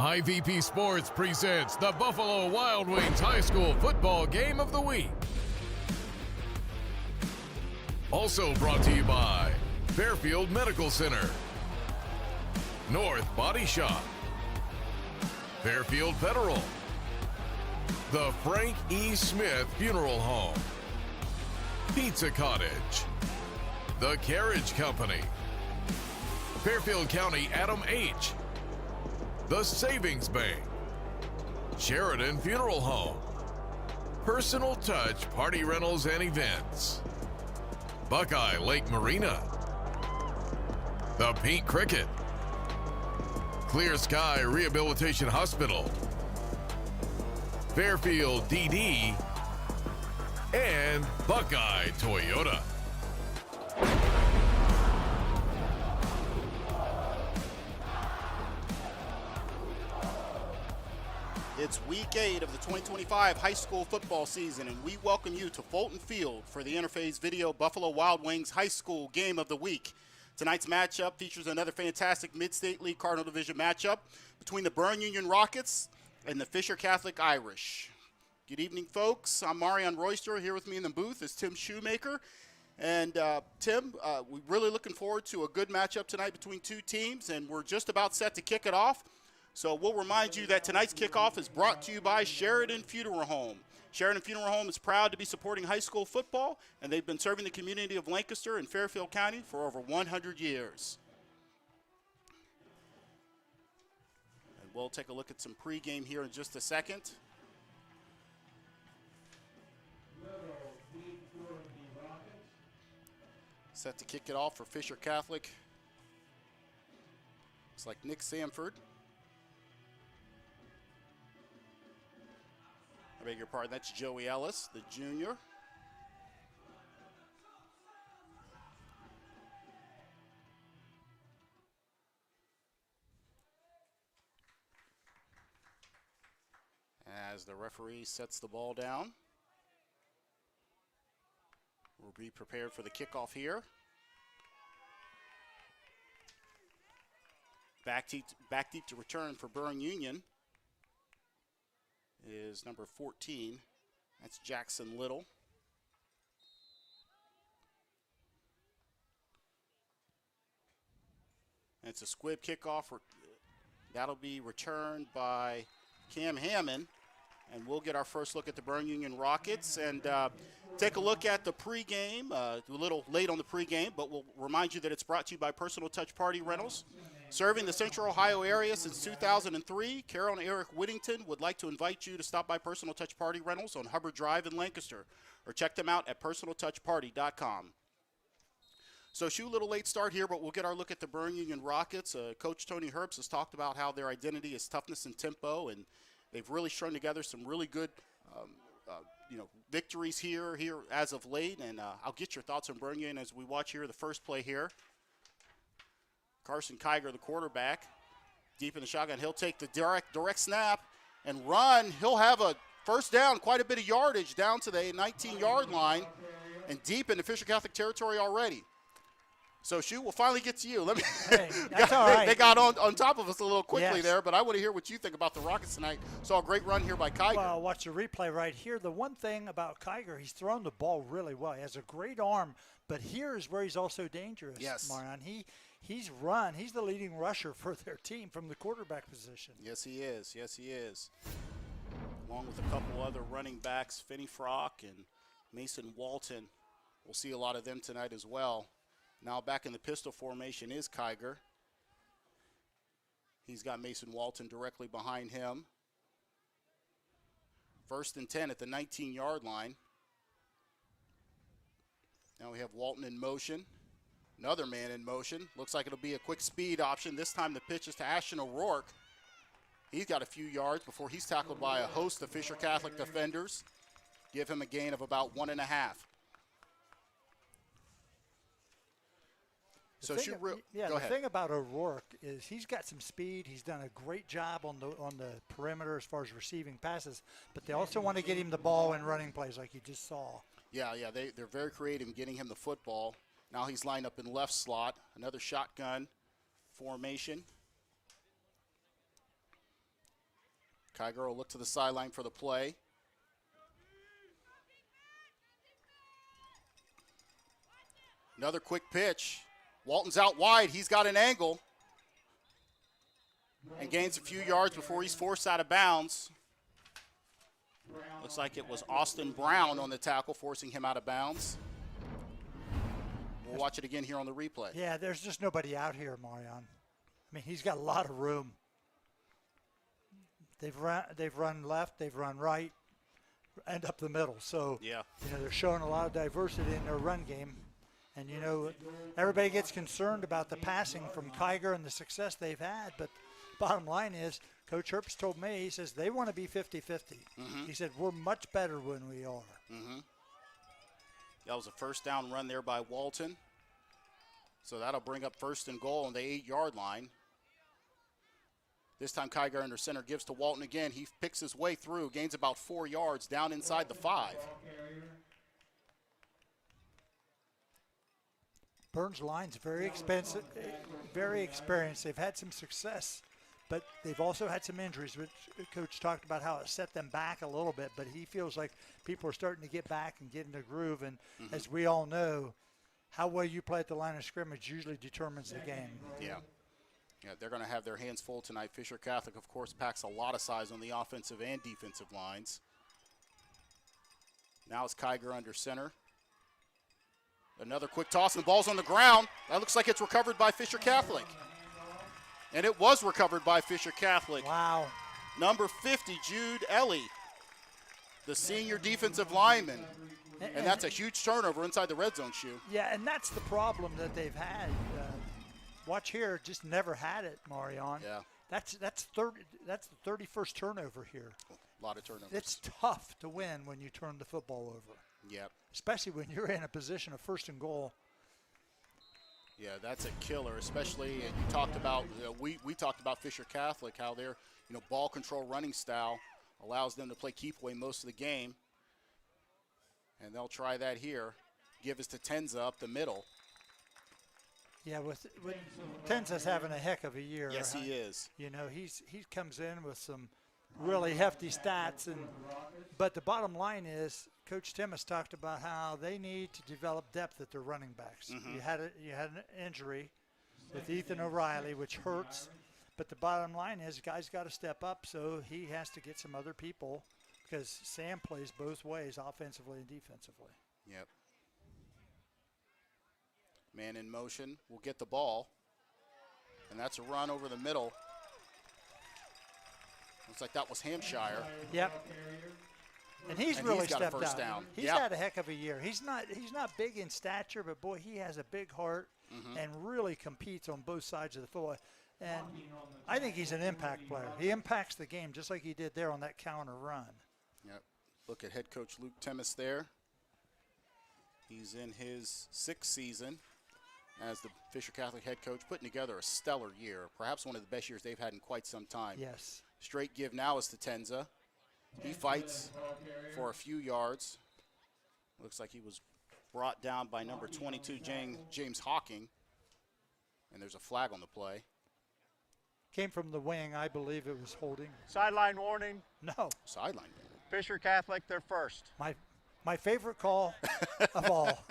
IVP Sports presents the Buffalo Wild Wings High School Football Game of the Week. Also brought to you by Fairfield Medical Center, North Body Shop, Fairfield Federal, the Frank E. Smith Funeral Home, Pizza Cottage, the Carriage Company, Fairfield County Adam H., the Savings Bank, Sheridan Funeral Home, Personal Touch Party Rentals and Events, Buckeye Lake Marina, the Pink Cricket, Clear Sky Rehabilitation Hospital, Fairfield DD, and Buckeye Toyota. It's week 8 of the 2025 high school football season, and we welcome you to Fulton Field for the Interface Video Buffalo Wild Wings High School Game of the Week. Tonight's matchup features another fantastic Mid-State League Cardinal Division matchup between the Berne Union Rockets and the Fisher Catholic Irish. Good evening, folks. I'm Marion Royster. Here with me in the booth is Tim Shoemaker. And Tim, we're really looking forward to a good matchup tonight between two teams, and we're just about set to kick it off. So we'll remind you that tonight's kickoff is brought to you by Sheridan Funeral Home. Sheridan Funeral Home is proud to be supporting high school football, and they've been serving the community of Lancaster and Fairfield County for over 100 years. And we'll take a look at some pregame here in just a second. Set to kick it off for Fisher Catholic. Looks like Nick Sanford. I beg your pardon, that's Joey Ellis, the junior. As the referee sets the ball down, we'll be prepared for the kickoff here. Back deep to return for Berne Union is number 14. That's Jackson Little. And it's a squib kickoff. That'll be returned by Cam Hammond. And we'll get our first look at the Berne Union Rockets and take a look at the pregame. A little late on the pregame, but we'll remind you that it's brought to you by Personal Touch Party Rentals. Serving the Central Ohio area since 2003, Carol and Eric Whittington would like to invite you to stop by Personal Touch Party Rentals on Hubbard Drive in Lancaster, or check them out at personaltouchparty.com. So shoot, a little late start here, but we'll get our look at the Berne Union Rockets. Coach Tony Herbst has talked about how their identity is toughness and tempo, and they've really strung together some really good victories here as of late, and I'll get your thoughts on Berne Union as we watch here the first play here. Carson Kiger, the quarterback, deep in the shotgun. He'll take the direct snap and run. He'll have a first down, quite a bit of yardage down to the 19-yard line and deep into Fisher Catholic territory already. So, Shu, we'll finally get to you. Hey, that's all right. They got on top of us a little quickly there, but I want to hear what you think about the Rockets tonight. Saw a great run here by Kiger. Well, watch the replay right here. The one thing about Kiger, he's thrown the ball really well. He has a great arm, but here's where he's also dangerous, yes. Marion. He's the leading rusher for their team from the quarterback position. Yes, he is. Yes, he is. Along with a couple other running backs, Finney Frock and Mason Walton. We'll see a lot of them tonight as well. Now back in the pistol formation is Kiger. He's got Mason Walton directly behind him. 1st and 10 at the 19-yard line. Now we have Walton in motion. Another man in motion. Looks like it'll be a quick speed option. This time the pitch is to Ashton O'Rourke. He's got a few yards before he's tackled by a host of Fisher Catholic defenders. Give him a gain of about 1.5. So the thing about O'Rourke is he's got some speed. He's done a great job on the perimeter as far as receiving passes, but they also want to get him the ball in running plays like you just saw. Yeah, they're very creative in getting him the football. Now he's lined up in left slot, another shotgun formation. Kiger will look to the sideline for the play. Another quick pitch. Walton's out wide. He's got an angle. And gains a few yards before he's forced out of bounds. Looks like it was Austin Brown on the tackle, forcing him out of bounds. We'll watch it again here on the replay. Yeah, there's just nobody out here, Marion. I mean, he's got a lot of room. They've run left, they've run right, and up the middle. So, yeah, they're showing a lot of diversity in their run game. And, everybody gets concerned about the passing from Kiger and the success they've had. But bottom line is, Coach Herbst told me, he says they want to be 50-50. Mm-hmm. He said, we're much better when we are. Mm-hmm. That was a first down run there by Walton. So that'll bring up 1st and goal on the 8-yard line. This time Kiger under center gives to Walton again. He picks his way through, gains about 4 yards down inside the 5. Berne's line's very expensive, very experienced. They've had some success, but they've also had some injuries, which Coach talked about how it set them back a little bit. But he feels like people are starting to get back and get in the groove. And as we all know, how well you play at the line of scrimmage usually determines the game. Yeah. Yeah, they're going to have their hands full tonight. Fisher Catholic, of course, packs a lot of size on the offensive and defensive lines. Now it's Kiger under center. Another quick toss, and the ball's on the ground. That looks like it's recovered by Fisher Catholic. And it was recovered by Fisher Catholic. Wow. Number 50, Jude Ellie, the senior defensive lineman. And that's a huge turnover inside the red zone shoe. Yeah, and that's the problem that they've had. Watch here, just never had it, Marion. Yeah. That's the 31st turnover here. A lot of turnovers. It's tough to win when you turn the football over. Yep. Especially when you're in a position of 1st and goal. Yeah, that's a killer, especially, and you talked about, we talked about Fisher Catholic, how their, ball control running style allows them to play keep away most of the game. And they'll try that here. Give us to Tenza up the middle. Yeah, with Tenza's having a heck of a year. Yes, he is. He comes in with some really hefty stats, but the bottom line is Coach Tim has talked about how they need to develop depth at their running backs. Mm-hmm. You had an injury with Ethan O'Reilly, which hurts, but the bottom line is guys got to step up, so he has to get some other people because Sam plays both ways, offensively and defensively. Yep. Man in motion will get the ball, and that's a run over the middle. Looks like that was Hampshire. Yep. And he's really got stepped a first out. down. He's had a heck of a year. He's not big in stature, but boy, he has a big heart and really competes on both sides of the football. And I think he's an impact player. He impacts the game just like he did there on that counter run. Yep. Look at head coach Luke Temmis there. He's in his 6th season as the Fisher Catholic head coach, putting together a stellar year, perhaps one of the best years they've had in quite some time. Yes. Straight give now is to Tenza. He fights for a few yards. Looks like he was brought down by number 22, James Hawking. And there's a flag on the play. Came from the wing. I believe it was holding. Sideline warning. No. Sideline. Fisher Catholic, they're first. My favorite call of all.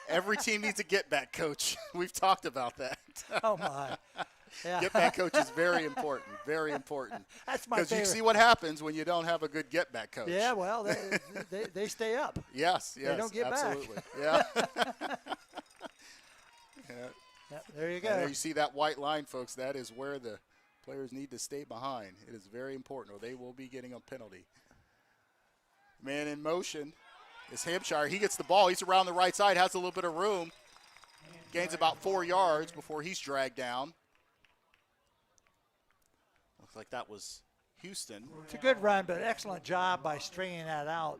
Every team needs a get-back coach. We've talked about that. Oh, my. Yeah. Get-back coach is very important, very important. That's my favorite. Because you see what happens when you don't have a good get-back coach. Yeah, well, they stay up. Yes, They don't get absolutely. back. Yeah. Yep, there you go. And there you see that white line, folks. That is where the players need to stay behind. It is very important, or they will be getting a penalty. Man in motion is Hampshire. He gets the ball. He's around the right side, has a little bit of room. Gains about 4 yards before he's dragged down. Looks like that was Houston. It's a good run, but excellent job by stringing that out.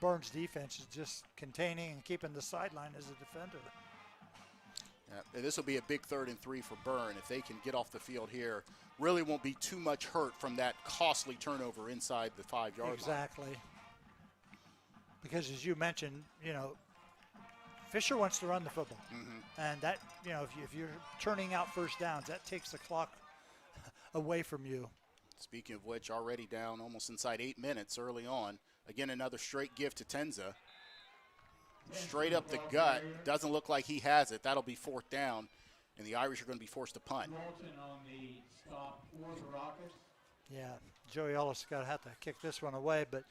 Berne's defense is just containing and keeping the sideline as a defender. Yeah, and this will be a big 3rd and 3 for Berne. If they can get off the field here, really won't be too much hurt from that costly turnover inside the 5-yard line. Exactly. Because as you mentioned, Fisher wants to run the football. And that, if you're turning out first downs, that takes the clock away from you. Speaking of which, already down almost inside 8 minutes early on. Again, another straight gift to Tenza. Straight up the gut. Doesn't look like he has it. That'll be 4th down, and the Irish are going to be forced to punt. Yeah, Joey Ellis got to have to kick this one away, but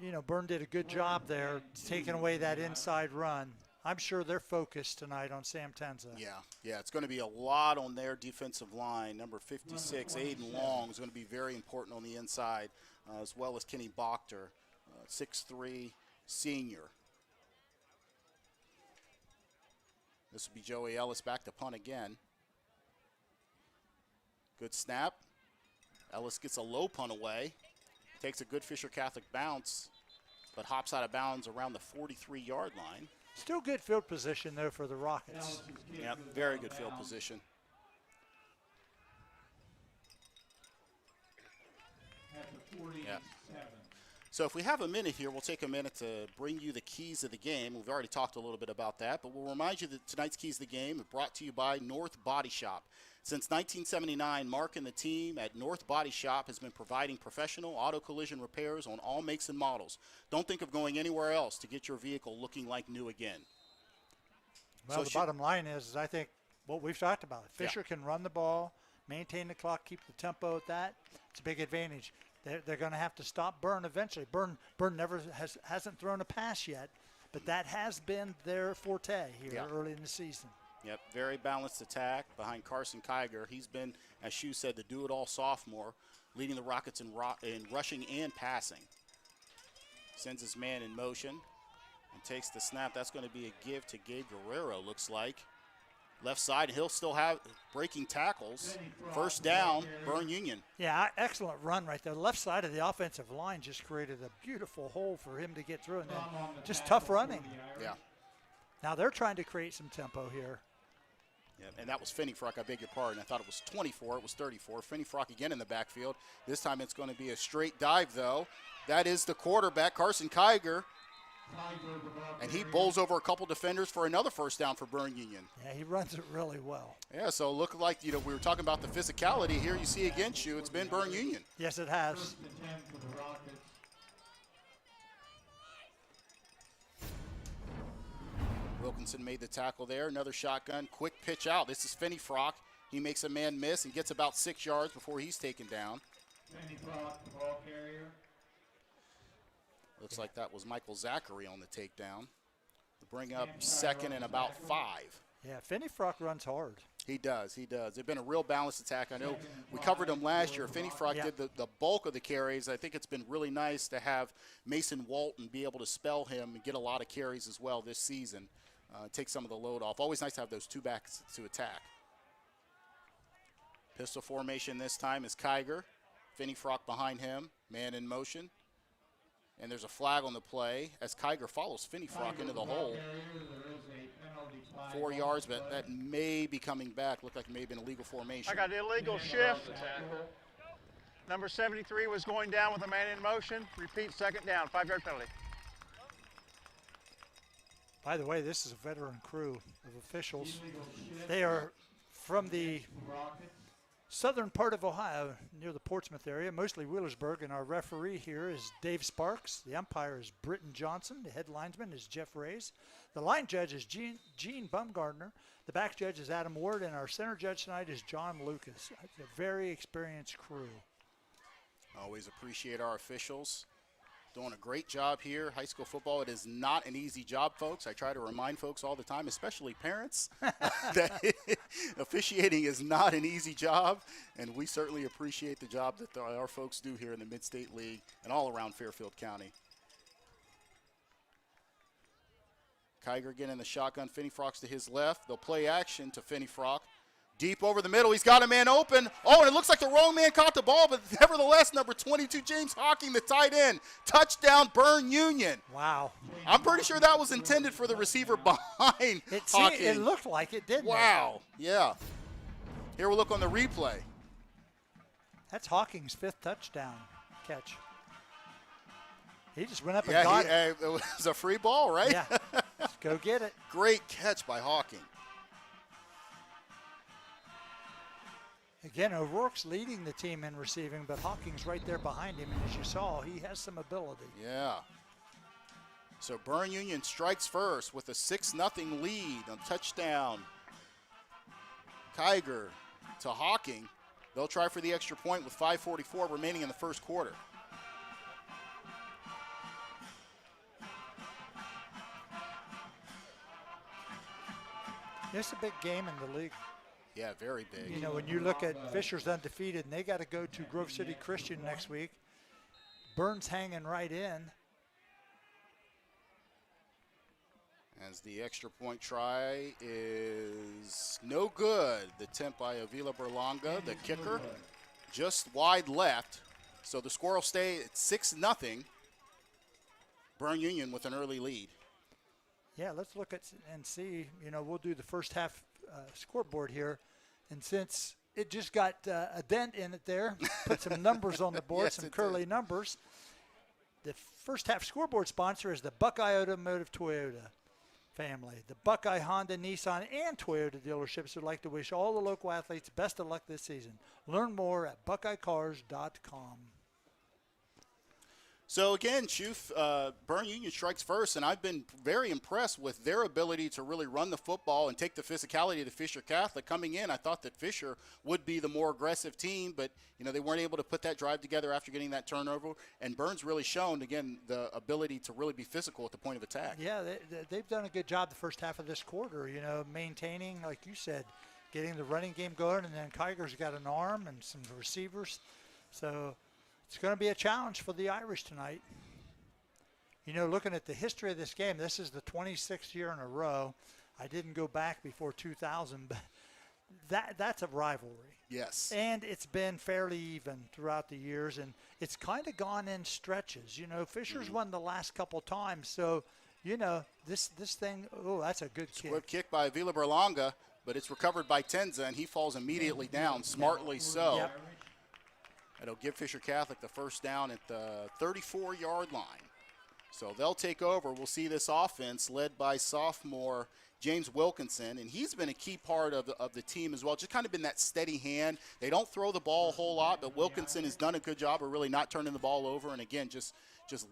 you know, Berne did a good job there taking away that inside run. I'm sure they're focused tonight on Sam Tenza. Yeah, it's going to be a lot on their defensive line. Number 56, Aiden Long, is going to be very important on the inside, as well as Kenny Bochter, 6'3", senior. This will be Joey Ellis back to punt again. Good snap. Ellis gets a low punt away. Takes a good Fisher Catholic bounce, but hops out of bounds around the 43-yard line. Still good field position, though, for the Rockets. Yep, very good field position. Yep. So if we have a minute here, we'll take a minute to bring you the keys of the game. We've already talked a little bit about that, but we'll remind you that tonight's keys of the game are brought to you by North Body Shop. Since 1979, Mark and the team at North Body Shop has been providing professional auto collision repairs on all makes and models. Don't think of going anywhere else to get your vehicle looking like new again. Well, the bottom line is I think what we've talked about. Fisher can run the ball, maintain the clock, keep the tempo at that. It's a big advantage. They're going to have to stop Berne eventually. Berne never hasn't thrown a pass yet, but that has been their forte here early in the season. Yep, very balanced attack behind Carson Kiger. He's been, as Shu said, the do-it-all sophomore, leading the Rockets in rushing and passing. Sends his man in motion and takes the snap. That's going to be a give to Gabe Guerrero, looks like. Left side, he'll still have breaking tackles. First down, Berne Union. Yeah, excellent run right there. The left side of the offensive line just created a beautiful hole for him to get through, and then just tough running. Yeah. Now they're trying to create some tempo here. Yeah, and that was Finney Frock, I beg your pardon. I thought it was 24, it was 34. Finney Frock again in the backfield. This time it's going to be a straight dive, though. That is the quarterback, Carson Kiger. And he bowls over a couple defenders for another first down for Berne Union. Yeah, he runs it really well. Yeah, so look like, we were talking about the physicality. Here you see again, Shu, it's been Berne Union. Yes, it has. Wilkinson made the tackle there. Another shotgun, quick pitch out. This is Finney Frock. He makes a man miss and gets about 6 yards before he's taken down. Finney Frock, the ball carrier. Looks like that was Michael Zachary on the takedown. To bring up second and about 5. Yeah, Finney Frock runs hard. He does. It's been a real balanced attack. I know we covered him last year. Finney Frock did the bulk of the carries. I think it's been really nice to have Mason Walton be able to spell him and get a lot of carries as well this season. Take some of the load off. Always nice to have those two backs to attack. Pistol formation this time is Kiger. Finney Frock behind him. Man in motion. And there's a flag on the play as Kiger follows Finney Frock into the hole. 4 yards, but that may be coming back. Looked like it may have been a legal formation. I got illegal shift. Number 73 was going down with a man in motion. Repeat, second down, 5-yard penalty. By the way, this is a veteran crew of officials. They are from the southern part of Ohio, near the Portsmouth area, mostly Wheelersburg, and our referee here is Dave Sparks. The umpire is Britton Johnson. The head linesman is Jeff Rays. The line judge is Gene Bumgardner. The back judge is Adam Ward, and our center judge tonight is John Lucas. It's a very experienced crew. Always appreciate our officials. Doing a great job here. High school football, it is not an easy job, folks. I try to remind folks all the time, especially parents, that officiating is not an easy job, and we certainly appreciate the job that our folks do here in the Mid-State League and all around Fairfield County. Kiger again in the shotgun. Finney Frock's to his left. They'll play action to Finney Frock. Deep over the middle. He's got a man open. Oh, and it looks like the wrong man caught the ball, but nevertheless, number 22, James Hawking, the tight end. Touchdown, Berne Union. Wow. I'm pretty sure that was intended for the receiver behind Hawking. It looked like it, didn't it? Wow. Yeah. Here we'll look on the replay. That's Hawking's 5th touchdown catch. He just went up and got it. It was a free ball, right? Yeah. Let's go get it. Great catch by Hawking. Again, O'Rourke's leading the team in receiving, but Hawking's right there behind him, and as you saw, he has some ability. Yeah. So Berne Union strikes first with a 6-0 lead on touchdown. Kiger to Hawking. They'll try for the extra point with 5:44 remaining in the first quarter. It's a big game in the league. Yeah, very big. You know, when you look at Fisher's undefeated, and they got to go to Grove City Christian next week. Burns hanging right in. As the extra point try is no good. The attempt by Avila Berlanga, the kicker, just wide left. So the score will stay at 6-0. Berne Union with an early lead. Yeah, let's look at and see. You know, we'll do the first half scoreboard here. And since it just got a dent in it there, put some numbers on the board, Yes, some curly numbers. The first half scoreboard sponsor is the Buckeye Automotive Toyota family. The Buckeye Honda, Nissan, and Toyota dealerships would like to wish all the local athletes best of luck this season. Learn more at buckeyecars.com. So again, Choof, Berne Union strikes first, and I've been very impressed with their ability to really run the football and take the physicality to Fisher Catholic. Coming in, I thought that Fisher would be the more aggressive team, but they weren't able to put that drive together after getting that turnover. And Burns really shown again the ability to really be physical at the point of attack. Yeah, they've done a good job the first half of this quarter. Maintaining, like you said, getting the running game going, and then Kiger's got an arm and some receivers, so. It's going to be a challenge for the Irish tonight. Looking at the history of this game, this is the 26th year in a row. I didn't go back before 2000, but that's a rivalry. Yes. And it's been fairly even throughout the years, and it's kind of gone in stretches. Fisher's won the last couple times, so, this thing, that's a good kick. Good kick by Avila Berlanga, but it's recovered by Tenza, and he falls immediately down, smartly so. Yep. It'll give Fisher Catholic the first down at the 34-yard line. So they'll take over. We'll see this offense led by sophomore James Wilkinson, and he's been a key part of the team as well. Just kind of been that steady hand. They don't throw the ball a whole lot, but Wilkinson has done a good job of really not turning the ball over, and again, just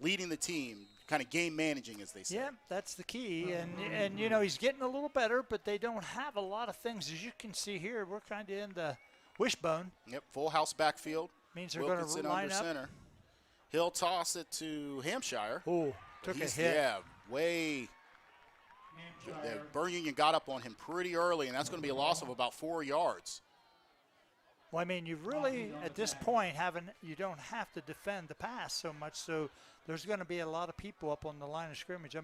leading the team, kind of game managing, as they say. Yeah, that's the key. And he's getting a little better, but they don't have a lot of things. As you can see here, we're kind of in the wishbone. Yep, full house backfield. Means they're going to line up. Center. He'll toss it to Hampshire. Oh, took a hit. Yeah, way. Berne Union got up on him pretty early, and that's going to be a loss of about 4 yards. Well, you really, at this point, you don't have to defend the pass so much, so there's going to be a lot of people up on the line of scrimmage.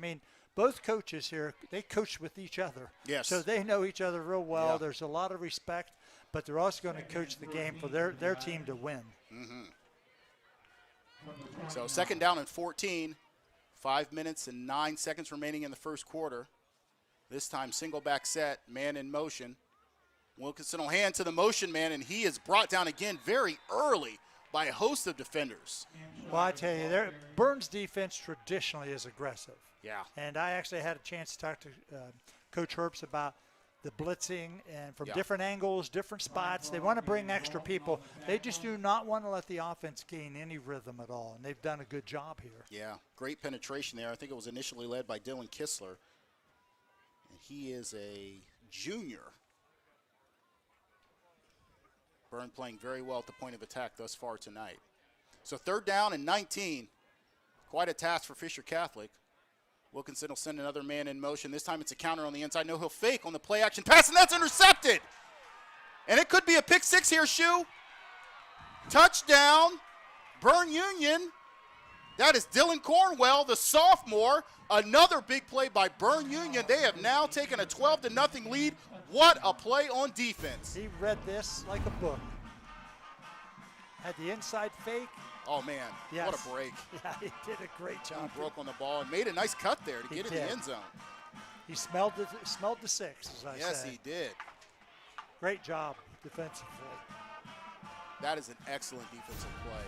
Both coaches here, they coach with each other. Yes. So they know each other real well. Yeah. There's a lot of respect, but they're also going to coach the game for their team to win. Mm-hmm. So 2nd down and 14, 5 minutes and 9 seconds remaining in the first quarter. This time single back set, man in motion. Wilkinson will hand to the motion man, and he is brought down again very early by a host of defenders. Well, I tell you, Burns' defense traditionally is aggressive. Yeah. And I actually had a chance to talk to Coach Herbst about the blitzing and from different angles, different spots. They want to bring extra people. They just do not want to let the offense gain any rhythm at all, and they've done a good job here. Yeah, great penetration there. I think it was initially led by Dylan Kistler, and he is a junior. Berne playing very well at the point of attack thus far tonight. So 3rd down and 19. Quite a task for Fisher Catholic. Wilkinson will send another man in motion. This time it's a counter on the inside. No, he'll fake on the play action pass, and that's intercepted. And it could be a pick six here, Shu. Touchdown, Berne Union. That is Dylan Cornwell, the sophomore. Another big play by Berne Union. They have now taken a 12-0 lead. What a play on defense. He read this like a book. Had the inside fake. Oh, man, yes. What a break. Yeah, he did a great job. He broke on the ball and made a nice cut there to get in the end zone. He smelled the six, as I said. Yes, he did. Great job defensively. That is an excellent defensive play.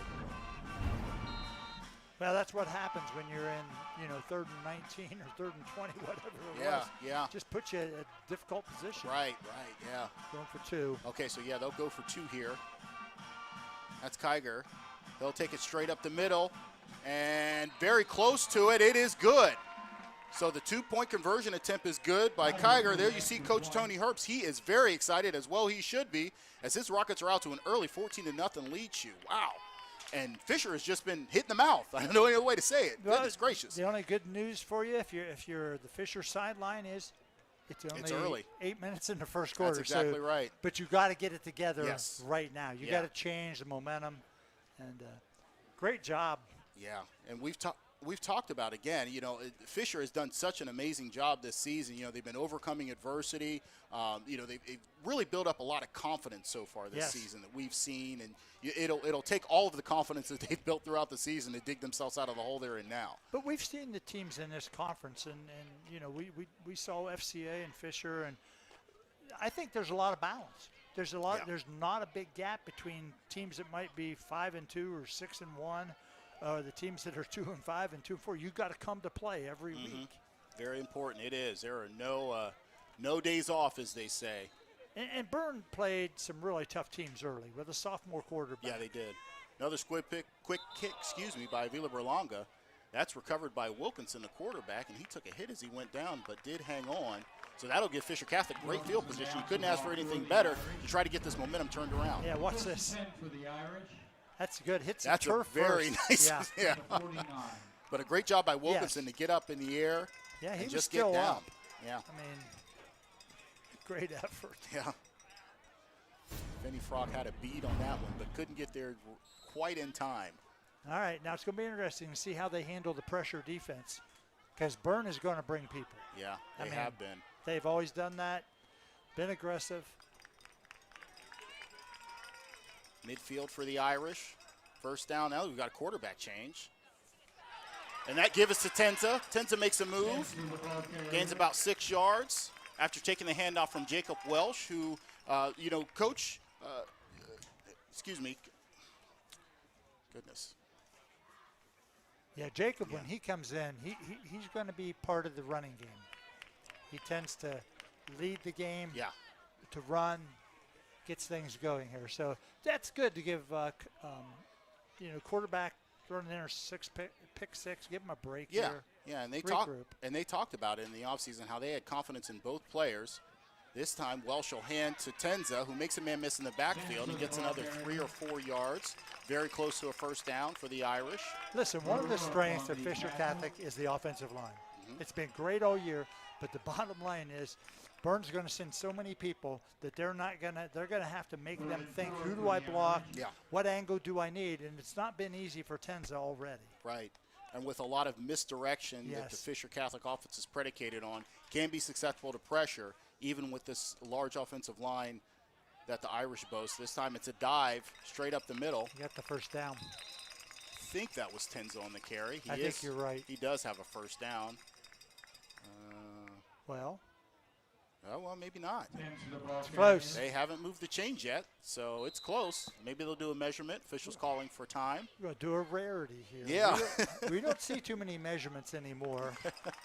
Well, that's what happens when you're in, 3rd and 19 or 3rd and 20, whatever it Yeah, was. yeah. Just puts you in a difficult position. Right, yeah. Going for 2. Okay, so yeah, they'll go for 2 here. That's Kiger. They'll take it straight up the middle, and very close to it. It is good. So the 2-point conversion attempt is good by Kiger. There you see Coach Tony Herbst. He is very excited, as well he should be, as his Rockets are out to an early 14-0 lead. Wow. And Fisher has just been hit in the mouth. I don't know any other way to say it. Well, Goodness gracious. The only good news for you, if you're the Fisher sideline, is it's only early. 8 minutes in the first quarter. That's exactly right. But you got to get it together right now. You Yeah. got to change the momentum. And great job. Yeah, and we've talked about, again, Fisher has done such an amazing job this season. They've been overcoming adversity. They've really built up a lot of confidence so far this season that we've seen, and it'll take all of the confidence that they've built throughout the season to dig themselves out of the hole they're in now. But we've seen the teams in this conference, and we saw FCA and Fisher, and I think there's a lot of balance. There's a lot. Yeah. There's not a big gap between teams that might be 5-2 or 6-1. The teams that are 2-5 and 2-4, you got to come to play every week. Very important. It is. There are no days off, as they say. And Berne played some really tough teams early with a sophomore quarterback. Yeah, they did. Another quick kick, by Vila Berlanga. That's recovered by Wilkinson, the quarterback, and he took a hit as he went down, but did hang on. So that'll give Fisher Catholic great field position. You couldn't ask for anything better to try to get this momentum turned around. Yeah, watch this. For the Irish. That's good. Hits the That's turf a very first. nice. Yeah. 49. But a great job by Wilkinson to get up in the air Yeah, he and was just still get down. up. Yeah. I mean, great effort. Yeah. Benny Frock had a bead on that one, but couldn't get there quite in time. All right, now it's going to be interesting to see how they handle the pressure defense, because Berne is going to bring people. Yeah, they have been. They've always done that, been aggressive. Midfield for the Irish. First down. Now we've got a quarterback change. And that gives us to Tenza. Tenza makes a move. Gains about 6 yards after taking the handoff from Jacob Welsh, who, Coach, excuse me. Goodness. Yeah, Jacob, when he comes in, he's going to be part of the running game. He tends to lead the game, to run, gets things going here. So that's good to give, quarterback throwing in pick six, give him a break here. Yeah, and they talked about it in the offseason, how they had confidence in both players. This time, Welsh will hand to Tenza, who makes a man miss in the backfield and gets another 3 or 4 yards. Very close to a first down for the Irish. Listen, one of the strengths of Fisher Catholic is the offensive line. It's been great all year, but the bottom line is Berne's going to send so many people that they're going to have to make them think, who do I block? Yeah. What angle do I need? And it's not been easy for Tenza already. Right. And with a lot of misdirection that the Fisher Catholic offense is predicated on, can be susceptible to pressure, even with this large offensive line that the Irish boast. This time it's a dive straight up the middle. You got the first down. I think that was Tenza on the carry. I think you're right. He does have a first down. Well, maybe not. it's close. They haven't moved the chains yet, so it's close. Maybe they'll do a measurement. Officials calling for time. We're going to do a rarity here. Yeah. We don't see too many measurements anymore.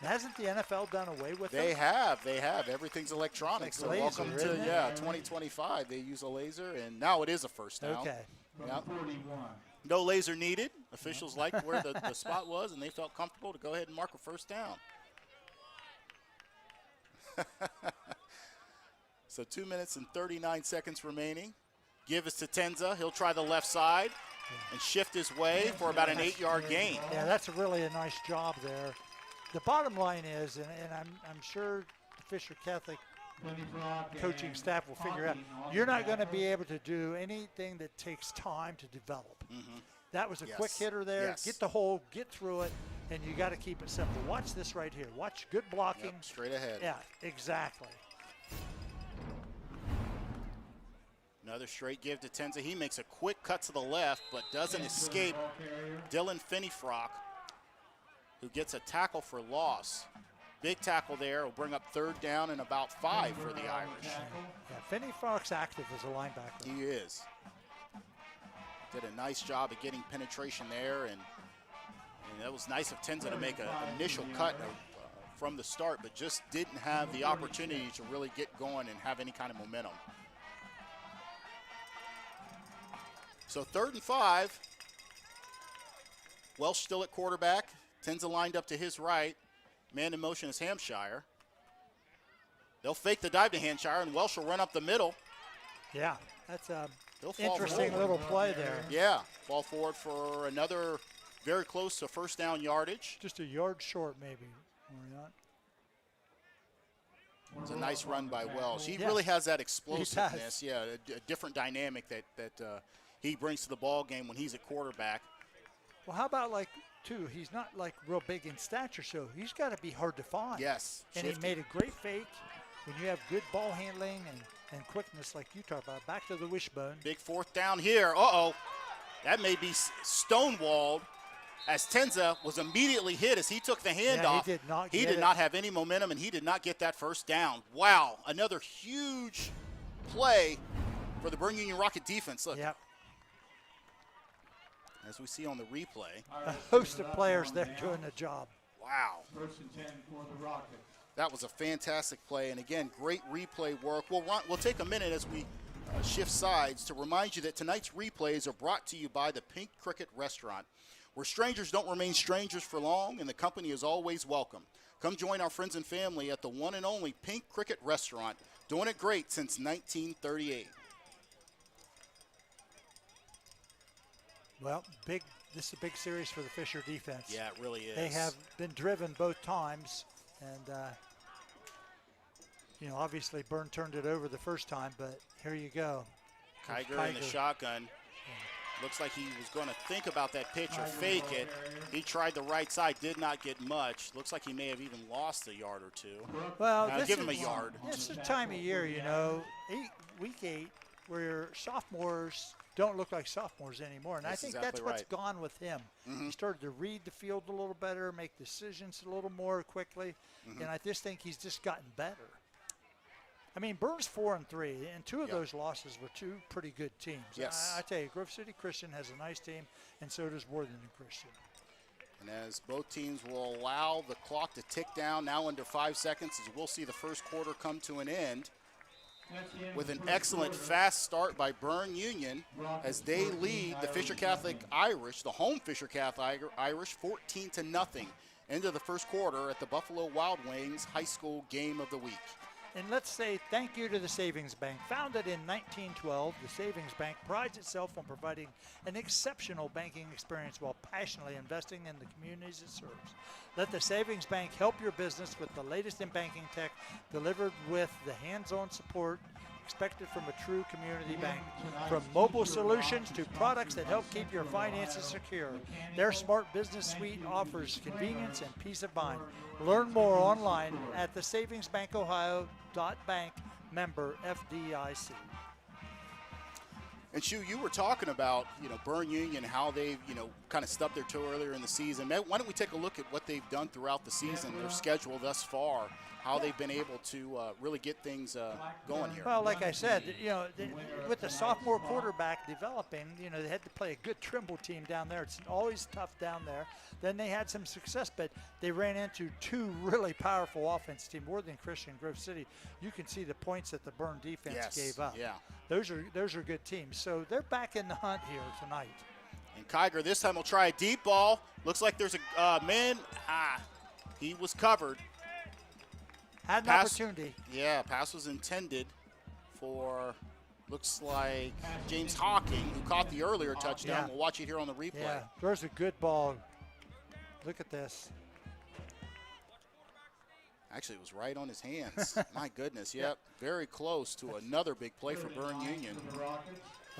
Hasn't the NFL done away with them? They have. Everything's electronic. It's So like laser, welcome isn't to it? 2025. They use a laser, and now it is a first down. Okay. Yep. No laser needed. Officials liked where the spot was, and they felt comfortable to go ahead and mark a first down. So 2 minutes and 39 seconds remaining. Give us to Tenza. He'll try the left side and shift his way for about an 8-yard gain. Yeah, that's really a nice job there. The bottom line is, and I'm sure the Fisher Catholic coaching staff will figure out, you're not going to be able to do anything that takes time to develop. That was a quick hitter there. Yes. Get the hole, get through it, and you got to keep it simple. Watch this right here. Watch good blocking. Yep, straight ahead. Yeah, exactly. Another straight give to Tenza. He makes a quick cut to the left, but doesn't escape Dylan Finneyfrock, who gets a tackle for loss. Big tackle there will bring up third down and about 5 for the Irish. Yeah, Finneyfrock's active as a linebacker. He is. Did a nice job of getting penetration there, and that was nice of Tenza to make an initial cut from the start, but just didn't have the opportunity to really get going and have any kind of momentum. So 3rd and 5. Welsh still at quarterback. Tenza lined up to his right. Man in motion is Hampshire. They'll fake the dive to Hampshire, and Welsh will run up the middle. Yeah, that's a He'll fall interesting forward. little play there. Yeah, fall forward for another very close to first down yardage. Just a yard short, maybe. Or not. It's a nice run by Welsh. He Yeah. really has that He explosiveness. does. Yeah, a different dynamic that he brings to the ball game when he's at quarterback. Well, how about too? He's not real big in stature, so he's got to be hard to find. Yes, And shifty. he made a great fake. When you have good ball handling and quickness like you talk about, back to the wishbone. Big 4th down here. Uh-oh. That may be stonewalled as Tenza was immediately hit as he took the handoff. he did not He get did it. not have any momentum, and he did not get that first down. Wow, another huge play for the Berne Union Rocket defense. Look, Yep. as we see on the replay. A host of players there doing the job. Wow. 1st and 10 for the Rockets. That was a fantastic play, and again, great replay work. We'll take a minute as we shift sides to remind you that tonight's replays are brought to you by the Pink Cricket Restaurant, where strangers don't remain strangers for long, and the company is always welcome. Come join our friends and family at the one and only Pink Cricket Restaurant, doing it great since 1938. Well, this is a big series for the Fisher defense. Yeah, it really is. They have been driven both times, and obviously Berne turned it over the first time, but here you go. Kiger in the shotgun. Looks like he was going to think about that pitch or fake it. He tried the right side, did not get much. Looks like he may have even lost a yard or two. Well, Give him a yard. It's the time of year, week 8, where sophomores don't look like sophomores anymore, and I That's think exactly that's what's right. gone with him. He started to read the field a little better, make decisions a little more quickly, and I just think he's just gotten better. I mean, Berne's 4-3, and 2 of those losses were 2 pretty good teams. Yes. I tell you, Grove City Christian has a nice team, and so does Worthington Christian. And as both teams will allow the clock to tick down now under 5 seconds, as we'll see the first quarter come to an end with an excellent fast start by Berne Union as they lead the Fisher Catholic Irish, the home Fisher Catholic Irish, 14-0 into the first quarter at the Buffalo Wild Wings High School Game of the Week. And let's say thank you to the Savings Bank. Founded in 1912, the Savings Bank prides itself on providing an exceptional banking experience while passionately investing in the communities it serves. Let the Savings Bank help your business with the latest in banking tech, delivered with the hands-on support expected from a true community bank. From mobile solutions to products that help keep your finances secure, their Smart Business Suite offers convenience and peace of mind. Learn more online at thesavingsbankohio.bank, member FDIC. And Shu, you were talking about, Berne Union, how they've, kind of stubbed their toe earlier in the season. Why don't we take a look at what they've done throughout the season, their schedule thus far, how they've been able to really get things going here. Well, like I said, with the sophomore quarterback developing, they had to play a good Trimble team down there. It's always tough down there. Then they had some success, but they ran into 2 really powerful offense teams, Worthington Christian and Grove City. You can see the points that the Berne defense gave up. Yeah. Those are good teams. So they're back in the hunt here tonight. And Kiger this time will try a deep ball. Looks like there's a man. He was covered. Had an Pass- opportunity. Yeah, pass was intended for, looks like, James Hawking, who caught the earlier touchdown. Yeah. We'll watch it here on the replay. Yeah, there's a good ball. Look at this. Actually, it was right on his hands. My goodness, yep. Very close to another big play for Berne Union.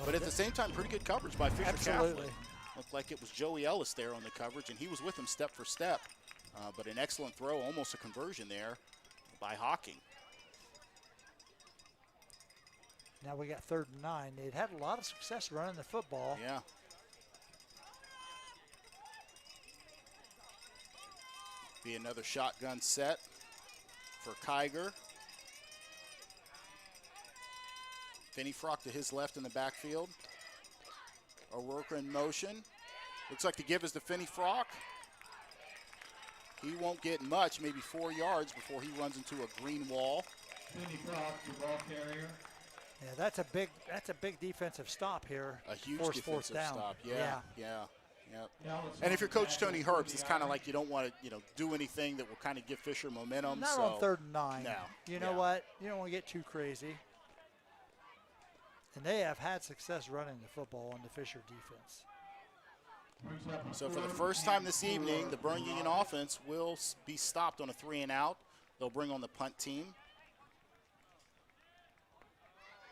But at the same time, pretty good coverage by Fisher Absolutely. Catholic. Looked like it was Joey Ellis there on the coverage, and he was with him step for step. But an excellent throw, almost a conversion there by Hawking. Now we got 3rd and 9. They'd had a lot of success running the football. Yeah. Be another shotgun set for Kiger. Finney Frock to his left in the backfield. O'Rourke in motion. Looks like the give is to Finney Frock. He won't get much, maybe 4 yards before he runs into a green wall. Vinny Croft, the ball carrier. Yeah, that's a big defensive stop here. A huge Force defensive down. stop. Yeah. Yeah. And if you're Coach Tony Herbst, it's kind of like you don't want to, do anything that will kind of give Fisher momentum. Not so on 3rd and 9. No. You know what? You don't want to get too crazy. And they have had success running the football on the Fisher defense. So for the first time this evening, the Berne Union offense will be stopped on a 3-and-out. They'll bring on the punt team.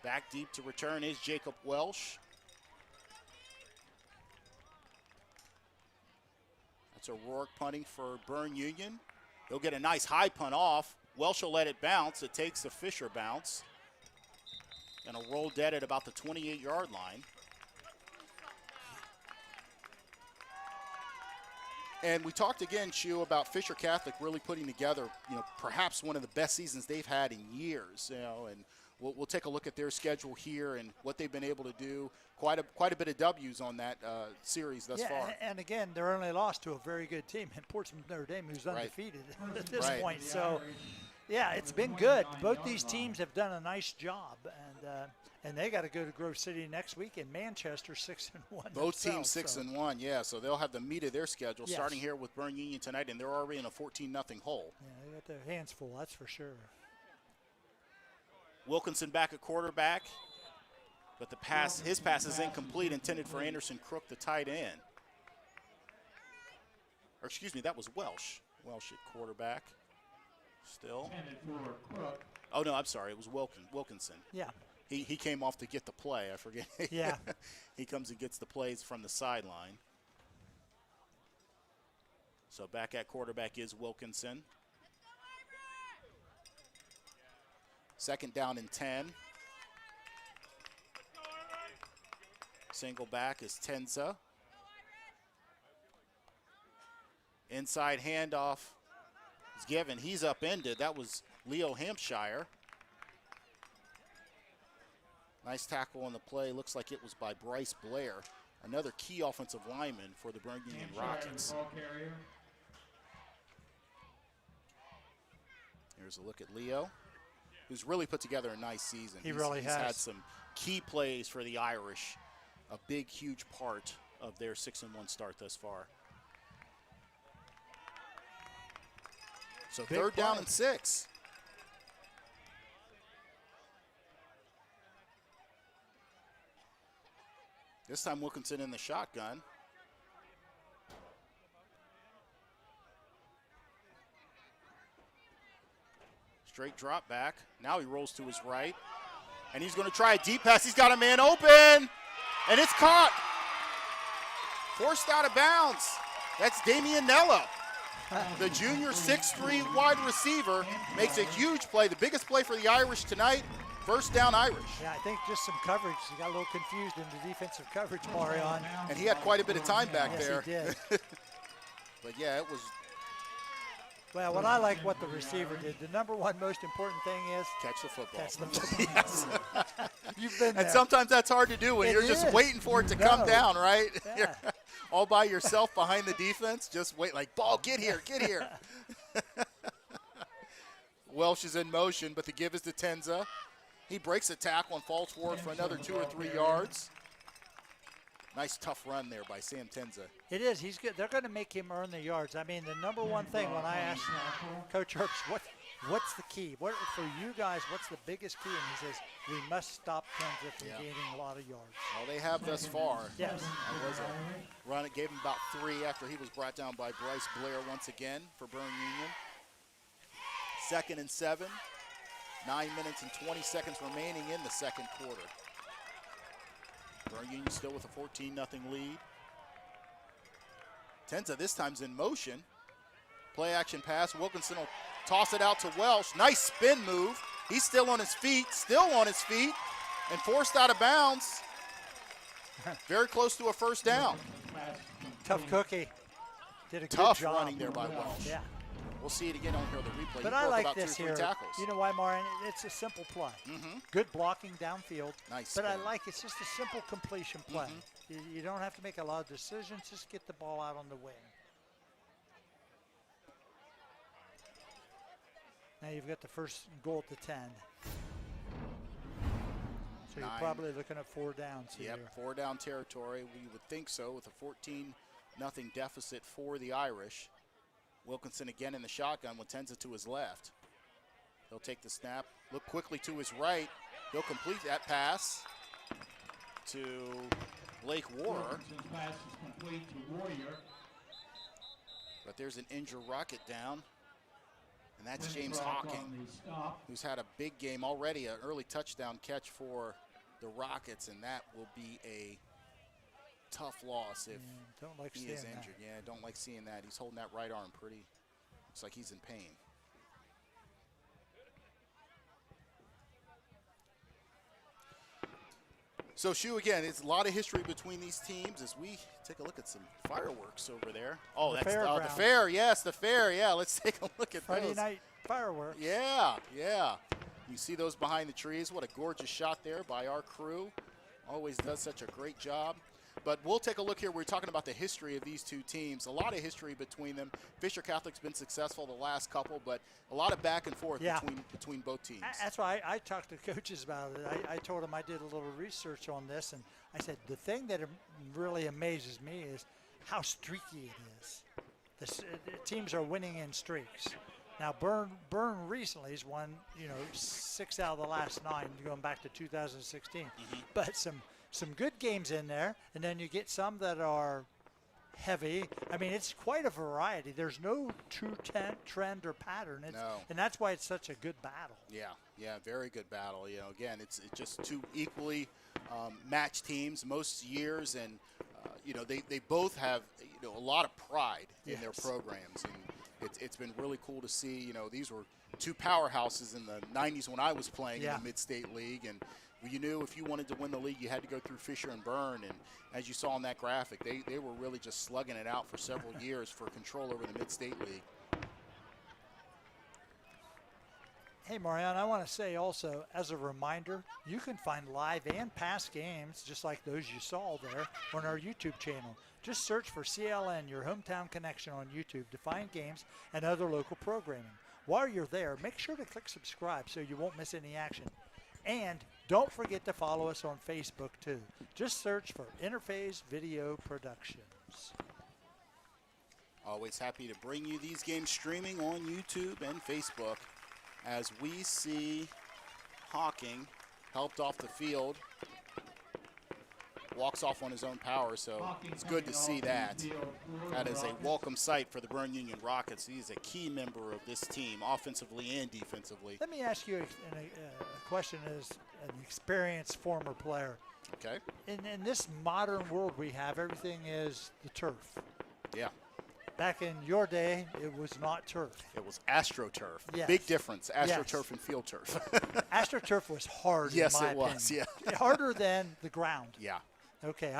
Back deep to return is Jacob Welsh. That's O'Rourke punting for Berne Union. He'll get a nice high punt off. Welsh will let it bounce. It takes the Fisher bounce. And a roll dead at about the 28-yard line. And we talked again, Shu, about Fisher Catholic really putting together, perhaps one of the best seasons they've had in years. And we'll take a look at their schedule here and what they've been able to do. Quite a bit of W's on that series thus far. And again, they're only lost to a very good team in Portsmouth Notre Dame, who's undefeated at this point. So, yeah, it's been good. Both these teams have done a nice job, and they got to go to Grove City next week, and Manchester 6-1. Both teams 6-1, yeah. So they'll have the meat of their schedule starting here with Berne Union tonight, and they're already in a 14-0 hole. Yeah, they got their hands full, that's for sure. Wilkinson back at quarterback, but his pass is incomplete, intended for Anderson Crook, the tight end. Or excuse me, that was Welsh. Welsh at quarterback. Still. Oh no, I'm sorry, it was Wilkinson. Yeah. He came off to get the play. I forget. Yeah. He comes and gets the plays from the sideline. So back at quarterback is Wilkinson. 2nd down and 10. Single back is Tenza. Inside handoff is given. He's upended. That was Leo Hampshire. Nice tackle on the play. Looks like it was by Bryce Blair, another key offensive lineman for the Berne Union Rockets. Here's a look at Leo, who's really put together a nice season. He really has. He's had some key plays for the Irish, a big, huge part of their 6-1 start thus far. So Big 3rd down play. and 6. This time Wilkinson in the shotgun. Straight drop back. Now he rolls to his right. And he's going to try a deep pass. He's got a man open. And it's caught. Forced out of bounds. That's Damian Nella. The junior 6'3" wide receiver makes a huge play. The biggest play for the Irish tonight. 1st down Irish. Yeah, I think just some coverage. He got a little confused in the defensive coverage, Marion. And he had quite a bit of time back there. Yes, he did. But yeah, it was Well, what I like what the receiver did. The number one most important thing is catch the football. catch the football. Yes. You've been there. And sometimes that's hard to do when It you're just is. waiting for it to come No. down, right? Yeah. You're all by yourself behind the defense. Just wait, like, ball, get here, get here. Welsh is in motion, but the give is to Tenza. He breaks a tackle and falls forward for another 2 or 3 yards. Nice tough run there by Sam Tenza. It is. He's good. They're going to make him earn the yards. I mean, the number one thing when I asked Coach Herbst, what's the key? What for you guys? What's the biggest key? And he says we must stop Tenza from gaining a lot of yards. Well, they have thus far. Yes. That was a run. It gave him about 3 after he was brought down by Bryce Blair once again for Berne Union. 2nd and 7. 9 minutes and 20 seconds remaining in the second quarter. Berne Union still with a 14-0 lead. Tenza this time's in motion. Play action pass. Wilkinson will toss it out to Welsh. Nice spin move. He's still on his feet, and forced out of bounds. Very close to a 1st down. Tough cookie. Did a Tough good job. running there by Welsh. Yeah. We'll see it again on here on the replay. But He I broke like about this 2 or 3 here. tackles. You know why, Marion? It's a simple play. Good blocking downfield. Nice But I spin. like it's just a simple completion play. You don't have to make a lot of decisions. Just get the ball out on the wing. Now you've got the first goal at the 10. So 9. you're probably looking at 4 downs here. Yep, 4 down territory. We would think so with a 14-0 deficit for the Irish. Wilkinson again in the shotgun with Tenza to his left. He'll take the snap, look quickly to his right. He'll complete that pass to Blake Warrer. Wilkinson's pass is complete to Warrior. But there's an injured Rocket down, and that's Wins James block Hawking, on the stop. who's had a big game already, an early touchdown catch for the Rockets, and that will be a tough loss if Don't like he seeing is that. injured. Yeah, don't like seeing that. He's holding that right arm pretty. Looks like he's in pain. So, Shu, again, it's a lot of history between these teams as we take a look at some fireworks over there. Oh, The that's the fairgrounds. fair. Yes, the fair. Yeah, let's take a look at Friday those. night fireworks. Yeah, yeah. You see those behind the trees. What a gorgeous shot there by our crew. Always does such a great job. But we'll take a look here. We're talking about the history of these two teams. A lot of history between them. Fisher Catholic's been successful the last couple, but a lot of back and forth between both teams. That's why I talked to coaches about it. I told them I did a little research on this, and I said the thing that really amazes me is how streaky it is. The teams are winning in streaks. Now, Berne recently has won, 6 out of the last 9, going back to 2016. But some good games in there, and then you get some that are heavy. I mean, it's quite a variety. There's no true trend or pattern. And that's why it's such a good battle. Yeah, very good battle. Again, it's just two equally matched teams most years, and they both have a lot of pride in their programs, and it's been really cool to see. These were two powerhouses in the 90s when I was playing in the Mid-State League, and you knew if you wanted to win the league, you had to go through Fisher and Berne. And as you saw in that graphic, they were really just slugging it out for several years for control over the Mid-State League. Hey, Marianne, I want to say also, as a reminder, you can find live and past games, just like those you saw there, on our YouTube channel. Just search for CLN, your hometown connection, on YouTube to find games and other local programming. While you're there, make sure to click subscribe so you won't miss any action. And don't forget to follow us on Facebook, too. Just search for Interphase Video Productions. Always happy to bring you these games streaming on YouTube and Facebook as we see Hawking helped off the field. Walks off on his own power, so it's good to see that. That is a welcome sight for the Berne Union Rockets. He's a key member of this team, offensively and defensively. Let me ask you a question as an experienced former player. Okay. In this modern world we have, everything is the turf. Yeah. Back in your day, it was not turf. It was AstroTurf. Yes. Big difference, AstroTurf Yes. and field turf. AstroTurf was hard, Yes, in my it was, opinion. yeah. Harder than the ground. Yeah. Okay,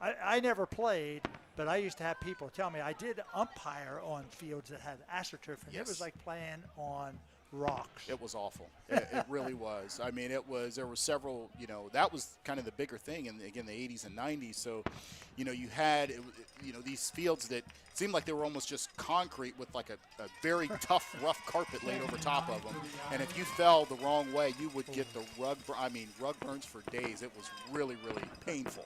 I never played, but I used to have people tell me I did umpire on fields that had AstroTurf, and it was like playing on rocks. It was awful. It really was. I mean, there were several, that was kind of the bigger thing in, again, the 80s and 90s. So, you had, these fields that seemed like they were almost just concrete with like a very tough, rough carpet laid over top of them. And if you fell the wrong way, you would get the rug burns for days. It was really, really painful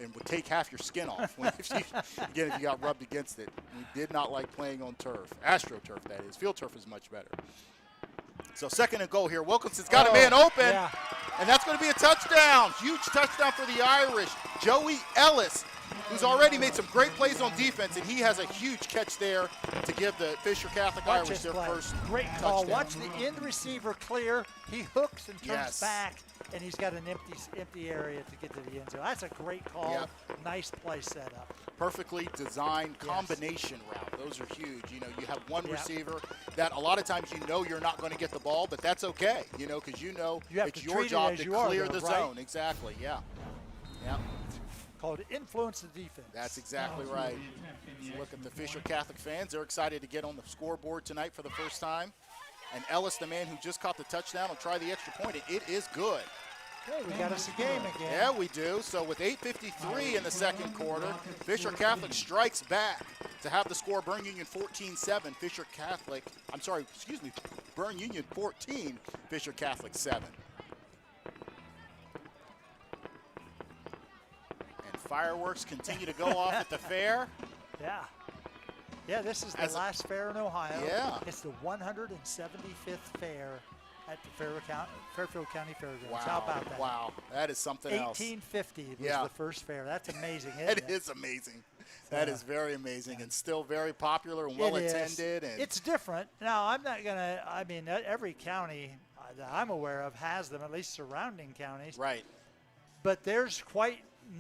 and would take half your skin off if you got rubbed against it. We did not like playing on turf. AstroTurf, that is. Field turf is much better. So 2nd and goal here. Wilkinson's got a man open, and that's going to be a touchdown. Huge touchdown for the Irish. Joey Ellis, who's already made some great plays on defense, and he has a huge catch there to give the Fisher Catholic Irish their first great call. touchdown. Watch the end receiver clear. He hooks and turns back, and he's got an empty area to get to the end zone. That's a great call. Yep. Nice play setup. Perfectly designed combination route. Those are huge. You have one receiver that a lot of times you're not going to get the ball, but that's okay, because it's your job to clear the zone. Exactly, yeah. Called influence the defense. That's exactly right. Look at the Fisher Catholic fans. They're excited to get on the scoreboard tonight for the first time. And Ellis, the man who just caught the touchdown, will try the extra point. It is good. Hey, we got us a game again. Yeah, we do. So with 8:53 in the second quarter, Fisher Catholic strikes back to have the score Berne Union 14-7. Berne Union 14, Fisher Catholic 7. And fireworks continue to go off at the fair. Yeah. Yeah, this is the last fair in Ohio. Yeah. It's the 175th fair at the Fairfield County Fairgrounds. Wow. How about that? Wow. That is something else. 1850 was Yeah. the first fair. That's amazing, isn't it? That is amazing. That is very amazing and still very popular and well attended. And it's different. Now, I'm not going to, I mean, every county that I'm aware of has them, at least surrounding counties. Right. But there's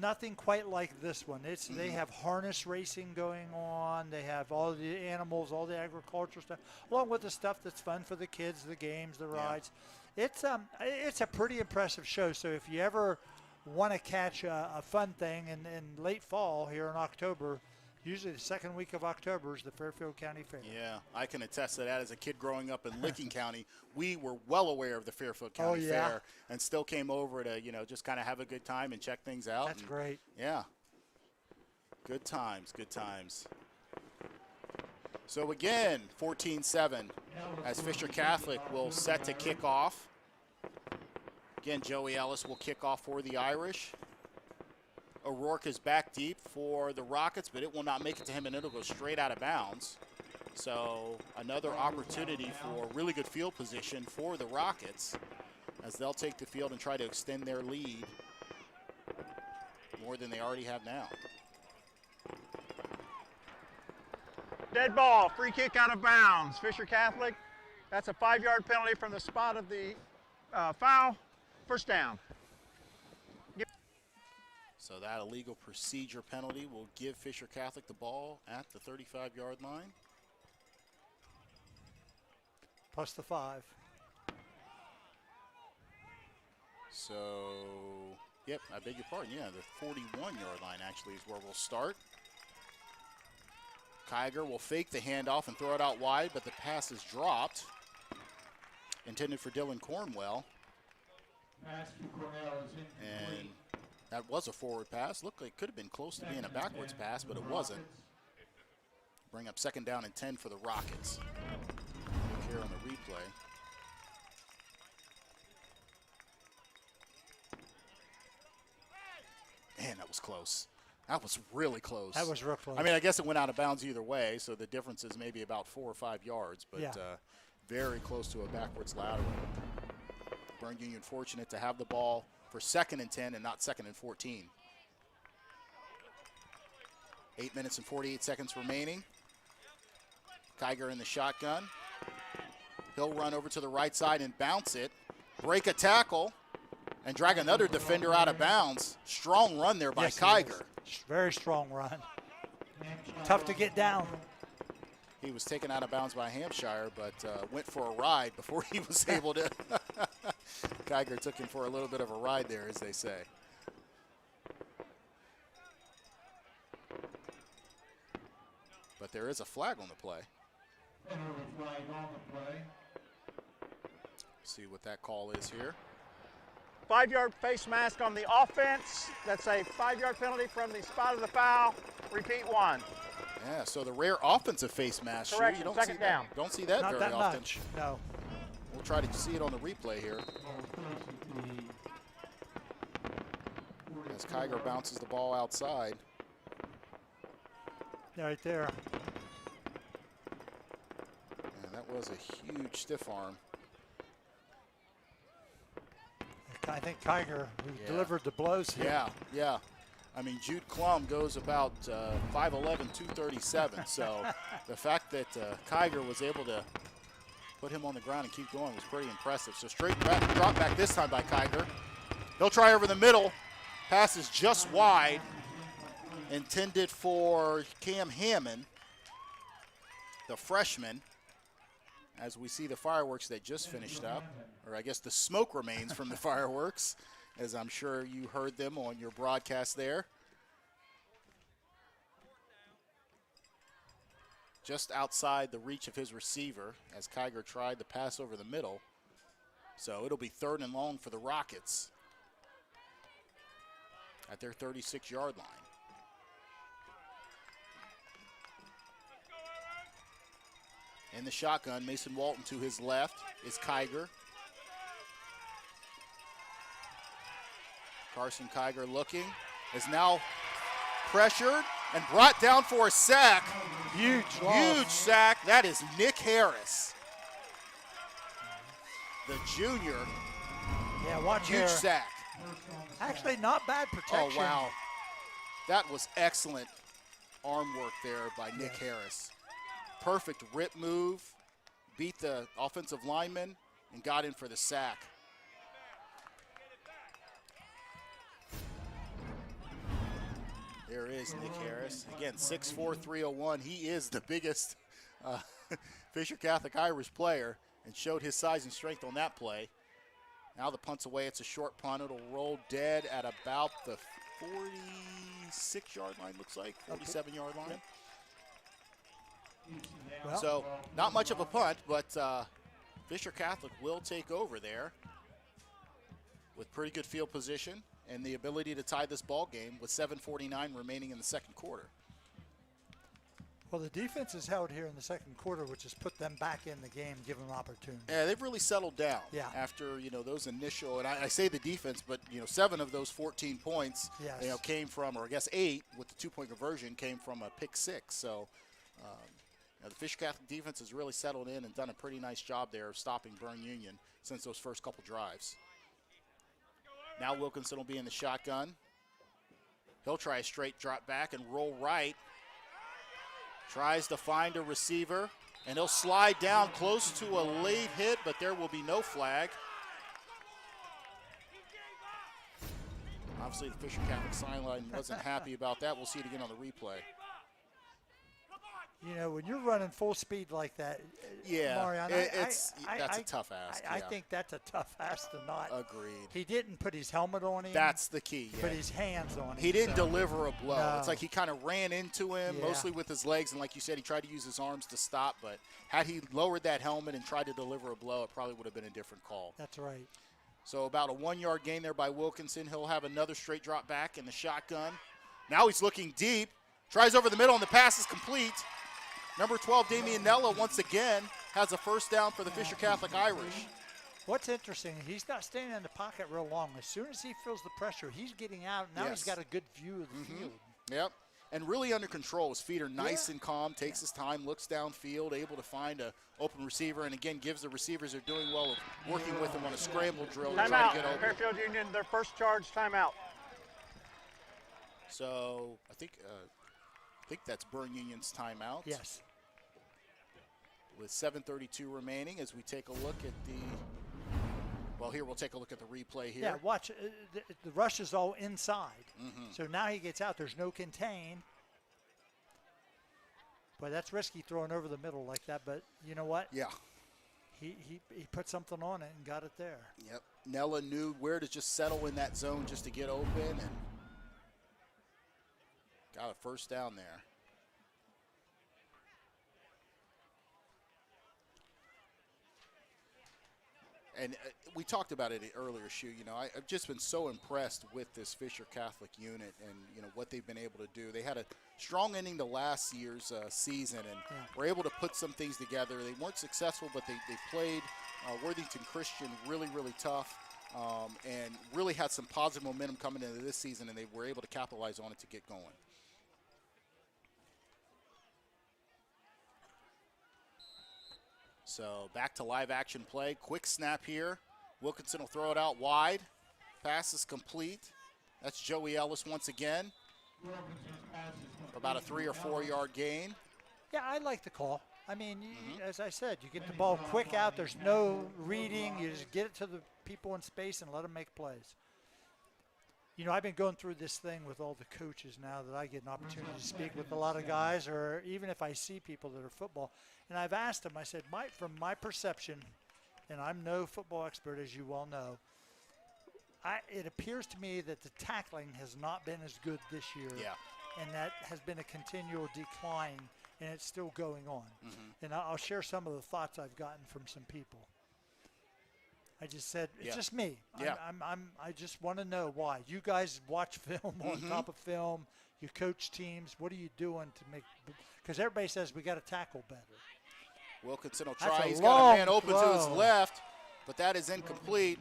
nothing quite like this one. They have harness racing going on. They have all the animals, all the agricultural stuff, along with the stuff that's fun for the kids, the games, the rides. It's a pretty impressive show. So if you ever want to catch a fun thing in late fall here in October, usually the second week of October is the Fairfield County Fair. Yeah, I can attest to that. As a kid growing up in Licking County, we were well aware of the Fairfield County Fair and still came over to, just kind of have a good time and check things out. That's great. Yeah. Good times, good times. So again, 14-7 as Fisher Catholic will set to kick off. Again, Joey Ellis will kick off for the Irish. O'Rourke is back deep for the Rockets, but it will not make it to him, and it'll go straight out of bounds. So another opportunity for really good field position for the Rockets as they'll take the field and try to extend their lead more than they already have now. Dead ball, free kick out of bounds. Fisher Catholic. That's a 5-yard penalty from the spot of the foul. First down. So that illegal procedure penalty will give Fisher Catholic the ball at the 35-yard line. Plus the 5. So, yep, I beg your pardon. Yeah, the 41-yard line actually is where we'll start. Kiger will fake the handoff and throw it out wide, but the pass is dropped. Intended for Dylan Cornwell. Pass to Cornell is incomplete. And that was a forward pass. Looked like it could have been close to being a backwards pass, but it wasn't. Bring up second down and 10 for the Rockets. Look here on the replay. Man, that was close. That was really close. That was real close. I mean, I guess it went out of bounds either way, so the difference is maybe about 4 or 5 yards, but very close to a backwards lateral. Berne Union fortunate to have the ball for 2nd and 10 and not 2nd and 14. 8 minutes and 48 seconds remaining. Kiger in the shotgun. He'll run over to the right side and bounce it. Break a tackle and drag another defender out of bounds. Strong run there by Kiger. Very strong run. Tough to get down. He was taken out of bounds by Hampshire, but went for a ride before he was able to. Kiger took him for a little bit of a ride there, as they say. But there is a flag on the play. Penalty flag on the play. See what that call is here. 5-yard face mask on the offense. That's a 5-yard penalty from the spot of the foul. Repeat 1. Yeah, so the rare offensive face mask. Correct. You don't Second see down. Don't see that Not very that often. much. No. We'll try to see it on the replay here. As Kiger bounces the ball outside. Right there. And that was a huge stiff arm. I think Kiger who delivered the blows here. Yeah, yeah. I mean, Jude Klum goes about 5'11", 237. So the fact that Kiger was able to put him on the ground and keep going was pretty impressive. So straight back, drop back this time by Kiger. He'll try over the middle. Pass is just wide. Intended for Cam Hammond, the freshman. As we see the fireworks that just finished up, or I guess the smoke remains from the fireworks, as I'm sure you heard them on your broadcast there. Just outside the reach of his receiver as Kiger tried to pass over the middle. So it'll be 3rd and long for the Rockets at their 36-yard line. In the shotgun, Mason Walton to his left is Kiger. Carson Kiger looking, is now pressured and brought down for a sack. Huge Huge sack. That is Nick Harris, the junior. Yeah, watch Huge here. sack. Actually, not bad protection. Oh, wow. That was excellent arm work there by Nick Harris. Perfect rip move, beat the offensive lineman, and got in for the sack. There is Nick Harris. Again, 6'4", 301. He is the biggest Fisher Catholic Irish player and showed his size and strength on that play. Now the punt's away. It's a short punt. It'll roll dead at about the 46-yard line, looks like, 47-yard line. Well, So not much of a punt, but Fisher Catholic will take over there with pretty good field position and the ability to tie this ball game with 7:49 remaining in the second quarter. well, the defense is held here in the second quarter, which has put them back in the game, give them opportunity. Yeah, they've really settled down after, those initial, and I say the defense, but, 7 of those 14 points, came from, or I guess 8 with the 2-point conversion came from a pick 6. So the Fisher Catholic defense has really settled in and done a pretty nice job there of stopping Berne Union since those first couple drives. Now Wilkinson will be in the shotgun. He'll try a straight drop back and roll right. Tries to find a receiver, and he'll slide down close to a late hit, but there will be no flag. Obviously, the Fisher Catholic sideline wasn't happy about that. We'll see it again on the replay. When you're running full speed like that, Mariano, that's a tough ask. I think that's a tough ask to not. Agreed. He didn't put his helmet on him. That's the key. Put his hands on him. He didn't deliver a blow. No. It's like he kind of ran into him, mostly with his legs, and like you said, he tried to use his arms to stop, but had he lowered that helmet and tried to deliver a blow, it probably would have been a different call. That's right. So about a 1-yard gain there by Wilkinson. He'll have another straight drop back in the shotgun. Now he's looking deep. Tries over the middle, and the pass is complete. Number 12, Damian Nella, once again, has a first down for the Fisher Catholic Irish. What's interesting, he's not staying in the pocket real long. As soon as he feels the pressure, he's getting out. Now he's got a good view of the field. Yep. And really under control. His feet are nice and calm, takes his time, looks downfield, able to find an open receiver, and again gives the receivers they're doing well of working with him on a scramble drill to try to get open. Fairfield Union, their first charge timeout. So I think that's Berne Union's timeout. Yes. With 7:32 remaining as we take a look at we'll take a look at the replay here. Yeah, watch. The rush is all inside. So now he gets out. There's no contain. Boy, that's risky throwing over the middle like that, but you know what? Yeah. He put something on it and got it there. Yep. Nella knew where to just settle in that zone just to get open and got a first down there. And we talked about it earlier, Shu. I've just been so impressed with this Fisher Catholic unit and, what they've been able to do. They had a strong ending to last year's season and were able to put some things together. They weren't successful, but they played Worthington Christian really, really tough and really had some positive momentum coming into this season, and they were able to capitalize on it to get going. So back to live action play. Quick snap here. Wilkinson will throw it out wide. Pass is complete. That's Joey Ellis once again. About a 3 or 4 yard gain. Yeah, I like the call. I mean, as I said, you get the ball quick out. There's no reading. You just get it to the people in space and let them make plays. I've been going through this thing with all the coaches now that I get an opportunity to speak with a lot of guys, or even if I see people that are football. And I've asked them, I said, from my perception, and I'm no football expert, as you well know, it appears to me that the tackling has not been as good this year. Yeah. And that has been a continual decline, and it's still going on. And I'll share some of the thoughts I've gotten from some people. I just said, it's just me. Yeah. I just want to know why. You guys watch film on top of film. You coach teams. What are you doing to make – because everybody says we got to tackle better. Wilkinson will That's try. a He's got a man long open to his throw. left, but that is incomplete.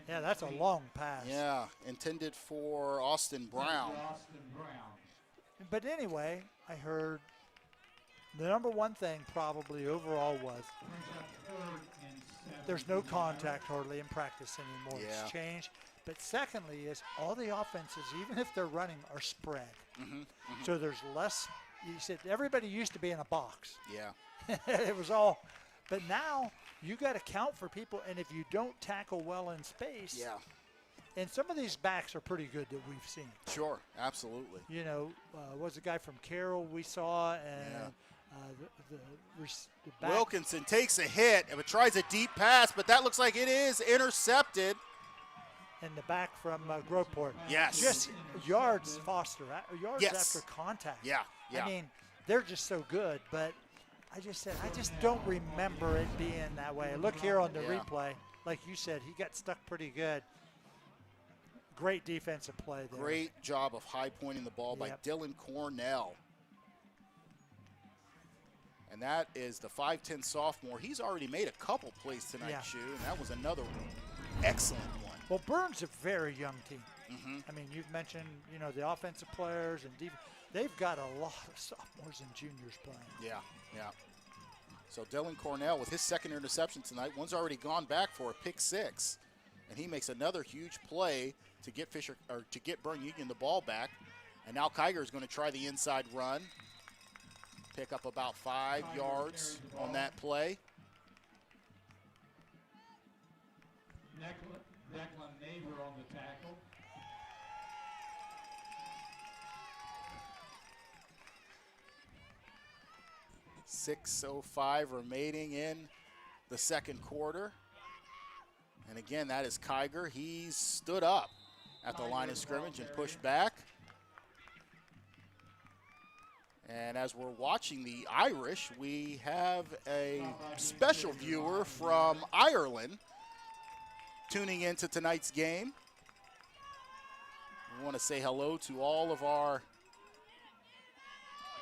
Yeah, that's a long pass. Yeah, intended for Austin Brown. But anyway, I heard the number one thing probably overall was there's no contact hardly in practice anymore. Yeah. It's changed. But secondly is all the offenses, even if they're running, are spread. So there's less. You said everybody used to be in a box. Yeah. It was all. But now you got to count for people, and if you don't tackle well in space. Yeah. And some of these backs are pretty good that we've seen. Sure, absolutely. You know, was a guy from Carroll we saw, and the back. Wilkinson takes a hit, but tries a deep pass, but that looks like it is intercepted. And the back from Groveport. Yes. Just yards, Foster. Yards Yes. after contact. Yeah, yeah. I mean, they're just so good, but I just don't remember it being that way. Look here on the replay. Like you said, he got stuck pretty good. Great defensive play there. Great job of high pointing the ball by Dylan Cornell. And that is the 5'10 sophomore. He's already made a couple plays tonight, Shu, and that was another excellent one. Well, Berne's a very young team. Mm-hmm. I mean, you've mentioned, the offensive players and they've got a lot of sophomores and juniors playing. Yeah, yeah. So Dylan Cornell with his second interception tonight. One's already gone back for a pick six, and he makes another huge play to get Berne Union the ball back. And now Kiger is going to try the inside run. Pick up about 5 yards on that play. Declan Neighbor on the tackle. .605 remaining in the second quarter. And again, that is Kiger. He's stood up at the line of scrimmage and pushed back. And as we're watching the Irish, we have a special viewer from Ireland tuning into tonight's game. We want to say hello to all of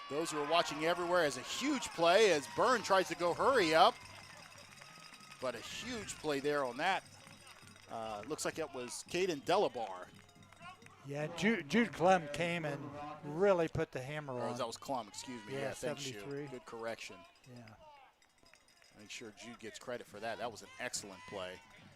those who are watching everywhere as a huge play as Berne tries to go hurry up. But a huge play there on that. Looks like it was Caden Delabar. Yeah, Jude Clem came and really put the hammer on. That was Clem, excuse me. Yeah, thanks, 73. Good correction. Yeah. Make sure Jude gets credit for that. That was an excellent play.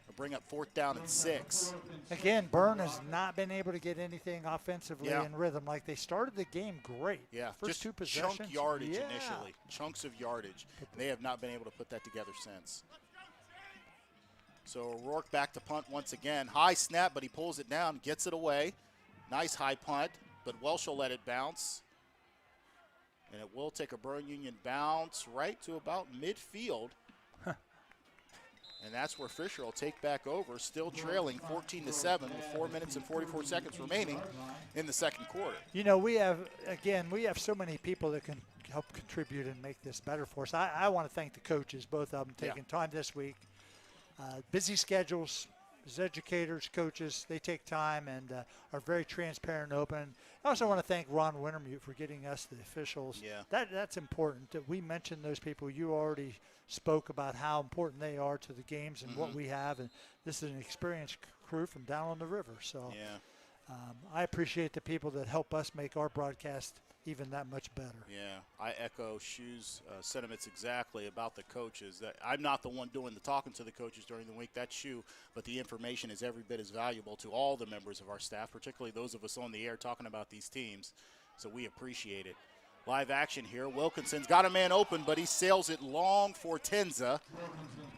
We'll bring up 4th down and 6. Again, Berne has not been able to get anything offensively in rhythm. Like they started the game great. Yeah, First just 2 possessions. chunk yardage initially. Chunks of yardage. And they have not been able to put that together since. So O'Rourke back to punt once again. High snap, but he pulls it down, gets it away. Nice high punt, but Welsh will let it bounce. And it will take a Berne Union bounce right to about midfield. And that's where Fisher will take back over, still trailing 14-7 with 4 minutes and 44 seconds remaining in the second quarter. We have so many people that can help contribute and make this better for us. I want to thank the coaches, both of them, taking time this week. Busy schedules. As educators, coaches, they take time and are very transparent and open. I also want to thank Ron Wintermute for getting us the officials. Yeah. That's important that we mention those people. You already spoke about how important they are to the games and what we have. And this is an experienced crew from down on the river. So I appreciate the people that help us make our broadcast even that much better. Yeah, I echo Shu's sentiments exactly about the coaches. That I'm not the one doing the talking to the coaches during the week. That's Shu, but the information is every bit as valuable to all the members of our staff, particularly those of us on the air talking about these teams. So we appreciate it. Live action here. Wilkinson's got a man open, but he sails it long for Tenza.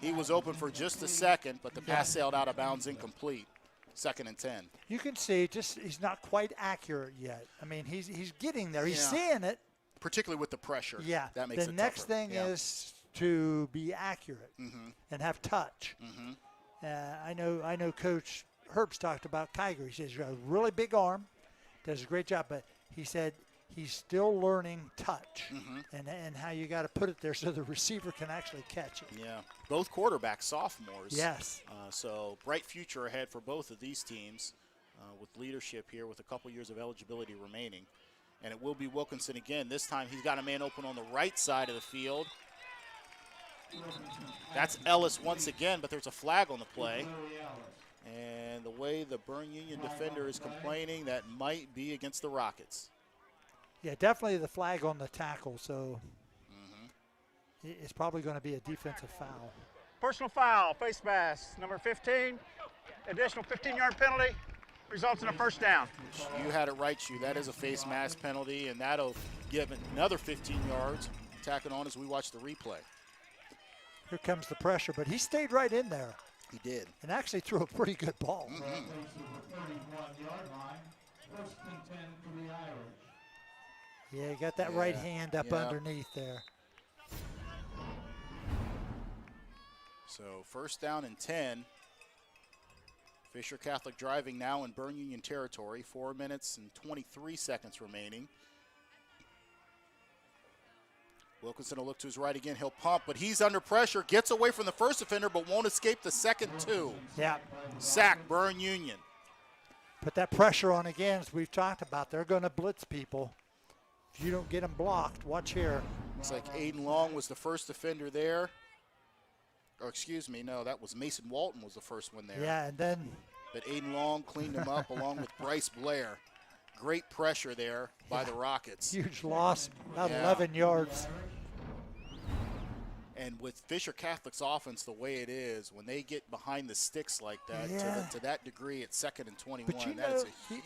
He was open for just a second, but the pass sailed out of bounds, incomplete. 2nd and 10. You can see he's not quite accurate yet. I mean, he's getting there. He's seeing it. Particularly with the pressure. Yeah. That makes it the next tougher. thing is to be accurate and have touch. I know Coach Herbst talked about Kiger. He says he's got a really big arm, does a great job, but he said he's still learning touch and how you got to put it there so the receiver can actually catch it. Yeah, both quarterbacks sophomores. Yes. So bright future ahead for both of these teams with leadership here with a couple years of eligibility remaining. And it will be Wilkinson again. This time he's got a man open on the right side of the field. That's Ellis once again, but there's a flag on the play. And the way the Berne Union defender is complaining, that might be against the Rockets. Yeah, definitely the flag on the tackle, so it's probably going to be a defensive foul. Personal foul, face mask, number 15. Additional 15-yard penalty results in a first down. You had it right, Shu. That is a face mask penalty, and that'll give another 15 yards. Tack it on as we watch the replay. Here comes the pressure, but he stayed right in there. He did. And actually threw a pretty good ball. Yeah, he got that right hand up underneath there. So first down and 10. Fisher Catholic driving now in Berne Union territory. 4 minutes and 23 seconds remaining. Wilkinson will look to his right again. He'll pump, but he's under pressure. Gets away from the first offender, but won't escape the second two. Yeah. Sack, Berne Union. Put that pressure on again, as we've talked about. They're going to blitz people. If you don't get them blocked, watch here. Looks like Aiden Long was the first offender there. Or excuse me, no, that was Mason Walton was the first one there. Yeah, and then. But Aiden Long cleaned him up along with Bryce Blair. Great pressure there by the Rockets. Huge loss, about 11 yards. And with Fisher Catholic's offense the way it is, when they get behind the sticks like that, to that degree, it's 2nd and 21. That is a huge.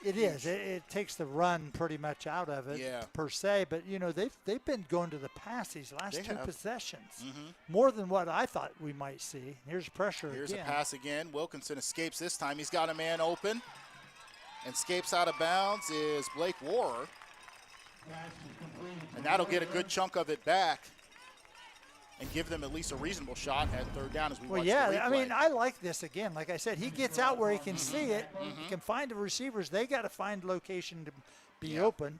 It is. It takes the run pretty much out of it, per se. But you know they've been going to the pass these last two possessions, more than what I thought we might see. Here's pressure. Here's again. a pass again. Wilkinson escapes this time. He's got a man open, and escapes out of bounds is Blake Warrer, and that'll get a good chunk of it back. And give them at least a reasonable shot at third down as we watch the replay. I mean, I like this again. Like I said, he gets out where he can see it. He can find the receivers. They got to find location to be open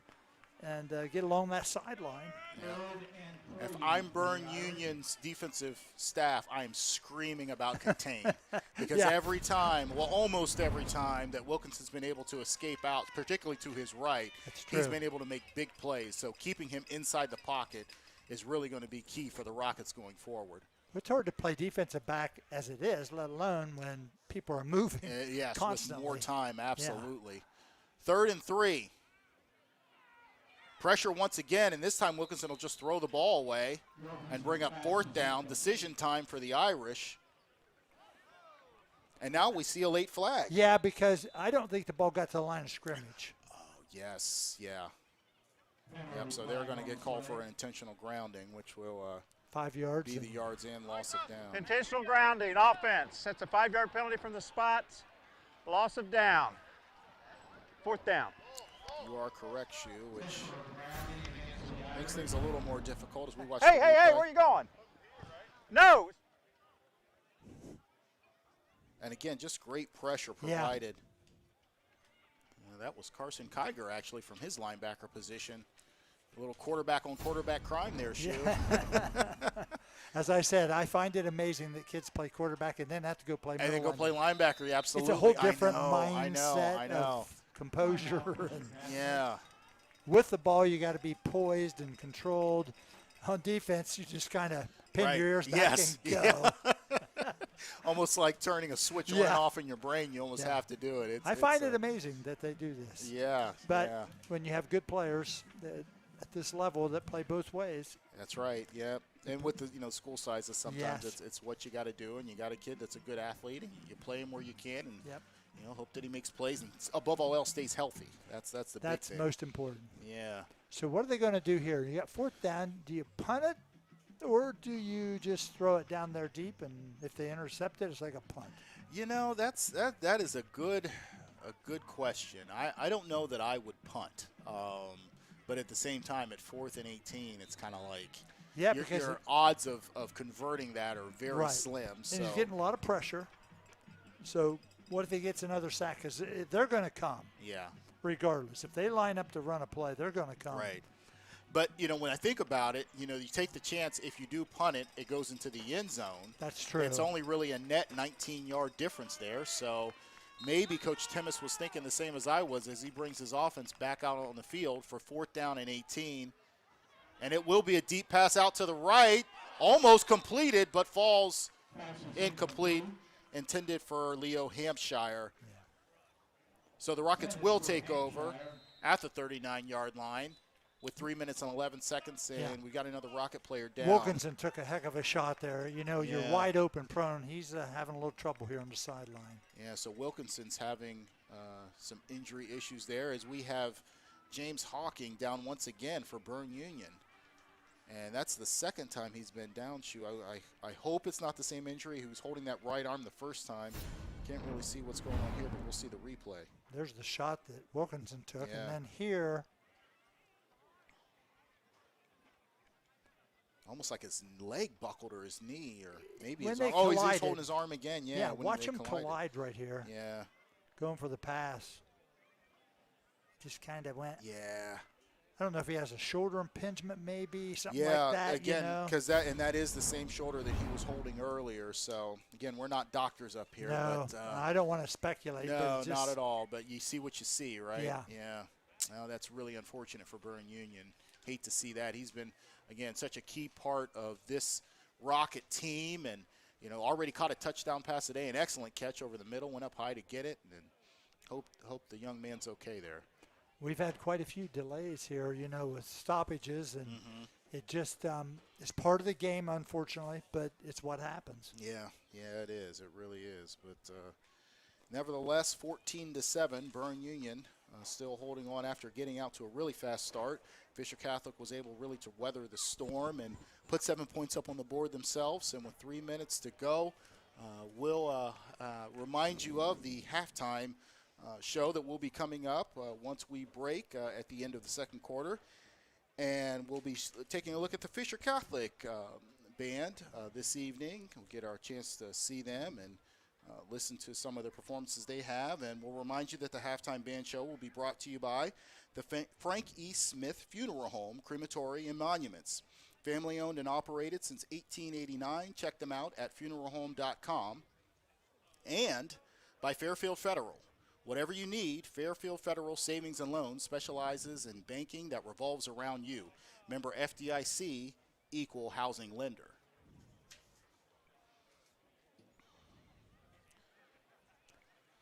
and get along that sideline. Yeah. If I'm Berne Union's defensive staff, I am screaming about contain. Because every time, well, almost every time that Wilkinson's been able to escape out, particularly to his right, he's been able to make big plays. So keeping him inside the pocket is really going to be key for the Rockets going forward. It's hard to play defensive back as it is, let alone when people are moving yes, constantly. with more time, absolutely. 3rd and 3. Pressure once again, and this time Wilkinson will just throw the ball away and bring up 4th down. Decision time for the Irish. And now we see a late flag. Yeah, because I don't think the ball got to the line of scrimmage. Oh, yes, Yep, so they're going to get called for an intentional grounding, which will 5 yards. Be the yards and loss of down. Intentional grounding, offense. That's a 5-yard penalty from the spot. Loss of down. 4th down. You are correct, Shu, which makes things a little more difficult as we watch. Hey, where are you going? No. And again, just great pressure provided. That was Carson Kiger, actually, from his linebacker position. A little quarterback-on-quarterback crime there, Shu. As I said, I find it amazing that kids play quarterback and then have to go play middle. And then go play linebacker, absolutely. It's a whole different mindset I know. of composure. And with the ball, you got to be poised and controlled. On defense, you just kind of pin your ears back and go. Almost like turning a switch on and off in your brain. You almost have to do it. I find it amazing that they do this. But when you have good players at this level that play both ways. That's right, And with the school sizes, sometimes it's what you got to do, and you got a kid that's a good athlete, and you play him where you can, and hope that he makes plays, and above all else stays healthy. That's the big thing. That's most important. Yeah. So what are they going to do here? You got 4th down. Do you punt it, or do you just throw it down there deep, and if they intercept it, it's like a punt? That is a good question. I don't know that I would punt, but at the same time, at 4th and 18, it's kind of like your odds of converting that are very slim. So. And he's getting a lot of pressure. So what if he gets another sack? Because they're going to come. Yeah. Regardless, if they line up to run a play, they're going to come. Right. But, when I think about it, you take the chance. If you do punt it, it goes into the end zone. That's true. It's only really a net 19-yard difference there. So maybe Coach Timmis was thinking the same as I was as he brings his offense back out on the field for 4th down and 18. And it will be a deep pass out to the right. almost completed, but falls incomplete, intended for Leo Hampshire. Yeah. So the Rockets will take over at the 39-yard line with 3 minutes and 11 seconds, and we got another Rocket player down. Wilkinson took a heck of a shot there. You know, you're Yeah. wide open prone. He's having a little trouble here on the sideline. Yeah, so Wilkinson's having some injury issues there, as we have James Hawking down once again for Berne Union. And that's the second time he's been down, Shu. I hope it's not the same injury. He was holding that right arm the first time. Can't really see what's going on here, but we'll see the replay. There's the shot that Wilkinson took. Yeah. And then here, almost like his leg buckled or his knee, or maybe when his they arm. Oh, he's collided, holding his arm again. Yeah, when watch they him collide right here. Yeah. Going for the pass. Just kind of went. Yeah. I don't know if he has a shoulder impingement, maybe something Yeah, like that. again, you know? because that is the same shoulder that he was holding earlier. So again, we're not doctors up here. No, but, I don't want to speculate. no, but just, not at all. But you see what you see, right? Yeah. Yeah. Well, that's really unfortunate for Berne Union. Hate to see that. He's been, again, such a key part of this Rocket team, and already caught a touchdown pass today, an excellent catch over the middle, went up high to get it, and hope the young man's okay there. We've had quite a few delays here, with stoppages, and it just it's part of the game, unfortunately, but it's what happens. Yeah, it is. It really is. But nevertheless, 14-7, Berne Union still holding on after getting out to a really fast start. Fisher Catholic was able really to weather the storm and put 7 points up on the board themselves. And with 3 minutes to go, we'll remind you of the halftime show that will be coming up once we break at the end of the second quarter. And we'll be taking a look at the Fisher Catholic band this evening. We'll get our chance to see them and listen to some of the performances they have. And we'll remind you that the halftime band show will be brought to you by the Frank E. Smith Funeral Home, Crematory, and Monuments. Family owned and operated since 1889. Check them out at funeralhome.com. And by Fairfield Federal. Whatever you need, Fairfield Federal Savings and Loans specializes in banking that revolves around you. Member FDIC, equal housing lender.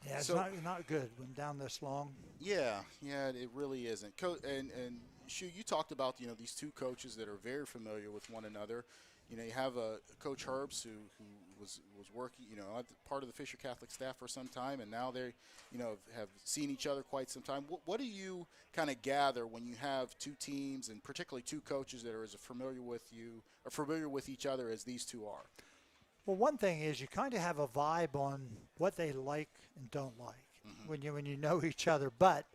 Yeah, it's So- not good when down this long. Yeah, it really isn't. And Shu, you talked about these two coaches that are very familiar with one another. You have Coach Herbst who was working, part of the Fisher Catholic staff for some time, and now they, have seen each other quite some time. What do you kind of gather when you have two teams, and particularly two coaches that are as familiar with each other as these two are? Well, one thing is you kind of have a vibe on what they like and don't like when you know each other. But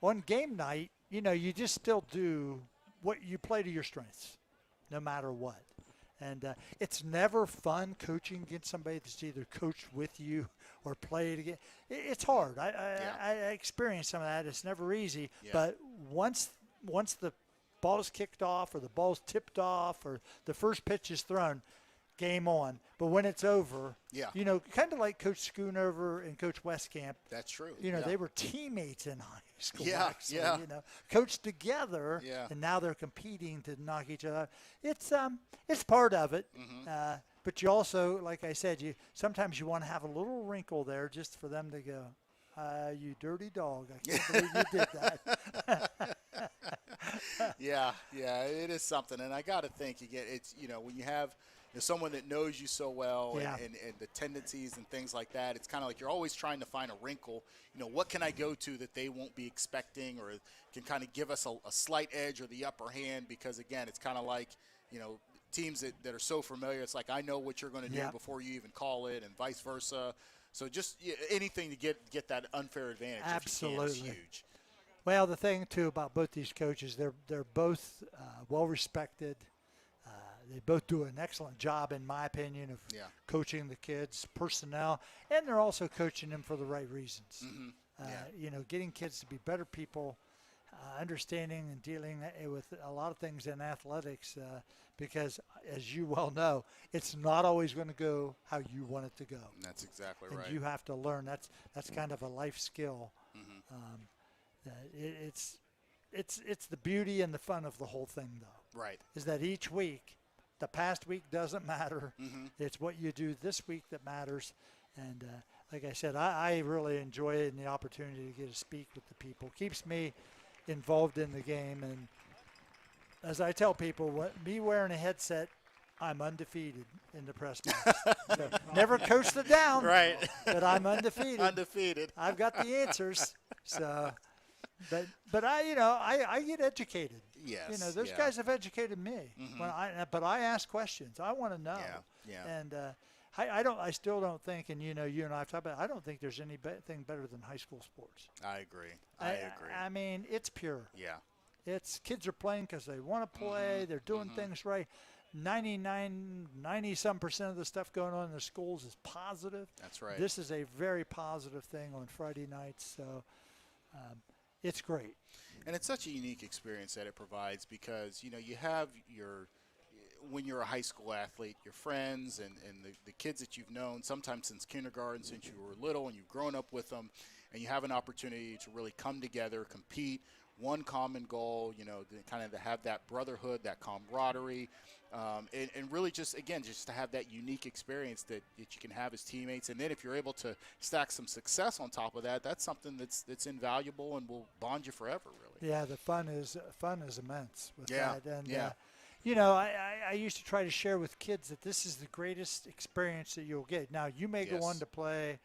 on game night, you just still do what you play to your strengths, no matter what. And it's never fun coaching against somebody that's either coached with you or played against. It's hard. I experienced some of that. It's never easy. Yeah. But once the ball is kicked off or the ball's tipped off or the first pitch is thrown, game on. But when it's over, kind of like Coach Schoonover and Coach Westcamp. That's true. They were teammates in high school. Yeah, actually, yeah. Coached together, Yeah. and now they're competing to knock each other out. It's part of it. But you also, like I said, sometimes you want to have a little wrinkle there just for them to go, you dirty dog. I can't believe you did that. Yeah, it is something. And I got to think, it's, when you have someone that knows you so well and the tendencies and things like that, it's kind of like you're always trying to find a wrinkle. What can I go to that they won't be expecting or can kind of give us a slight edge or the upper hand? Because, again, it's kind of like, teams that are so familiar. It's like I know what you're going to do before you even call it and vice versa. So just anything to get that unfair advantage Absolutely. if you can is huge. Well, the thing, too, about both these coaches, they're both well-respected. They both do an excellent job, in my opinion, of coaching the kids, personnel, and they're also coaching them for the right reasons. Getting kids to be better people, understanding and dealing with a lot of things in athletics because, as you well know, it's not always going to go how you want it to go. That's exactly and right. You have to learn. That's kind of a life skill. It's the beauty and the fun of the whole thing, though. Right. Is that each week the past week doesn't matter. Mm-hmm. It's what you do this week that matters. And like I said, I really enjoy it and the opportunity to get to speak with the people. Keeps me involved in the game. And as I tell people, me wearing a headset, I'm undefeated in the press box. So, never coached it down, Right. but I'm undefeated. Undefeated. I've got the answers. So, but I get educated. Yes. Those guys have educated me. Mm-hmm. But I ask questions. I want to know. Yeah. And I still don't think, and you and I have talked about it, I don't think there's anything better than high school sports. I agree. I agree. I mean, it's pure. Yeah. It's kids are playing because they want to play. They're doing things right. 90-some% of the stuff going on in the schools is positive. That's right. This is a very positive thing on Friday nights, so it's great. And it's such a unique experience that it provides because, you have when you're a high school athlete, your friends and the kids that you've known sometimes since kindergarten, since you were little, and you've grown up with them, and you have an opportunity to really come together, compete, one common goal, to have that brotherhood, that camaraderie, and really just to have that unique experience that you can have as teammates. And then if you're able to stack some success on top of that, that's something that's invaluable and will bond you forever, really. Yeah, the fun is immense with that. And, yeah. I used to try to share with kids that this is the greatest experience that you'll get. Now, you may go on to play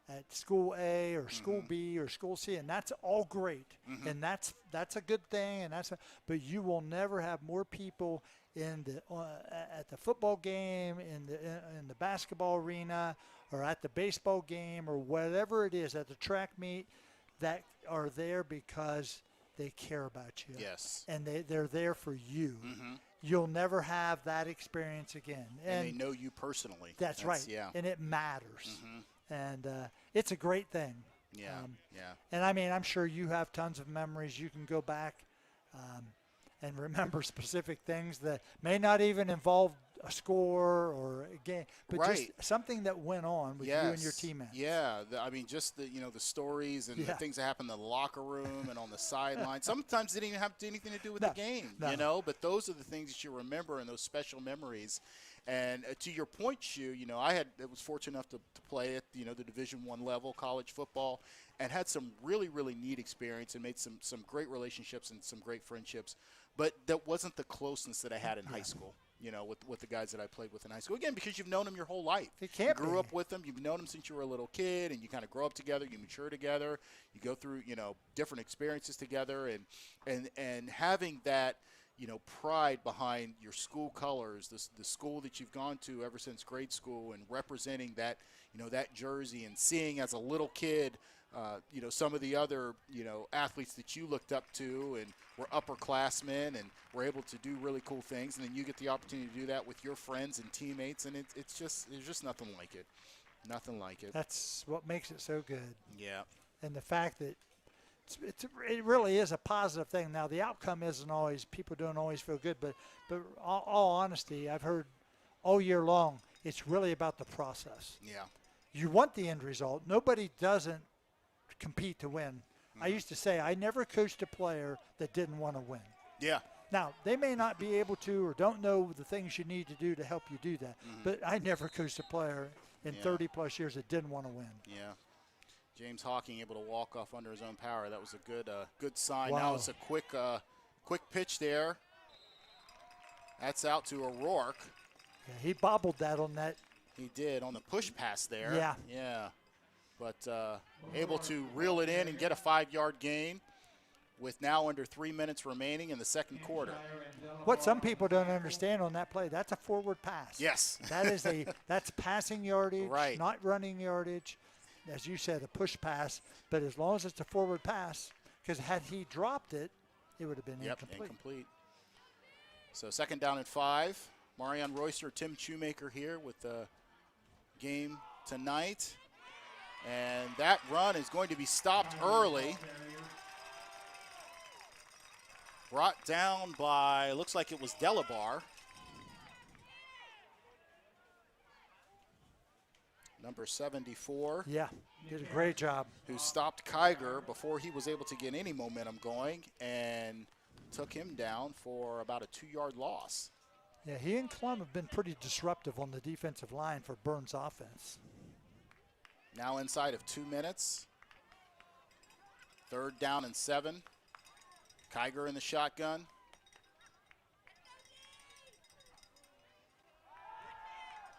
at school A or school B or school C, and that's all great, and that's a good thing, but you will never have more people in the at the football game, in the basketball arena, or at the baseball game, or whatever it is at the track meet that are there because they care about you. Yes. And they're there for you. You'll never have that experience again. And they know you personally. That's right. Yeah. And it matters. And it's a great thing. Yeah. And I mean, I'm sure you have tons of memories. You can go back and remember specific things that may not even involve a score or a game, but just something that went on with you and your teammates. Yeah, just the stories and the things that happened in the locker room and on the sideline. Sometimes they didn't even have anything to do with the game, but those are the things that you remember and those special memories. And to your point, Shu, I was fortunate enough to play at the Division I level, college football, and had some really, really neat experience and made some great relationships and some great friendships. But that wasn't the closeness that I had in high school. With the guys that I played with in high school. Again, because you've known them your whole life. It can't You grew up with them. You've known them since you were a little kid, and you kind of grow up together. You mature together. You go through, different experiences together, and having that, pride behind your school colors, the school that you've gone to ever since grade school, and representing that, that jersey, and seeing as a little kid, some of the other, athletes that you looked up to and were upperclassmen and were able to do really cool things. And then you get the opportunity to do that with your friends and teammates. And there's just nothing like it. Nothing like it. That's what makes it so good. Yeah. And the fact that it really is a positive thing. Now, the outcome isn't always, people don't always feel good, but all honesty, I've heard all year long, it's really about the process. Yeah. You want the end result. Nobody doesn't compete to win. I used to say I never coached a player that didn't want to win. Yeah. Now, they may not be able to or don't know the things you need to do to help you do that, but I never coached a player in 30-plus years that didn't want to win. Yeah. James Hawking able to walk off under his own power. That was a good sign. Wow. Now it's a quick pitch there. That's out to O'Rourke. Yeah, he bobbled that on that. He did on the push pass there. Yeah. Yeah. But able to reel it in and get a 5-yard gain with now under 3 minutes remaining in the second quarter. What some people don't understand on that play, that's a forward pass. Yes. That's passing yardage, Right. not running yardage. As you said, a push pass, but as long as it's a forward pass, because had he dropped it, it would have been incomplete. So 2nd down and 5. Marion Royster, Tim Shoemaker here with the game tonight. And that run is going to be stopped early. Brought down by, looks like it was Delabar. Number 74. Yeah, did a great job. Who stopped Kiger before he was able to get any momentum going and took him down for about a 2-yard loss. Yeah, he and Klum have been pretty disruptive on the defensive line for Berne's offense. Now inside of 2 minutes. 3rd down and 7. Kiger in the shotgun.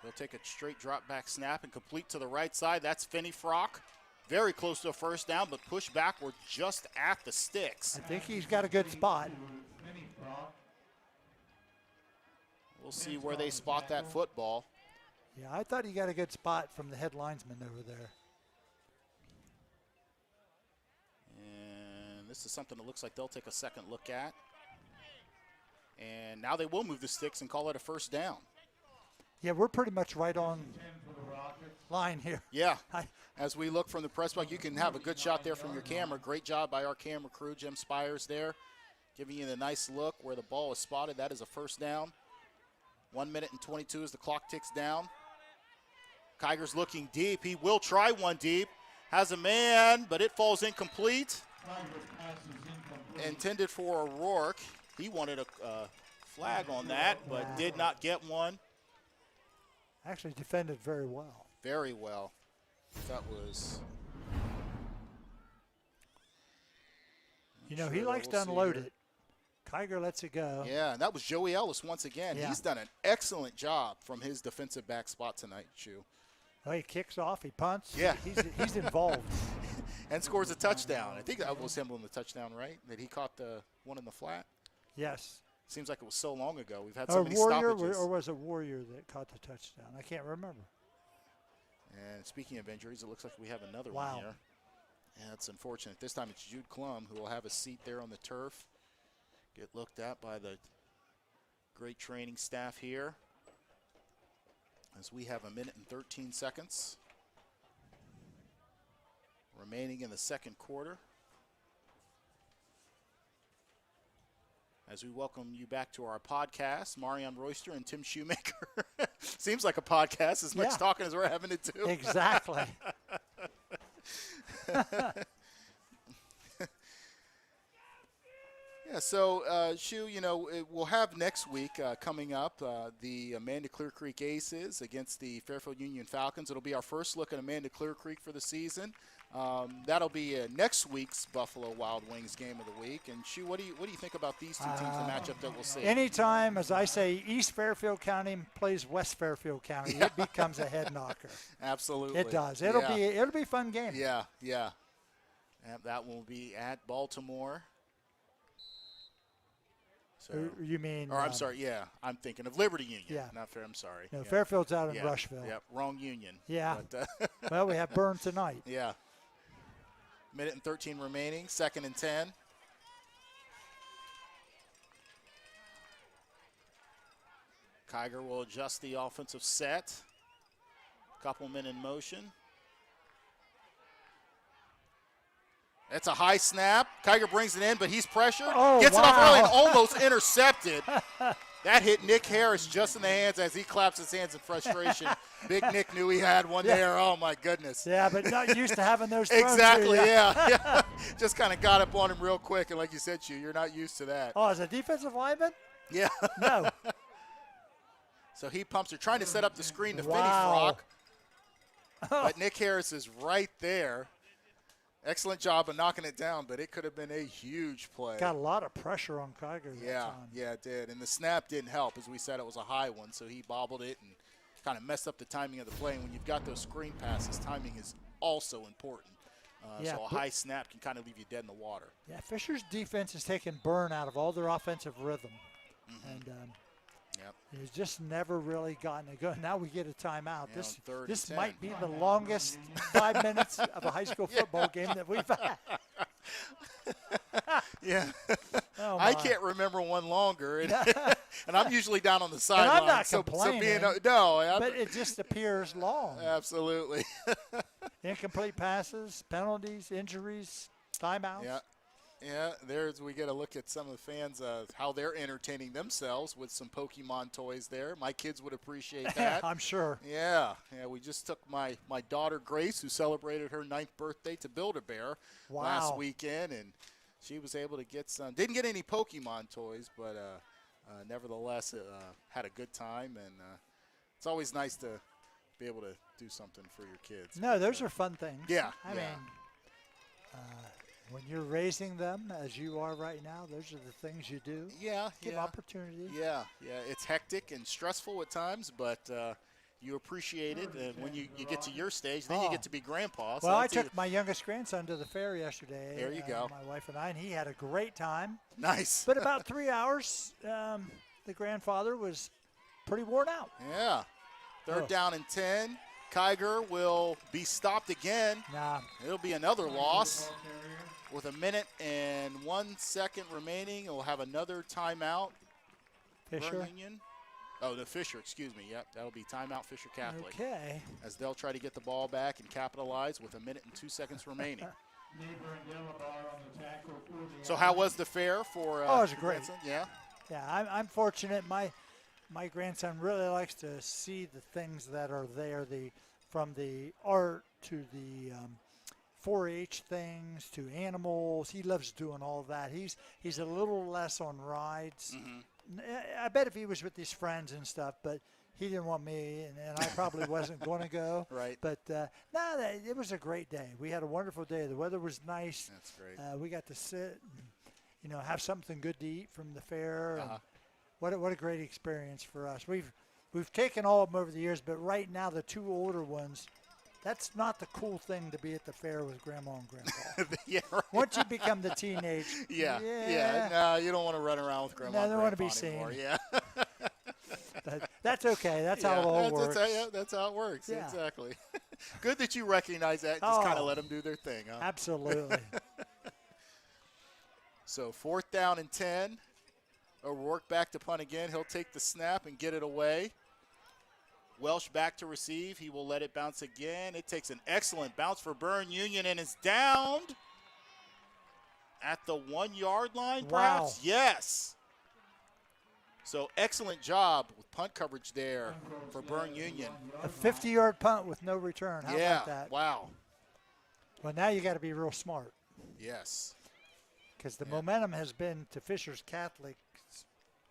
He'll take a straight drop back snap and complete to the right side. That's Finney Frock. Very close to a first down, but pushed backward just at the sticks. I think he's got a good spot. We'll see where they spot that football. Yeah, I thought he got a good spot from the head linesman over there. And this is something that looks like they'll take a second look at. And now they will move the sticks and call it a first down. Yeah, we're pretty much right on line here. Yeah. As we look from the press box, you can have a good shot there from your camera. Great job by our camera crew, Jim Spires there, giving you the nice look where the ball is spotted. That is a first down. 1 minute and 22 as the clock ticks down. Kiger's looking deep. He will try one deep. Has a man, but it falls incomplete. Intended for O'Rourke. He wanted a flag on that, but did not get one. Actually defended very well. Very well. That was... You know, he likes to unload it. Kiger lets it go. Yeah, and that was Joey Ellis once again. Yeah. He's done an excellent job from his defensive back spot tonight, Shu. Oh, he kicks off, he punts. Yeah. He's involved. And scores a touchdown. I think that was him on the touchdown, right? That he caught the one in the flat? Yes. Seems like it was so long ago. We've had so many Warrior, stoppages. or was it Warrior that caught the touchdown? I can't remember. And speaking of injuries, it looks like we have another Wow. one here. And that's unfortunate. This time it's Jude Klum who will have a seat there on the turf. Get looked at by the great training staff here. As we have 1 minute and 13 seconds remaining in the second quarter. As we welcome you back to our podcast, Marion Royster and Tim Shoemaker. Seems like a podcast, as much talking as we're having to do. Exactly. Yeah, so, Shu, you know, we'll have next week coming up the Amanda Clear Creek Aces against the Fairfield Union Falcons. It'll be our first look at Amanda Clear Creek for the season. That'll be next week's Buffalo Wild Wings game of the week. And, Shu, what do you think about these two teams, the matchup that we'll see? Anytime, as I say, East Fairfield County plays West Fairfield County, it becomes a head knocker. Absolutely. It does. It'll be a fun game. Yeah, yeah. And that will be at Baltimore. So, you mean? Or I'm sorry, yeah. I'm thinking of Liberty Union. Yeah. Not Fair, I'm sorry. No, yeah. Fairfield's out in Rushville. Yeah, wrong Union. Yeah. But, well, we have Berne tonight. Yeah. Minute and 13 remaining, 2nd and 10. Kiger will adjust the offensive set. Couple men in motion. That's a high snap. Kiger brings it in, but he's pressured. Gets it off early and almost intercepted. That hit Nick Harris just in the hands as he claps his hands in frustration. Big Nick knew he had one there. Oh, my goodness. Yeah, but not used to having those throws. Exactly, yeah. Just kind of got up on him real quick. And like you said, you're not used to that. Oh, as a defensive lineman? Yeah. No. So he pumps her, trying to set up the screen to Finney Frock. But Nick Harris is right there. Excellent job of knocking it down, but it could have been a huge play. Got a lot of pressure on Kiger that time. Yeah, it did. And the snap didn't help. As we said, it was a high one, so he bobbled it and kind of messed up the timing of the play. And when you've got those screen passes, timing is also important. So a high snap can kind of leave you dead in the water. Yeah, Fisher's defense has taken Berne out of all their offensive rhythm. And he's just never really gotten it going. Now we get a timeout. Yeah, this might be the longest 5 minutes of a high school football game that we've had. Yeah. Oh, I can't remember one longer. And I'm usually down on the sideline. And I'm not complaining. But it just appears long. Absolutely. Incomplete passes, penalties, injuries, timeouts. Yeah, there's we get a look at some of the fans, how they're entertaining themselves with some Pokemon toys there. My kids would appreciate that. I'm sure. Yeah, we just took my daughter Grace, who celebrated her 9th birthday, to Build-A-Bear last weekend, and she was able to get some. Didn't get any Pokemon toys, but nevertheless, had a good time, and it's always nice to be able to do something for your kids. No, those are fun things. Yeah, I yeah. mean, when you're raising them as you are right now, those are the things you do. Yeah, Give yeah. opportunity. Yeah, yeah. It's hectic and stressful at times, but you appreciate it. And when you get to your stage, then you get to be grandpa. So Well, I that's took my youngest grandson to the fair yesterday. There you go. My wife and I, and he had a great time. nice. But about 3 hours, the grandfather was pretty worn out. Yeah. Third Oh. down and 10. Kiger will be stopped again. Nah, It'll be another loss. With a minute and 1 second remaining, we'll have another timeout. Fisher. Berne Union. Oh, the Fisher, excuse me. Yep, that'll be timeout Fisher Catholic. Okay. As they'll try to get the ball back and capitalize with a minute and 2 seconds remaining. Neighbor and Delabar on the tackle for the So how was the fair for Oh, it was your great. grandson? Yeah? Yeah, I'm fortunate. My grandson really likes to see the things that are there, from the art to the 4-H things to animals. He loves doing all that. He's a little less on rides. I bet if he was with his friends and stuff, but he didn't want me, and I probably wasn't going to go. Right. But it was a great day. We had a wonderful day. The weather was nice. That's great. We got to sit, and, have something good to eat from the fair. Uh-huh. And what a great experience for us. We've taken all of them over the years, but right now the two older ones, that's not the cool thing to be at the fair with Grandma and Grandpa. Yeah, right. Once you become the teenage, yeah. No, you don't want to run around with Grandma No, and they don't wanna Grandpa be anymore. seen. Yeah. but that's okay. That's how it all works. That's how it works. Yeah. Exactly. Good that you recognize that and just kind Oh. of let them do their thing. Huh? Absolutely. So 4th down and 10. O'Rourke back to punt again. He'll take the snap and get it away. Welsh back to receive. He will let it bounce again. It takes an excellent bounce for Berne Union and is downed at the 1 yard line, perhaps? Wow. Yes. So excellent job with punt coverage there for Berne Union. A 50-yard punt with no return. How Yeah. about that? Wow. Well, now you got to be real smart Yes. because the momentum has been to Fisher's Catholic's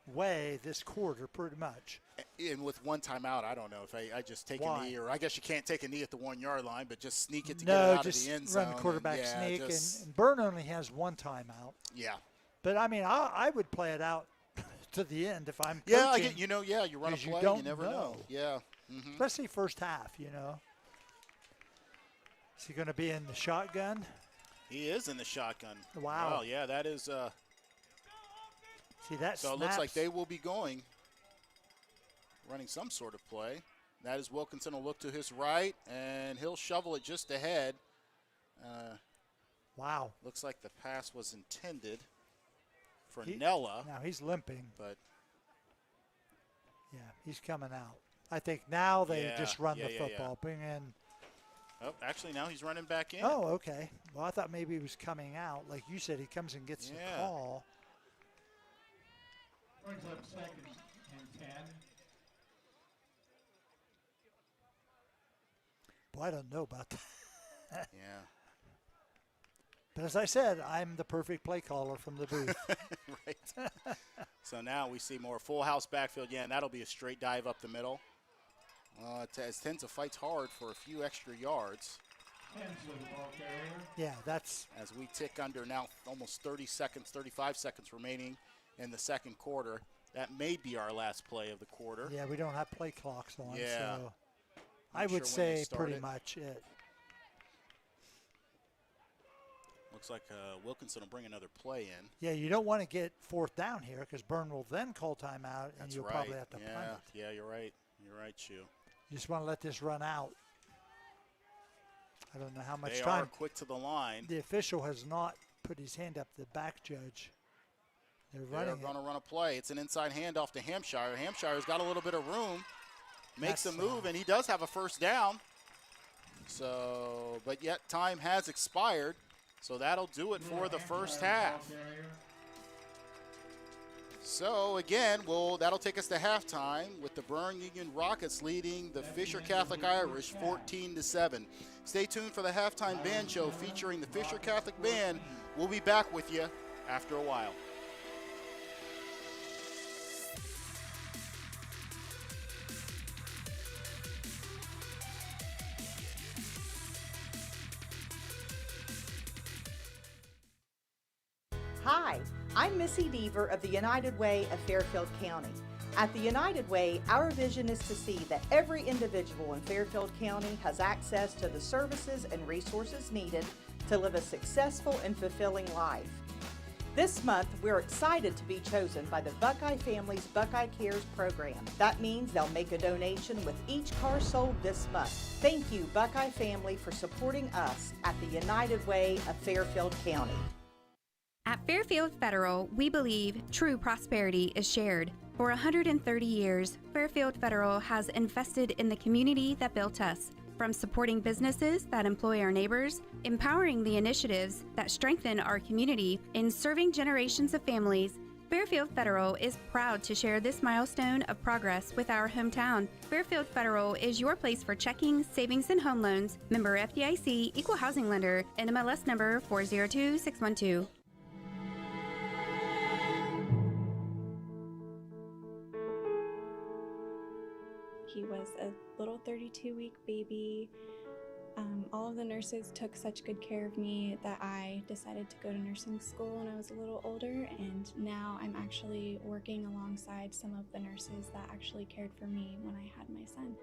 way this quarter pretty much. And with one timeout, I don't know if I just take Why? a knee, or I guess you can't take a knee at the 1 yard line, but just sneak it to No, get it out just of the end zone. run the quarterback and, sneak. just- And Berne only has one timeout. yeah. But, I mean, I would play it out to the end if I'm coaching. Yeah, I get, you run a 'cause you play, don't you never know. Yeah. Mm-hmm. Especially first half, Is he going to be in the shotgun? He is in the shotgun. Wow. Oh, yeah, that is. See, that So it looks like snaps. they will be running some sort of play. That is Wilkinson will look to his right, and he'll shovel it just ahead. Wow. Looks like the pass was intended for He- Nella, Now he's limping. but Yeah, he's coming out. I think now they Yeah, just run yeah, the yeah, yeah. football. Bring in. oh, actually now he's running back in. Oh, okay. Well, I thought maybe he was coming out. Like you said, he comes and gets the Yeah. call. brings up 2nd and 10. Boy, I don't know about that. Yeah. But as I said, I'm the perfect play caller from the booth. Right. So now we see more full house backfield. Yeah, and that'll be a straight dive up the middle. Tends to fight hard for a few extra yards Hensley, the ball carrier. Yeah, that's as we tick under now almost 35 seconds remaining in the second quarter. That may be our last play of the quarter. yeah. We don't have play clocks on, Yeah. so Not I sure would when say they start pretty it. much it. Looks like Wilkinson will bring another play in. Yeah, you don't want to get 4th down here because Berne will then call timeout, and That's you'll right. probably have to yeah, punt it. yeah, you're right. You're right, Chu. You just want to let this run out. I don't know how much They time. are quick to the line. The official has not put his hand up, the back judge. They're They're running going it. to run a play. It's an inside handoff to Hampshire. Hampshire's got a little bit of room, makes That's, a move, and he does have a first down. So, but yet time has expired. So that'll do it for the first half. So again, that'll take us to halftime with the Berne Union Rockets leading the Fisher Catholic Irish 14-7. Stay tuned for the halftime band show featuring the Fisher Catholic Band. We'll be back with you after a while. I'm Missy Deaver of the United Way of Fairfield County. At the United Way, our vision is to see that every individual in Fairfield County has access to the services and resources needed to live a successful and fulfilling life. This month, we're excited to be chosen by the Buckeye Family's Buckeye Cares program. That means they'll make a donation with each car sold this month. Thank you, Buckeye Family, for supporting us at the United Way of Fairfield County. At Fairfield Federal, we believe true prosperity is shared. For 130 years, Fairfield Federal has invested in the community that built us. From supporting businesses that employ our neighbors, empowering the initiatives that strengthen our community, and serving generations of families, Fairfield Federal is proud to share this milestone of progress with our hometown. Fairfield Federal is your place for checking, savings, and home loans. Member FDIC, Equal Housing Lender, NMLS number 402612. He was a little 32-week baby. All of the nurses took such good care of me that I decided to go to nursing school when I was a little older, and now I'm actually working alongside some of the nurses that actually cared for me when I had my son.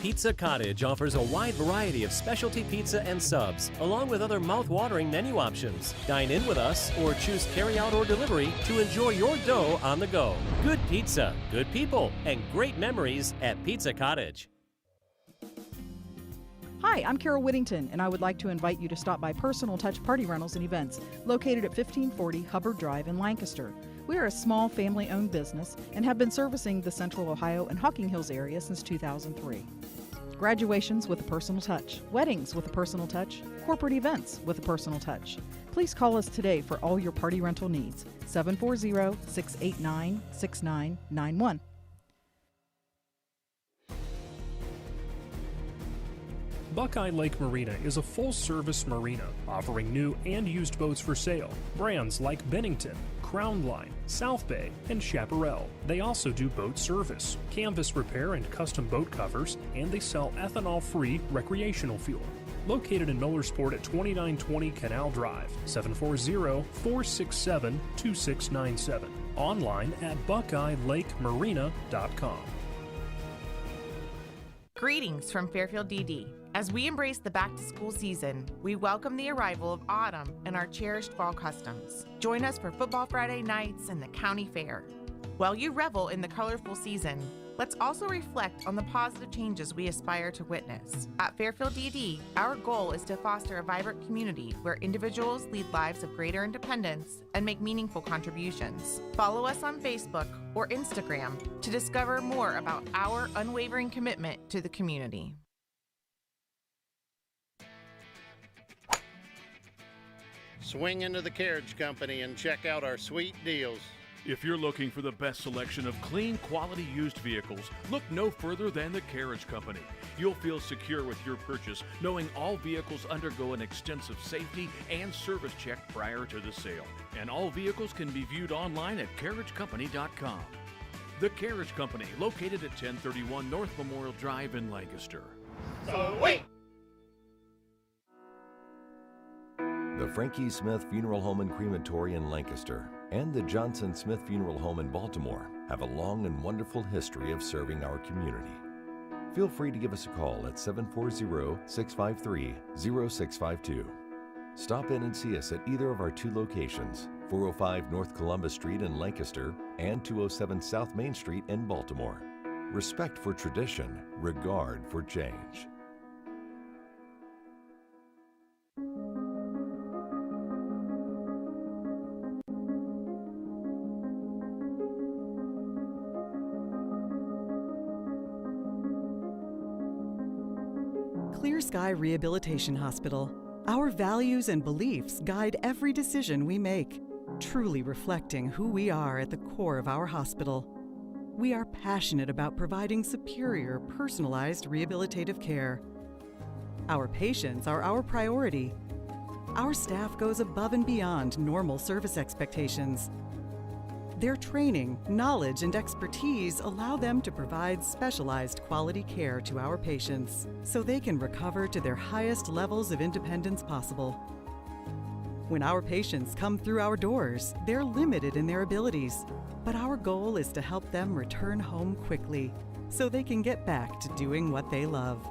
Pizza Cottage offers a wide variety of specialty pizza and subs, along with other mouth-watering menu options. Dine in with us or choose carry-out or delivery to enjoy your dough on the go. Good pizza, good people, and great memories at Pizza Cottage. Hi, I'm Carol Whittington, and I would like to invite you to stop by Personal Touch Party Rentals and Events, located at 1540 Hubbard Drive in Lancaster. We are a small family-owned business and have been servicing the Central Ohio and Hocking Hills area since 2003. Graduations with a personal touch, weddings with a personal touch, corporate events with a personal touch. Please call us today for all your party rental needs. 740-689-6991. Buckeye Lake Marina is a full-service marina offering new and used boats for sale. Brands like Bennington, Crown Line, South Bay, and Chaparral. They also do boat service, canvas repair, and custom boat covers, and they sell ethanol-free recreational fuel. Located in Millersport at 2920 Canal Drive, 740-467-2697. Online at BuckeyeLakeMarina.com. Greetings from Fairfield DD. As we embrace the back-to-school season, we welcome the arrival of autumn and our cherished fall customs. Join us for Football Friday nights and the county fair. While you revel in the colorful season, let's also reflect on the positive changes we aspire to witness. At Fairfield DD, our goal is to foster a vibrant community where individuals lead lives of greater independence and make meaningful contributions. Follow us on Facebook or Instagram to discover more about our unwavering commitment to the community. Swing into the Carriage Company and check out our sweet deals. If you're looking for the best selection of clean, quality used vehicles, look no further than the Carriage Company. You'll feel secure with your purchase, knowing all vehicles undergo an extensive safety and service check prior to the sale. And all vehicles can be viewed online at carriagecompany.com. The Carriage Company, located at 1031 North Memorial Drive in Lancaster. Sweet! The Frankie Smith Funeral Home and Crematory in Lancaster and the Johnson Smith Funeral Home in Baltimore have a long and wonderful history of serving our community. Feel free to give us a call at 740-653-0652. Stop in and see us at either of our two locations, 405 North Columbus Street in Lancaster and 207 South Main Street in Baltimore. Respect for tradition, regard for change. Clear Sky Rehabilitation Hospital. Our values and beliefs guide every decision we make, truly reflecting who we are at the core of our hospital. We are passionate about providing superior, personalized rehabilitative care. Our patients are our priority. Our staff goes above and beyond normal service expectations. Their training, knowledge, and expertise allow them to provide specialized quality care to our patients so they can recover to their highest levels of independence possible. When our patients come through our doors, they're limited in their abilities, but our goal is to help them return home quickly so they can get back to doing what they love.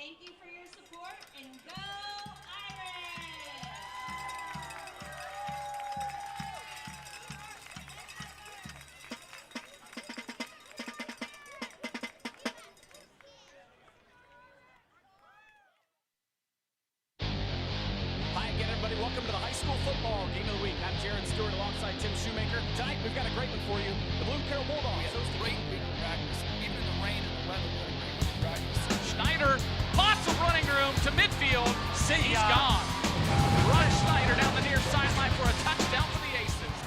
Thank you for your support, and go Irish! Hi again, everybody. Welcome to the high school football game of the week. I'm Jared Stewart alongside Tim Shoemaker. Tonight, we've got a great one for you. The Blue Carroll Bulldogs host a great week of practice. Even in the rain and the weather, we had a great week of practice. Schneider, lots of running room to midfield. He's gone. Ryan Schneider down the near sideline for a touchdown for the Aces.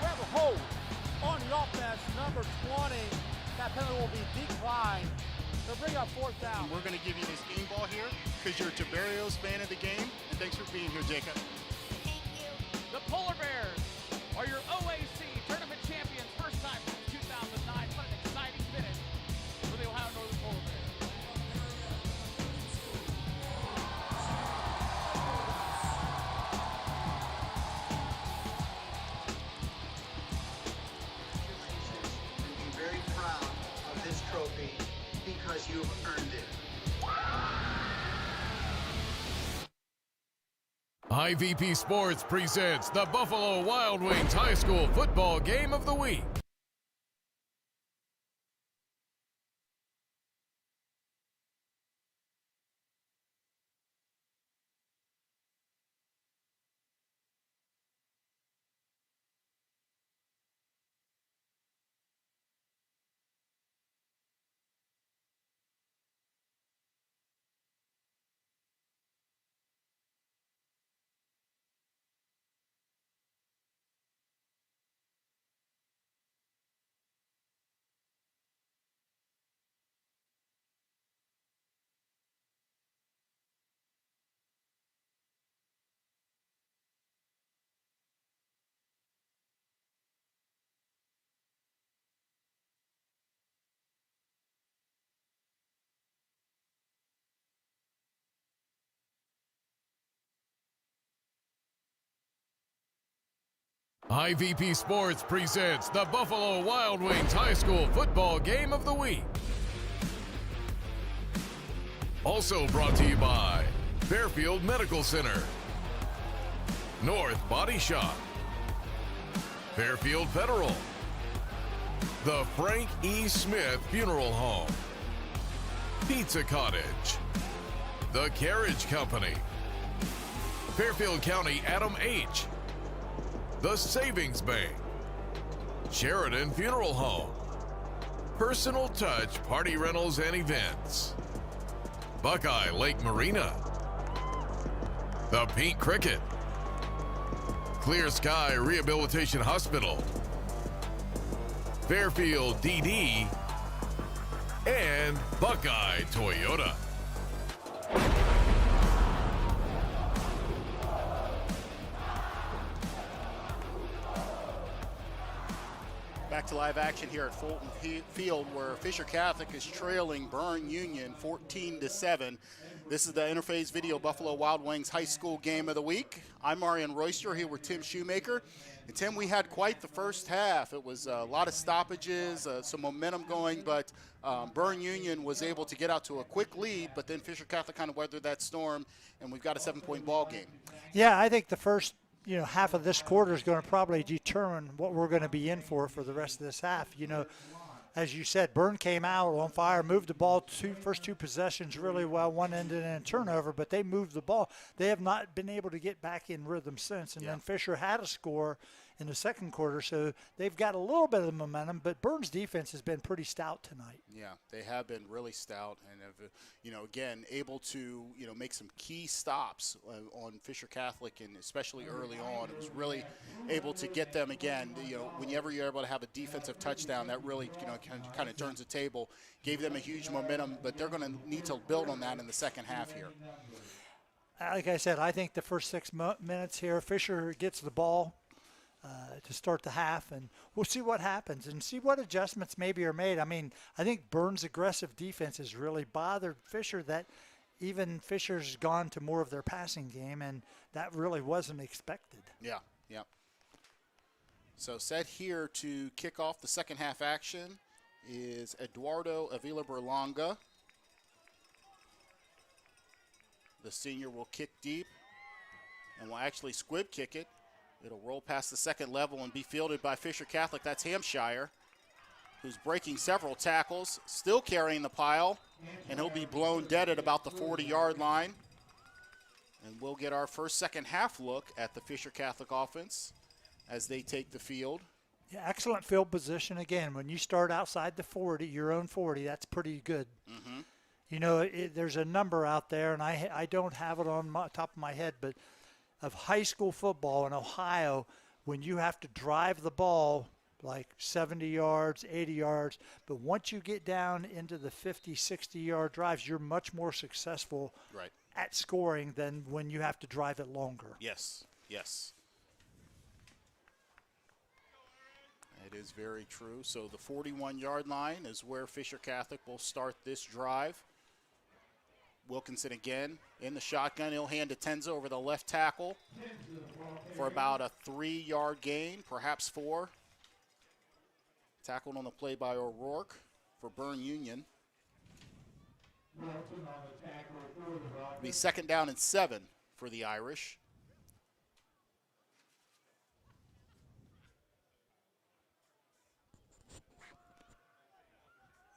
We have a hold on the offense, number 20. That penalty will be declined. They'll bring up fourth down. We're going to give you this game ball here because you're a Tiberios fan of the game. And thanks for being here, Jacob. Thank you. The Polar Bears are your OAC tournament champions. First time since 2009. What an exciting finish for the Ohio Northern Polar Bears. Be very proud of this trophy because you've earned it. IVP Sports presents the Buffalo Wild Wings High School Football Game of the Week. IVP Sports presents the Buffalo Wild Wings High School Football Game of the Week. Also brought to you by Fairfield Medical Center, North Body Shop, Fairfield Federal, the Frank E. Smith Funeral Home, Pizza Cottage, the Carriage Company, Fairfield County Adam H., the Savings Bank, Sheridan Funeral Home, Personal Touch Party Rentals and Events, Buckeye Lake Marina, the Pink Cricket, Clear Sky Rehabilitation Hospital, Fairfield DD, and Buckeye Toyota. Back to live action here at Fulton Field, where Fisher Catholic is trailing Berne Union 14-7. This is the Interface Video Buffalo Wild Wings High School Game of the Week. I'm Marion Royster here with Tim Shoemaker. And Tim, we had quite the first half. It was a lot of stoppages, some momentum going, but Berne Union was able to get out to a quick lead, but then Fisher Catholic kind of weathered that storm, and we've got a 7-point ball game. Yeah, I think the first half of this quarter is going to probably determine what we're going to be in for the rest of this half. As you said, Berne came out on fire, moved the ball first two possessions really well. One ended in a turnover, but they moved the ball. They have not been able to get back in rhythm since. And then Fisher had a score in the second quarter, so they've got a little bit of momentum, but Berne's defense has been pretty stout tonight. Yeah, they have been really stout and have, again, able to, make some key stops on Fisher Catholic, and especially early on. It was really able to get them again. Whenever you're able to have a defensive touchdown, that really, kind of turns the table, gave them a huge momentum, but they're going to need to build on that in the second half here. Like I said, I think the first 6 minutes here, Fisher gets the ball to start the half, and we'll see what happens and see what adjustments maybe are made. I mean, I think Berne's aggressive defense has really bothered Fisher, that even Fisher's gone to more of their passing game, and that really wasn't expected. Yeah. So set here to kick off the second half action is Eduardo Avila Berlanga. The senior will kick deep and will actually squib kick it. It'll roll past the second level and be fielded by Fisher Catholic. That's Hampshire, who's breaking several tackles, still carrying the pile, and he'll be blown dead at about the 40-yard line. And we'll get our first second half look at the Fisher Catholic offense as they take the field. Yeah, excellent field position. Again, when you start outside the 40, your own 40, that's pretty good. Mm-hmm. You know, there's a number out there, and I don't have it on my top of my head, but of high school football in Ohio, when you have to drive the ball like 70 yards, 80 yards, but once you get down into the 50, 60-yard drives, you're much more successful Right. at scoring than when you have to drive it longer. Yes, yes. It is very true. So the 41-yard line is where Fisher Catholic will start this drive. Wilkinson again in the shotgun. He'll hand to Tenza over the left tackle for about a 3-yard gain, perhaps 4. Tackled on the play by O'Rourke for Berne Union. It'll be 2nd down and 7 for the Irish.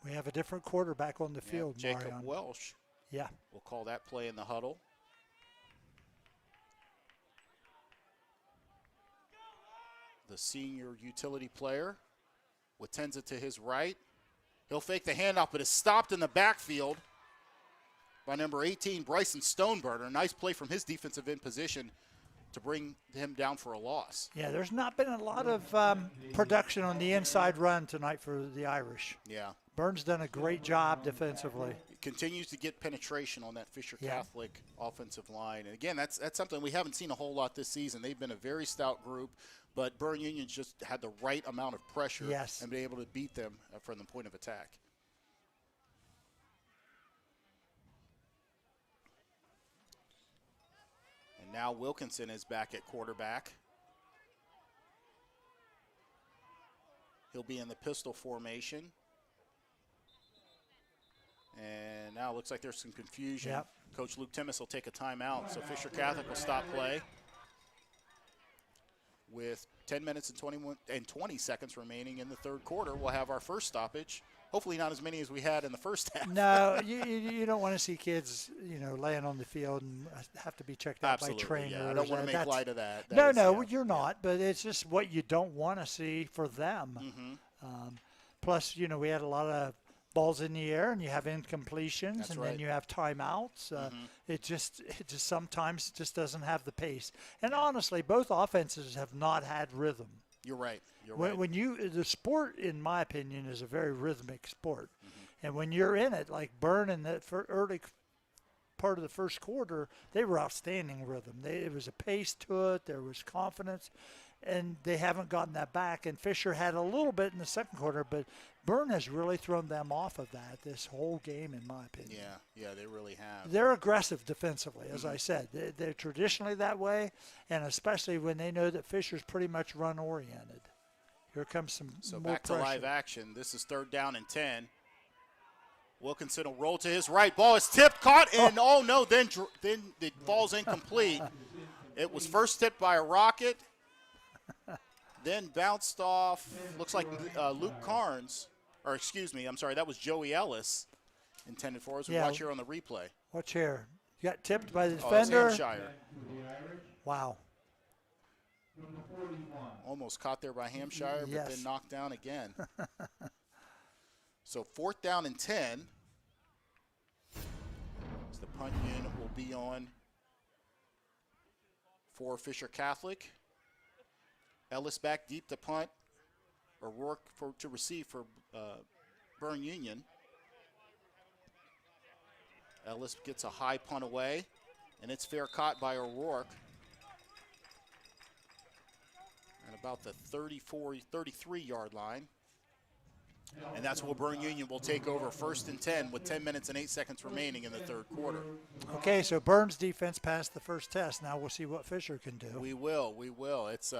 We have a different quarterback on the field, Jacob Marion. Welsh. Yeah. We'll call that play in the huddle. The senior utility player with Tenza to his right. He'll fake the handoff, but is stopped in the backfield by number 18, Bryson Stoneburner. Nice play from his defensive end position to bring him down for a loss. Yeah, there's not been a lot of production on the inside run tonight for the Irish. Yeah. Burns done a great job defensively. Continues to get penetration on that Fisher Catholic offensive line. And again, that's something we haven't seen a whole lot this season. They've been a very stout group, but Berne Union just had the right amount of pressure and been able to beat them from the point of attack. And now Wilkinson is back at quarterback. He'll be in the pistol formation. And now it looks like there's some confusion. Yep. Coach Luke Timmis will take a timeout, so Fisher Catholic will stop play with 10 minutes and 20 seconds remaining in the third quarter. We'll have our first stoppage. Hopefully not as many as we had in the first half. No, you don't want to see kids, laying on the field and have to be checked out by trainers. Yeah. I don't want to make light of that. You're not, but it's just what you don't want to see for them. Mm-hmm. Plus, we had a lot of balls in the air, and you have incompletions, then you have timeouts. It just sometimes just doesn't have the pace. And honestly, both offenses have not had rhythm. You're right. When the sport, in my opinion, is a very rhythmic sport, and when you're in it, like Berne in the early part of the first quarter, they were outstanding rhythm. It was a pace to it. There was confidence. And they haven't gotten that back. And Fisher had a little bit in the second quarter, but Berne has really thrown them off of that this whole game, in my opinion. Yeah, they really have. They're aggressive defensively, as I said. They're traditionally that way, and especially when they know that Fisher's pretty much run-oriented. Here comes some more back pressure. to live action. This is 3rd down and 10. Wilkinson will roll to his right. Ball is tipped, caught, and then it falls incomplete. It was first tipped by a Rocket. Then bounced off, looks like Luke Carnes, or excuse me, I'm sorry, that was Joey Ellis intended for us. We watch here on the replay. Watch here. You got tipped by the defender. It's Hampshire. Wow. Almost caught there by Hampshire, but Yes. then knocked down again. So 4th down and 10. So the punt unit will be on for Fisher Catholic. Ellis back deep to punt. O'Rourke to receive for Berne Union. Ellis gets a high punt away, and it's fair caught by O'Rourke. At about the 33-yard line. And that's where Berne Union will take over 1st and 10 with 10 minutes and 8 seconds remaining in the third quarter. Okay, so Burns' defense passed the first test. Now we'll see what Fisher can do. We will. It's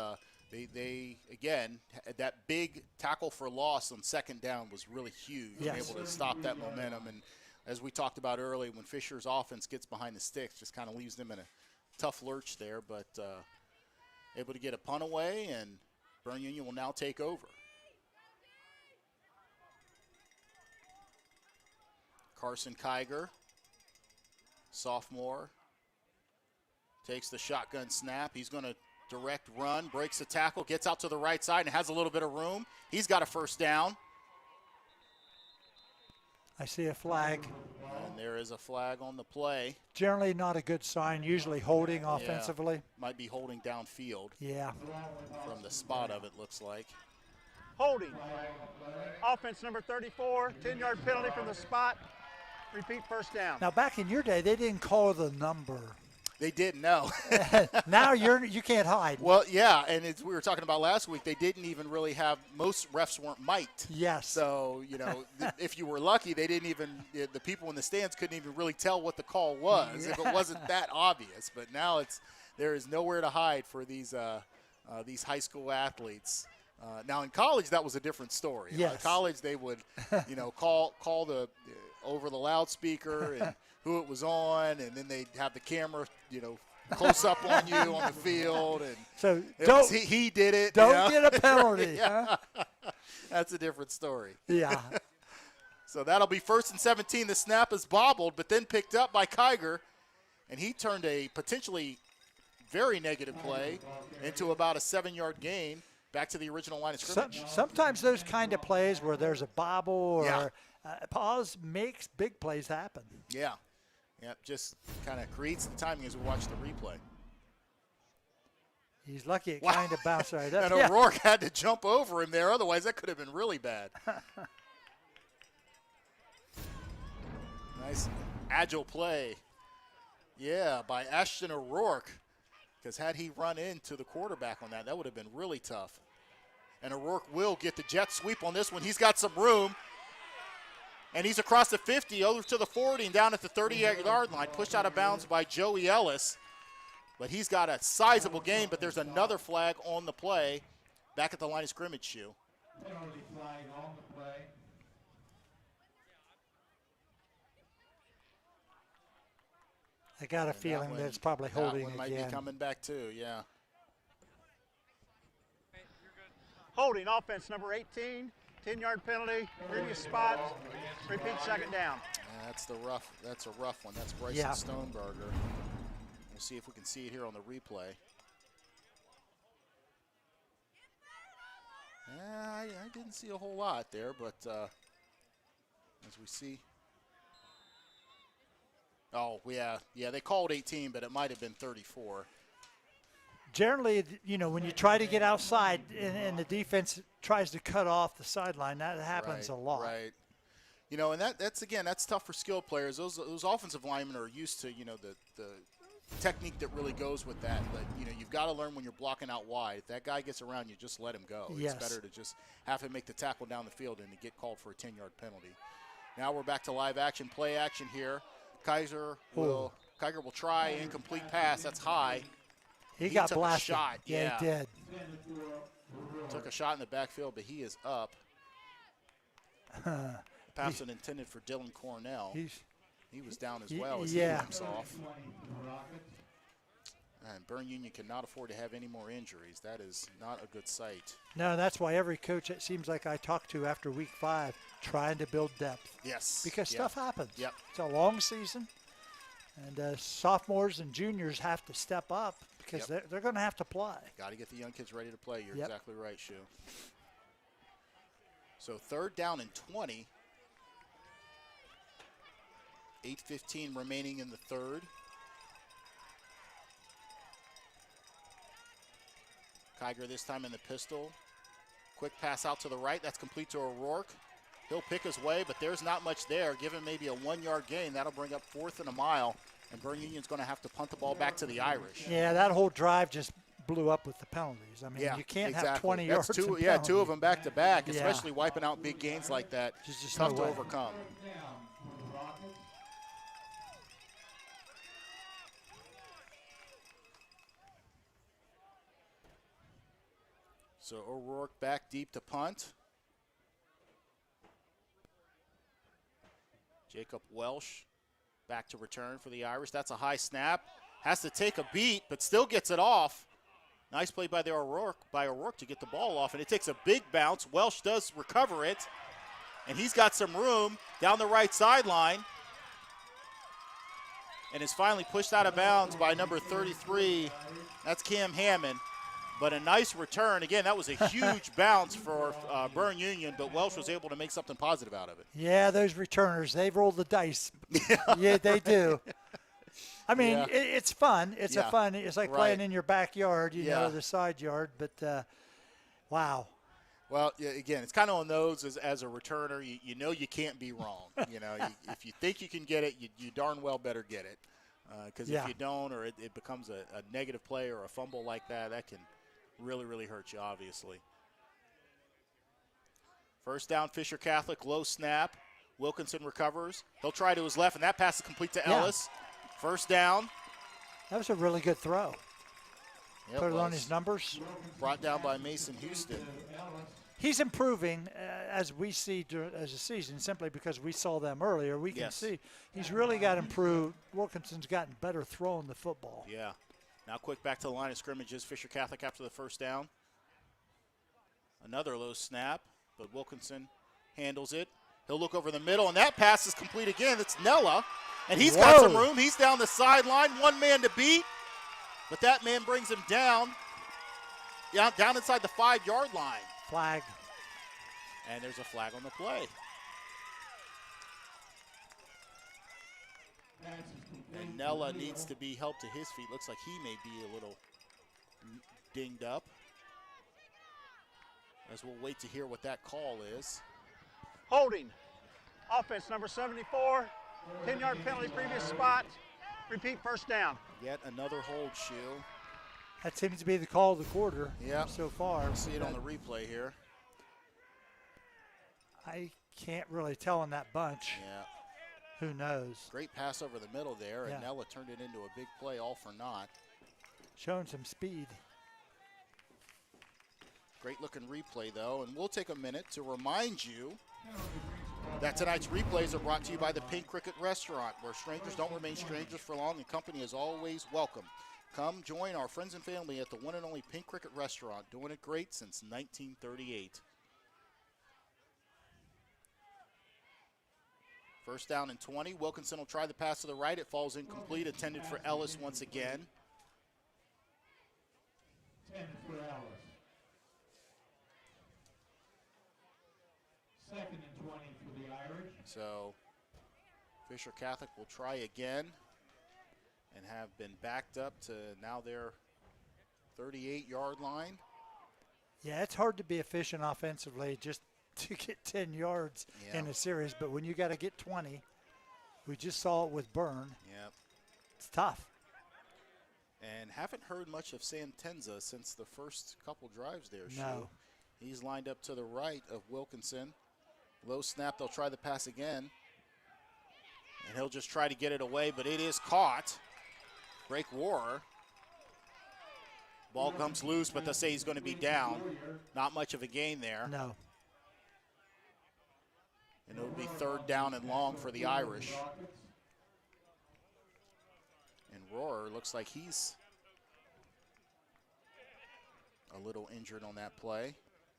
they again, that big tackle for loss on 2nd down was really huge. Yes. Able to stop that momentum, and as we talked about earlier, when Fisher's offense gets behind the sticks, just kind of leaves them in a tough lurch there, but able to get a punt away, and Berne Union will now take over. Carson Kiger, sophomore, takes the shotgun snap. He's going to direct run, breaks the tackle, gets out to the right side, and has a little bit of room. He's got a first down. I see a flag. And there is a flag on the play. Generally not a good sign, usually holding offensively. Yeah, might be holding downfield. Yeah. From the spot of it, looks like. Holding. Offense number 34, 10-yard penalty from the spot. Repeat, first down. Now, back in your day, they didn't call the number. They didn't know. Now you can't hide. Well, yeah, and we were talking about last week, they didn't even really have, most refs weren't mic'd. Yes. So, if you were lucky, they didn't even, the people in the stands couldn't even really tell what the call was if it wasn't that obvious. But now there is nowhere to hide for these high school athletes. Now in college, that was a different story. Yes. In college, they would, call the over the loudspeaker and who it was on, and then they'd have the camera, close up on you on the field, and so he did it. Don't get a penalty. Yeah. Huh? That's a different story. Yeah. So that'll be 1st and 17. The snap is bobbled, but then picked up by Kiger, and he turned a potentially very negative play into about a 7-yard gain. Back to the original line of scrimmage. Sometimes those kind of plays where there's a bobble or pause makes big plays happen. Yeah. Yep, just kind of creates the timing as we watch the replay. He's lucky it kind of bounced right up. And O'Rourke had to jump over him there. Otherwise, that could have been really bad. Nice agile play. Yeah, by Ashton O'Rourke. Because had he run into the quarterback on that would have been really tough. And O'Rourke will get the jet sweep on this one. He's got some room. And he's across the 50, over to the 40, and down at the 30-yard line. Pushed out of bounds by Joey Ellis. But he's got a sizable gain, but there's another flag on the play back at the line of scrimmage shoe. Penalty flag on the play. I got a feeling that it's probably holding that one again. might be coming back too, yeah. Holding, offense number 18, 10-yard penalty, previous spot, repeat, second down. Yeah, that's a rough one. That's Bryson Stoneberger. We'll see if we can see it here on the replay. I didn't see a whole lot there, but as we see. Oh, yeah, they called 18, but it might have been 34. Generally, when you try to get outside and the defense tries to cut off the sideline, that happens a lot. Right. And that's tough for skilled players. Those offensive linemen are used to, the technique that really goes with that. But, you've got to learn when you're blocking out wide. If that guy gets around you, just let him go. Yes. It's better to just have him make the tackle down the field and to get called for a 10-yard penalty. Now we're back to live action, play action here. Kiger will try incomplete pass. That's high. He got took blasted. A shot. Yeah, he did. Took a shot in the backfield, but he is up. Pass was intended for Dylan Cornell. He was down as well as he limps off. And Berne Union cannot afford to have any more injuries. That is not a good sight. No, that's why every coach, it seems like I talked to after week 5, trying to build depth. Yes. Because stuff happens. Yep. It's a long season, and sophomores and juniors have to step up because they're going to have to play. Got to get the young kids ready to play. You're Yep. exactly right, Shu. So 3rd down and 20. 8:15 remaining in the third. Kiger this time in the pistol. Quick pass out to the right. That's complete to O'Rourke. He'll pick his way, but there's not much there. Give him maybe a 1-yard gain. That'll bring up 4th and a mile. And Berne Union's going to have to punt the ball back to the Irish. Yeah, that whole drive just blew up with the penalties. I mean, you can't have 20 yards. That's two, two of them back to back, especially wiping out big gains like that. Just tough no to way. overcome. So O'Rourke back deep to punt. Jacob Welsh back to return for the Irish. That's a high snap. Has to take a beat, but still gets it off. Nice play by O'Rourke to get the ball off, and it takes a big bounce. Welsh does recover it, and he's got some room down the right sideline, and is finally pushed out of bounds by number 33. That's Cam Hammond. But a nice return. Again, that was a huge bounce for Berne Union, but Welsh was able to make something positive out of it. Yeah, those returners, they roll the dice. Yeah, they do. I mean, it's fun. It's it's like playing in your backyard, you know, the side yard. But, wow. Well, again, it's kind of on those as a returner. You know you can't be wrong. You know, if you think you can get it, you darn well better get it. Because if you don't, or it becomes a negative play or a fumble like that, that can really, really hurt you, obviously. First down, Fisher Catholic, low snap. Wilkinson recovers. He'll try to his left, and that pass is complete to Ellis. First down. That was a really good throw. Yep, put it on his numbers. Brought down by Mason Houston. He's improving as we see as a season, simply because we saw them earlier. We can see he's really got improved. Wilkinson's gotten better throwing the football. Yeah. Now quick back to the line of scrimmages. Fisher Catholic after the first down. Another low snap, but Wilkinson handles it. He'll look over the middle, and that pass is complete again. It's Nella, and he's got some room. He's down the sideline, one man to beat, but that man brings him down. Yeah, down inside the 5-yard line. Flag. And there's a flag on the play. And Nella needs to be helped to his feet. Looks like he may be a little dinged up. As we'll wait to hear what that call is. Holding. Offense number 74. 10-yard penalty, previous spot. Repeat, first down. Yet another hold, Shoe. That seems to be the call of the quarter so far. We'll see it on the replay here. I can't really tell in that bunch. Yeah. Who knows? Great pass over the middle there, and Nella turned it into a big play, all for naught. Showing some speed. Great looking replay, though, and we'll take a minute to remind you that tonight's replays are brought to you by the Pink Cricket Restaurant, where strangers don't remain strangers for long and company is always welcome. Come join our friends and family at the one and only Pink Cricket Restaurant, doing it great since 1938. First down and 20. Wilkinson will try the pass to the right. It falls incomplete, intended for Ellis once again. 10 for Ellis. Second and 20 for the Irish. So Fisher Catholic will try again and have been backed up to now their 38-yard line. Yeah, it's hard to be efficient offensively just to get 10 yards in a series, but when you got to get 20, we just saw it with Berne. Yep. It's tough. And haven't heard much of Sam Tenza since the first couple drives there, Shu. No. He's lined up to the right of Wilkinson. Low snap, they'll try the pass again. And he'll just try to get it away, but it is caught. Break War. Ball comes loose, but they'll say he's going to be down. Not much of a gain there. No. And it'll be third down and long for the Irish. And Rohrer looks like he's a little injured on that play.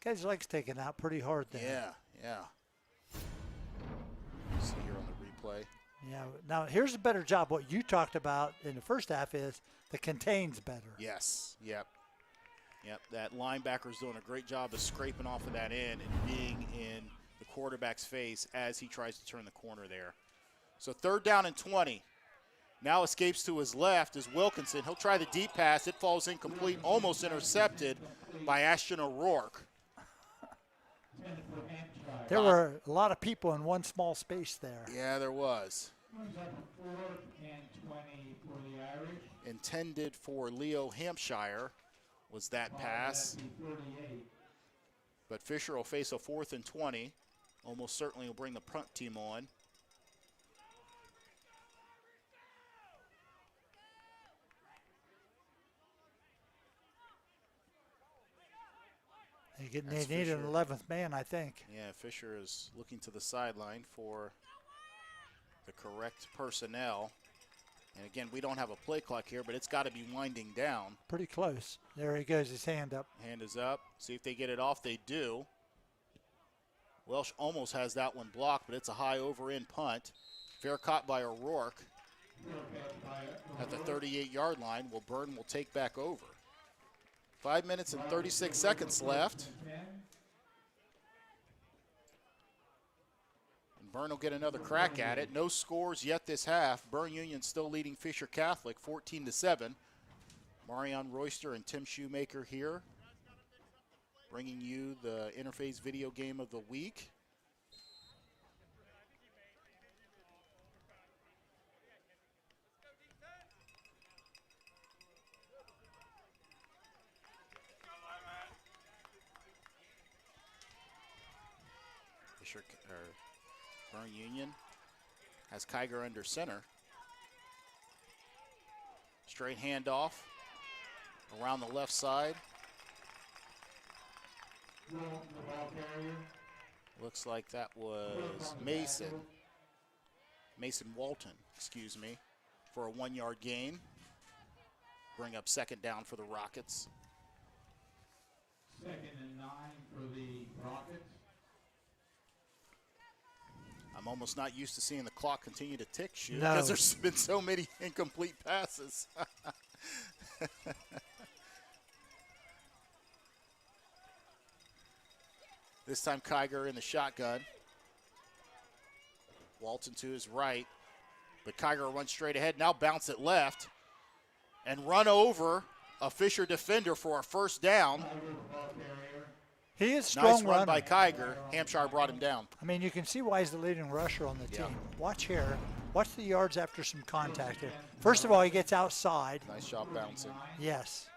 Guy's leg's taken out pretty hard there. Yeah. See here on the replay. Yeah. Now, here's a better job. What you talked about in the first half is the contain's better. Yes. Yep. That linebacker's doing a great job of scraping off of that end and being in the quarterback's face as he tries to turn the corner there. So third down and 20. Now escapes to his left is Wilkinson. He'll try the deep pass. It falls incomplete, almost intercepted by Ashton O'Rourke. There were a lot of people in one small space there. Yeah, there was. 4th and 20 for the Irish. Intended for Leo Hampshire was that pass. But Fisher will face a 4th and 20. Almost certainly will bring the punt team on. They need an 11th man, I think. Yeah, Fisher is looking to the sideline for the correct personnel. And again, we don't have a play clock here, but it's got to be winding down. Pretty close. There he goes, his hand up. Hand is up. See if they get it off. They do. Welsh almost has that one blocked, but it's a high over-in punt. Fair caught by O'Rourke at the 38-yard line. Well, Berne will take back over. 5 minutes and 36 seconds left. And Berne will get another crack at it. No scores yet this half. Berne Union still leading Fisher Catholic 14-7. Marion Royster and Tim Shoemaker here, bringing you the Interface Video Game of the Week. Berne Union has Kiger under center. Straight handoff around the left side. Looks like that was Mason Walton, excuse me, for a 1-yard gain. Bring up second down for the Rockets. 2nd and 9 for the Rockets. I'm almost not used to seeing the clock continue to tick, Shoot, No. because there's been so many incomplete passes. This time Kiger in the shotgun. Walton to his right, but Kiger runs straight ahead, now bounce it left, and run over a Fisher defender for a first down. He is a strong Nice run runner. by Kiger. Hampshire brought him down. I mean, you can see why he's the leading rusher on the Yeah. team. Watch here. Watch the yards after some contact here. First of all, he gets outside. Nice job bouncing. Yes.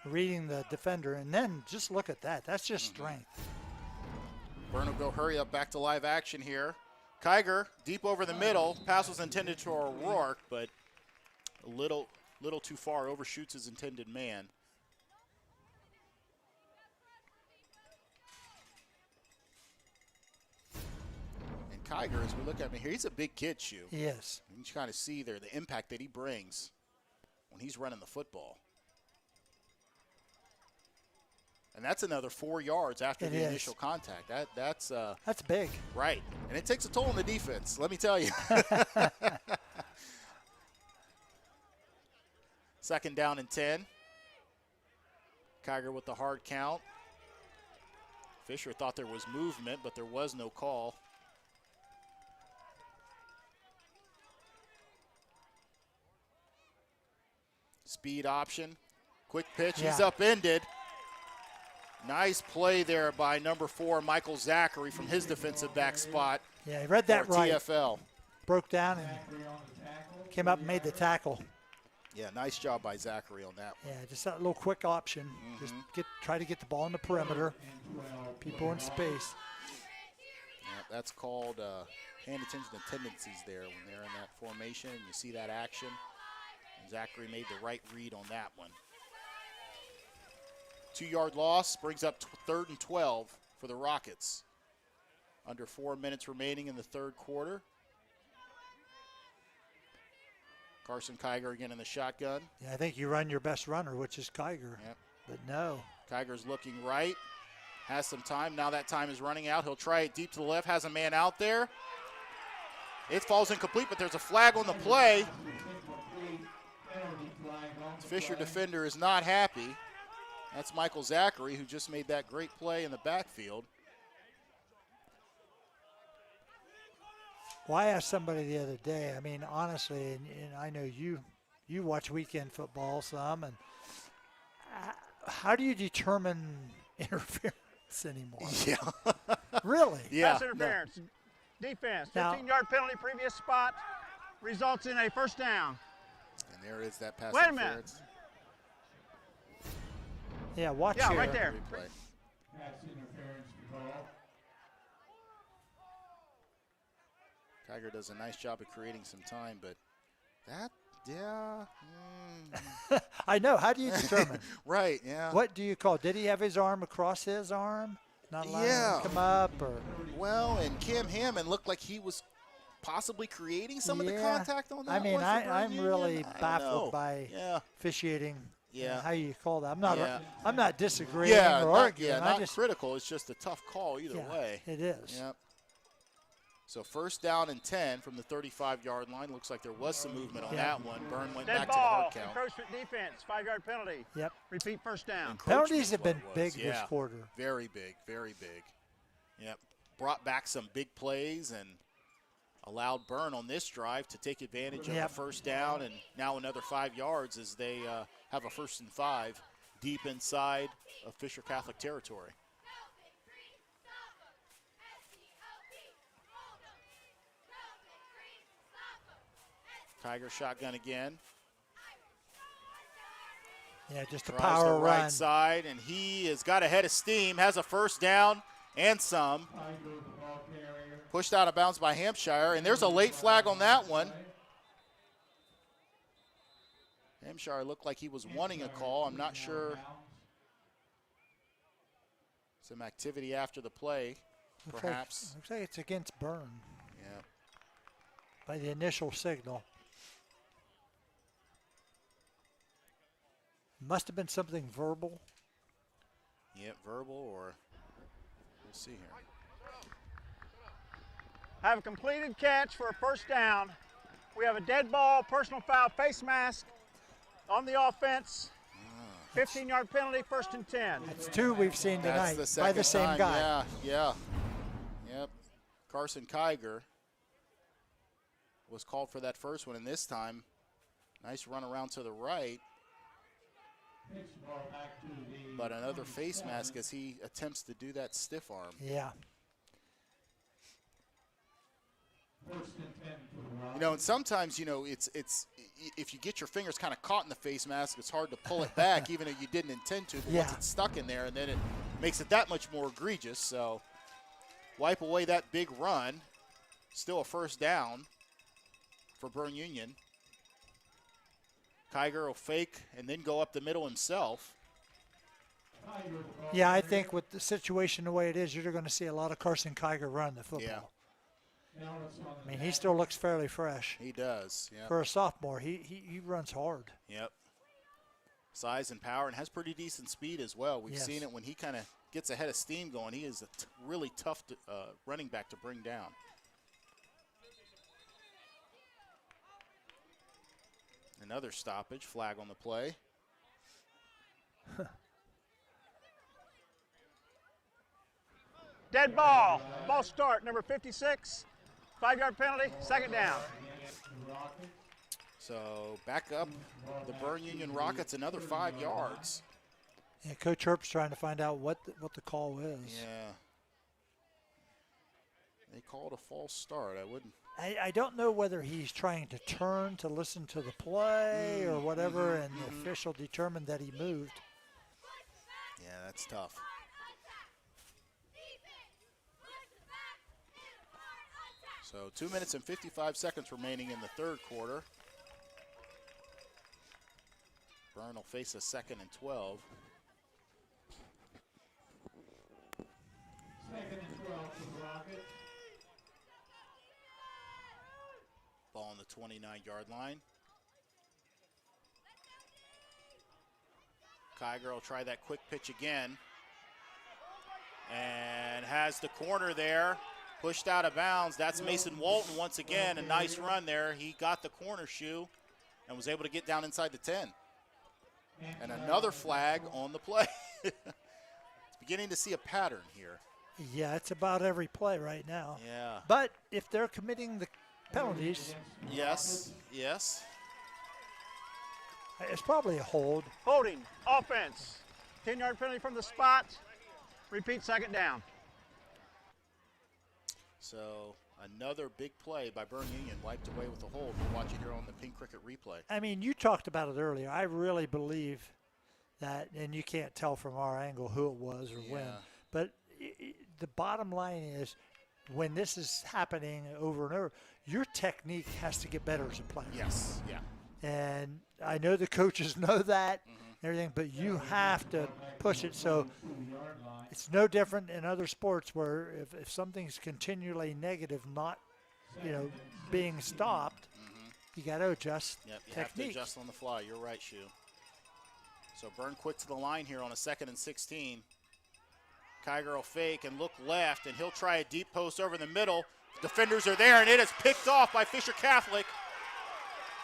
Reading the defender, and then just look at that. That's just strength. Berne will go hurry up back to live action here. Kiger deep over the middle. Pass was intended to O'Rourke, but a little too far. Overshoots his intended man. And Kiger, as we look at him here, he's a big kid, Shoe. Yes. You can kind of see there the impact that he brings when he's running the football. And that's another 4 yards after the initial contact. That's big. Right. And it takes a toll on the defense, let me tell you. Second down and 10. Kiger with the hard count. Fisher thought there was movement, but there was no call. Speed option. Quick pitch. He's Yeah. upended. Nice play there by number 4, Michael Zachary, from his defensive back spot. Yeah, he read that for right. TFL. Broke down and came up and made the tackle. Yeah, nice job by Zachary on that one. Yeah, just that little quick option. Just try to get the ball in the perimeter. People in space. Yeah, that's called paying attention to tendencies there when they're in that formation. And you see that action. And Zachary made the right read on that one. 2-yard loss brings up 3rd and 12 for the Rockets. Under 4 minutes remaining in the third quarter. Carson Kiger again in the shotgun. Yeah, I think you run your best runner, which is Kiger. Yep. But no. Kiger's looking right. Has some time. Now that time is running out. He'll try it deep to the left. Has a man out there. It falls incomplete, but there's a flag on the play. Fisher defender is not happy. That's Michael Zachary, who just made that great play in the backfield. Well, I asked somebody the other day, I mean, honestly, and I know you watch weekend football some, and how do you determine interference anymore? Yeah. Really? Yeah. Pass interference. Defense. Now- 15-yard penalty, previous spot, results in a first down. And there is that pass Wait a minute. interference. Yeah, watch Yeah, here. right there. Replay. Pass interference to call. Kiger does a nice job of creating some time, but that, yeah. I know. How do you determine? Right, yeah. What do you call? Did he have his arm across his arm? Not allowing him Yeah. to come up? Or Well, and Cam Hammond looked like he was possibly creating some of the contact on that. I mean, one for Berne I'm Union? really I don't baffled know. by officiating. Yeah. How you call that? I'm not disagreeing Yeah, or arguing. not critical. It's just a tough call either way. It is. Yep. So first down and 10 from the 35-yard line. Looks like there was some movement on that one. Berne went back to the hard count. Encroachment defense, 5-yard penalty. Yep. Repeat first down. Penalties have been big this quarter. Very big, very big. Yep. Brought back some big plays and allowed Berne on this drive to take advantage of a first down and now another 5 yards as they have a 1st and 5 deep inside of Fisher Catholic territory. Tiger shotgun again. Yeah, just a Tries power the run. right side, and he has got a head of steam, has a first down and some. Pushed out of bounds by Hampshire, and there's a late flag on that one. Hampshire looked like he was wanting a call. I'm not sure. Some activity after the play, perhaps. Looks like it's against Berne. Yeah. By the initial signal. Must have been something verbal. Yep, verbal or we'll see here. Have a completed catch for a first down. We have a dead ball, personal foul, face mask on the offense. 15-yard penalty, 1st and 10. It's 2 we've seen tonight That's the by the second same time. guy. Yeah. Yep. Carson Kiger was called for that first one, and this time, nice run around to the right. But another face mask as he attempts to do that stiff arm. Yeah. You know, and sometimes, you know, it's if you get your fingers kind of caught in the face mask, it's hard to pull it back, even if you didn't intend to. But once it's stuck in there, and then it makes it that much more egregious. So wipe away that big run. Still a first down for Berne Union. Kiger will fake and then go up the middle himself. Yeah, I think with the situation the way it is, you're going to see a lot of Carson Kiger run the football. Yeah. I mean, he still looks fairly fresh. He does, yeah. For a sophomore, he runs hard. Yep. Size and power, and has pretty decent speed as well. We've seen it when he kind of gets ahead of steam going. He is a really tough running back to bring down. Another stoppage, flag on the play. Dead ball, false start, number 56. 5-yard penalty, 2nd down. So back up the Berne Union Rockets another 5 yards. Yeah, Coach Herb's trying to find out what the call is. Yeah. They called a false start. I don't know whether he's trying to turn to listen to the play or whatever, and the official determined that he moved. Yeah, that's tough. So 2 minutes and 55 seconds remaining in the third quarter. Berne will face a 2nd and 12. 2nd and 12 for the Rockets. Ball on the 29-yard line. Kiger will try that quick pitch again. And has the corner there. Pushed out of bounds. That's Mason Walton once again. A nice run there. He got the corner shoe and was able to get down inside the 10. And another flag on the play. It's beginning to see a pattern here. Yeah, it's about every play right now. Yeah. But if they're committing the penalties. Yes. It's probably a hold. Holding, offense. 10-yard penalty from the spot. Repeat, 2nd down. So another big play by Berne Union, wiped away with a hold. We'll watch it here on the Pink Cricket replay. I mean, you talked about it earlier. I really believe that, and you can't tell from our angle who it was or when, but the bottom line is when this is happening over and over, your technique has to get better as a player. Yes, yeah. And I know the coaches know that and everything, but you have to push it. So it's no different in other sports where if something's continually negative, not being stopped, you got to adjust Yep, you technique. have to adjust on the fly. You're right, Shu. So Berne quick to the line here on a 2nd and 16. Kiger will fake and look left, and he'll try a deep post over the middle. Defenders are there, and it is picked off by Fisher Catholic.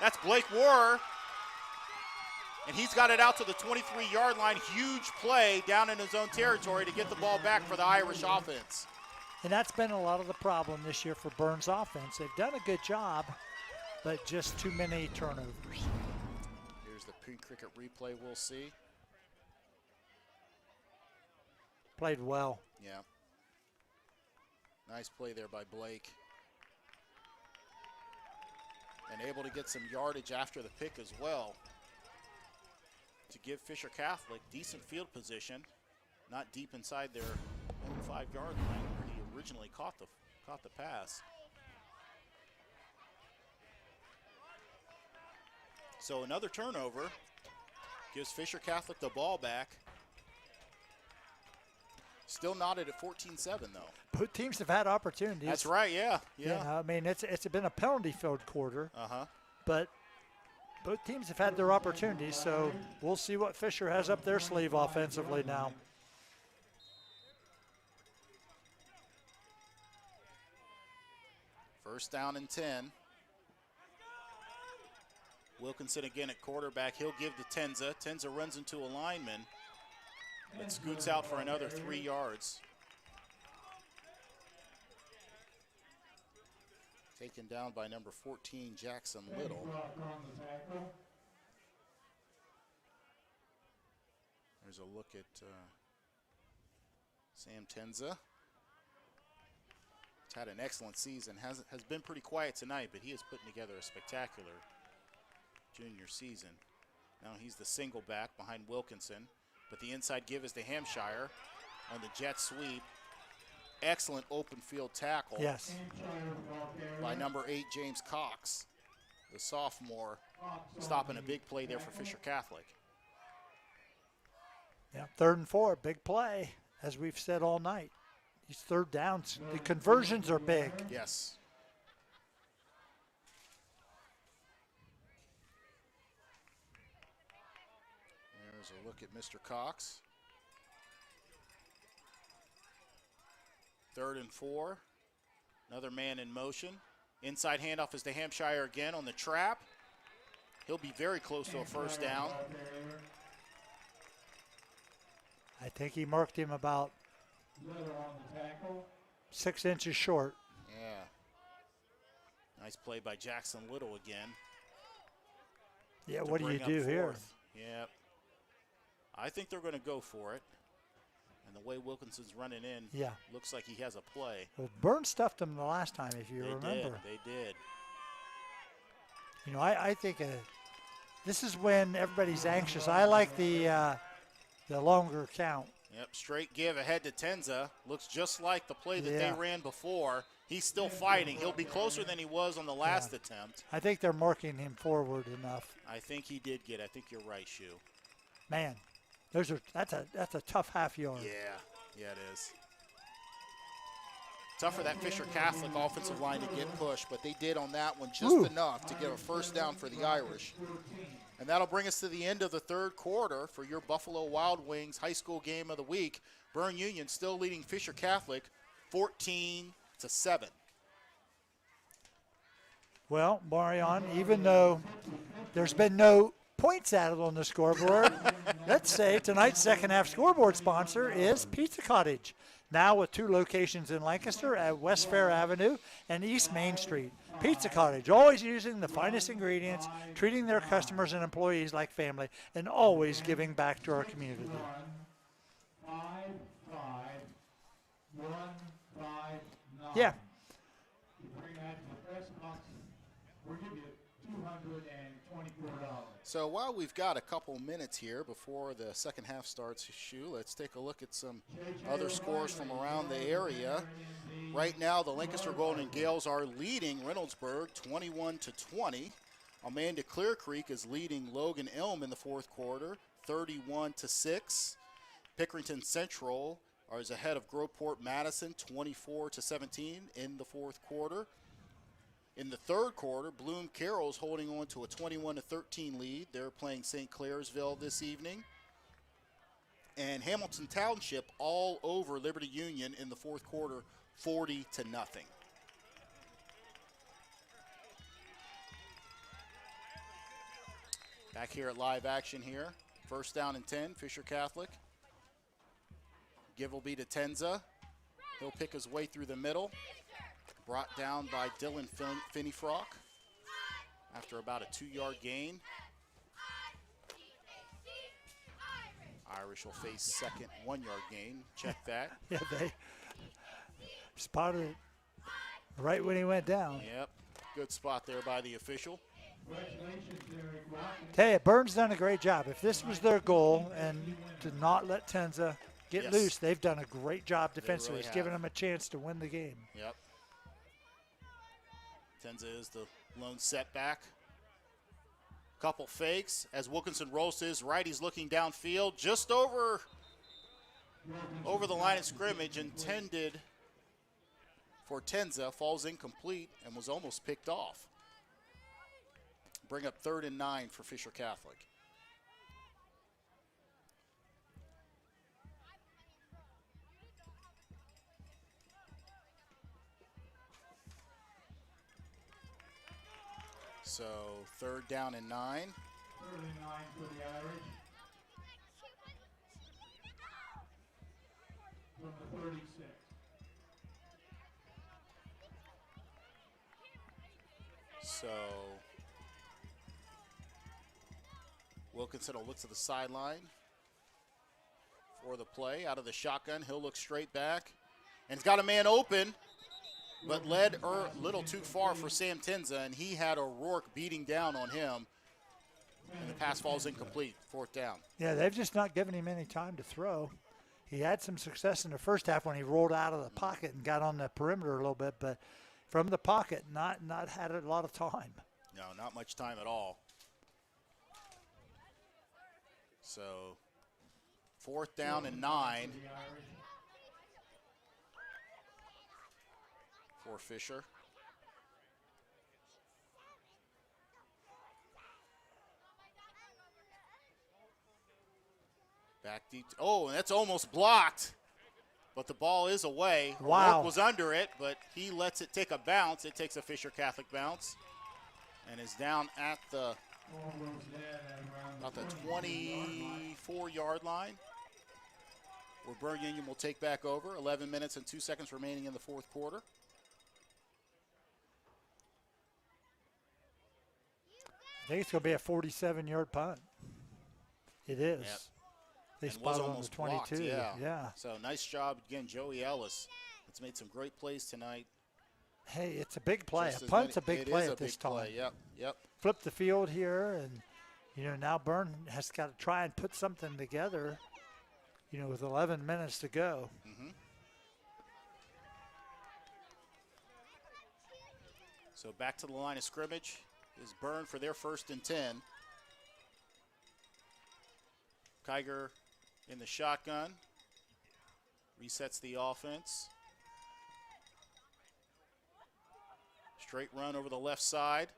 That's Blake Warrer. And he's got it out to the 23-yard line. Huge play down in his own territory to get the ball back for the Irish offense. And that's been a lot of the problem this year for Berne's offense. They've done a good job, but just too many turnovers. Here's the pre-cricket replay we'll see. Played well. Yeah. Nice play there by Blake. And able to get some yardage after the pick as well to give Fisher Catholic decent field position, not deep inside their own 5-yard line where he originally caught the pass. So another turnover gives Fisher Catholic the ball back. Still knotted at 14-7 though. Both teams have had opportunities. That's right, yeah. I mean, it's been a penalty-filled quarter. Uh-huh. But both teams have had their opportunities, so we'll see what Fisher has up their sleeve offensively now. First down and 10. Wilkinson again at quarterback. He'll give to Tenza. Tenza runs into a lineman, but scoots out for another 3 yards. Taken down by number 14, Jackson Little. There's a look at Sam Tenza. He's had an excellent season. Has been pretty quiet tonight, but he is putting together a spectacular junior season. Now he's the single back behind Wilkinson, but the inside give is to Hampshire on the jet sweep. Excellent open field tackle. Yes. By number 8, James Cox, the sophomore, stopping a big play there for Fisher Catholic. Yeah, 3rd and 4, big play, as we've said all night. These third downs, the conversions are big. Yes. There's a look at Mr. Cox. 3rd and 4. Another man in motion. Inside handoff is to Hampshire again on the trap. He'll be very close to a first down. I think he marked him about 6 inches short. Yeah. Nice play by Jackson Little again. Yeah, what do you do here? Yep. I think they're going to go for it. And the way Wilkinson's running in, looks like he has a play. Well, Berne stuffed him the last time, if you remember. They did. You know, I think this is when everybody's anxious. I like the longer count. Yep, straight give ahead to Tenza. Looks just like the play that they ran before. He's still fighting. He'll be closer than he was on the last attempt. I think they're marking him forward enough. I think he did get. I think you're right, Shu. Man, that's a tough half yard. Yeah, it is. Tough for that Fisher Catholic offensive line to get pushed, but they did on that one just enough to get a first down for the Irish. And that'll bring us to the end of the 3rd quarter for your Buffalo Wild Wings high school game of the week. Berne Union still leading Fisher Catholic 14-7. Well, Marion, even though there's been no points added on the scoreboard, let's say tonight's second half scoreboard sponsor is Pizza Cottage, now with 2 locations in Lancaster at West Fair Avenue and East Main Street. Pizza Cottage, always using the finest ingredients, treating their customers and employees like family, and always giving back to our community. 55159. Yeah. You bring that to the press box, we'll give you $224. So while we've got a couple minutes here before the second half starts, Shu, let's take a look at some other scores from around the area. Right now, the Lancaster Golden Gales are leading Reynoldsburg 21-20. Amanda Clear Creek is leading Logan Elm in the 4th quarter, 31-6. Pickerington Central is ahead of Groveport Madison, 24-17 in the 4th quarter. In the third quarter, Bloom Carroll's holding on to a 21-13 lead. They're playing St. Clairsville this evening. And Hamilton Township all over Liberty Union in the fourth quarter, 40-0. Back here at live action here. First down and 10, Fisher Catholic. Give will be to Tenza. He'll pick his way through the middle. Brought down by Dylan Finneyfrock after about a 2-yard gain. Irish will face second 1-yard gain. Check that. Yeah, they spotted it right when he went down. Yep, good spot there by the official. Tell you, Berne's done a great job. If this was their goal and to not let Tenza get loose, they've done a great job defensively. It's given them a chance to win the game. Yep. Tenza is the lone setback. Couple fakes as Wilkinson rolls to his right. He's looking downfield, just over the line of scrimmage, intended for Tenza. Falls incomplete and was almost picked off. Bring up 3rd and 9 for Fisher Catholic. So 3rd down and 9. 3rd and 9 for the Irish. From the 36. So Wilkinson will look to the sideline for the play. Out of the shotgun, he'll look straight back. And he's got a man open, but led a little too far for Sam Tenza, and he had O'Rourke beating down on him. And the pass falls incomplete, 4th down. Yeah, they've just not given him any time to throw. He had some success in the first half when he rolled out of the pocket and got on the perimeter a little bit, but from the pocket, not had a lot of time. No, not much time at all. So 4th down and 9 for Fisher. Back deep. Oh, and that's almost blocked. But the ball is away. Wow. O'Rourke was under it, but he lets it take a bounce. It takes a Fisher Catholic bounce and is down at the about the 24-yard line, where Berne Union will take back over. 11 minutes and 2 seconds remaining in the fourth quarter. I think it's going to be a 47-yard punt. It is. Yep. They spotted on the 22. Blocked, yeah. So nice job again, Joey Ellis. It's made some great plays tonight. Hey, it's a big play. Just A punt's a it big is play a at this big time. play. Yep. Flip the field here, and now Berne has got to try and put something together. With 11 minutes to go. Mm-hmm. So back to the line of scrimmage is Berne for their 1st and 10. Kiger in the shotgun. Resets the offense. Straight run over the left side.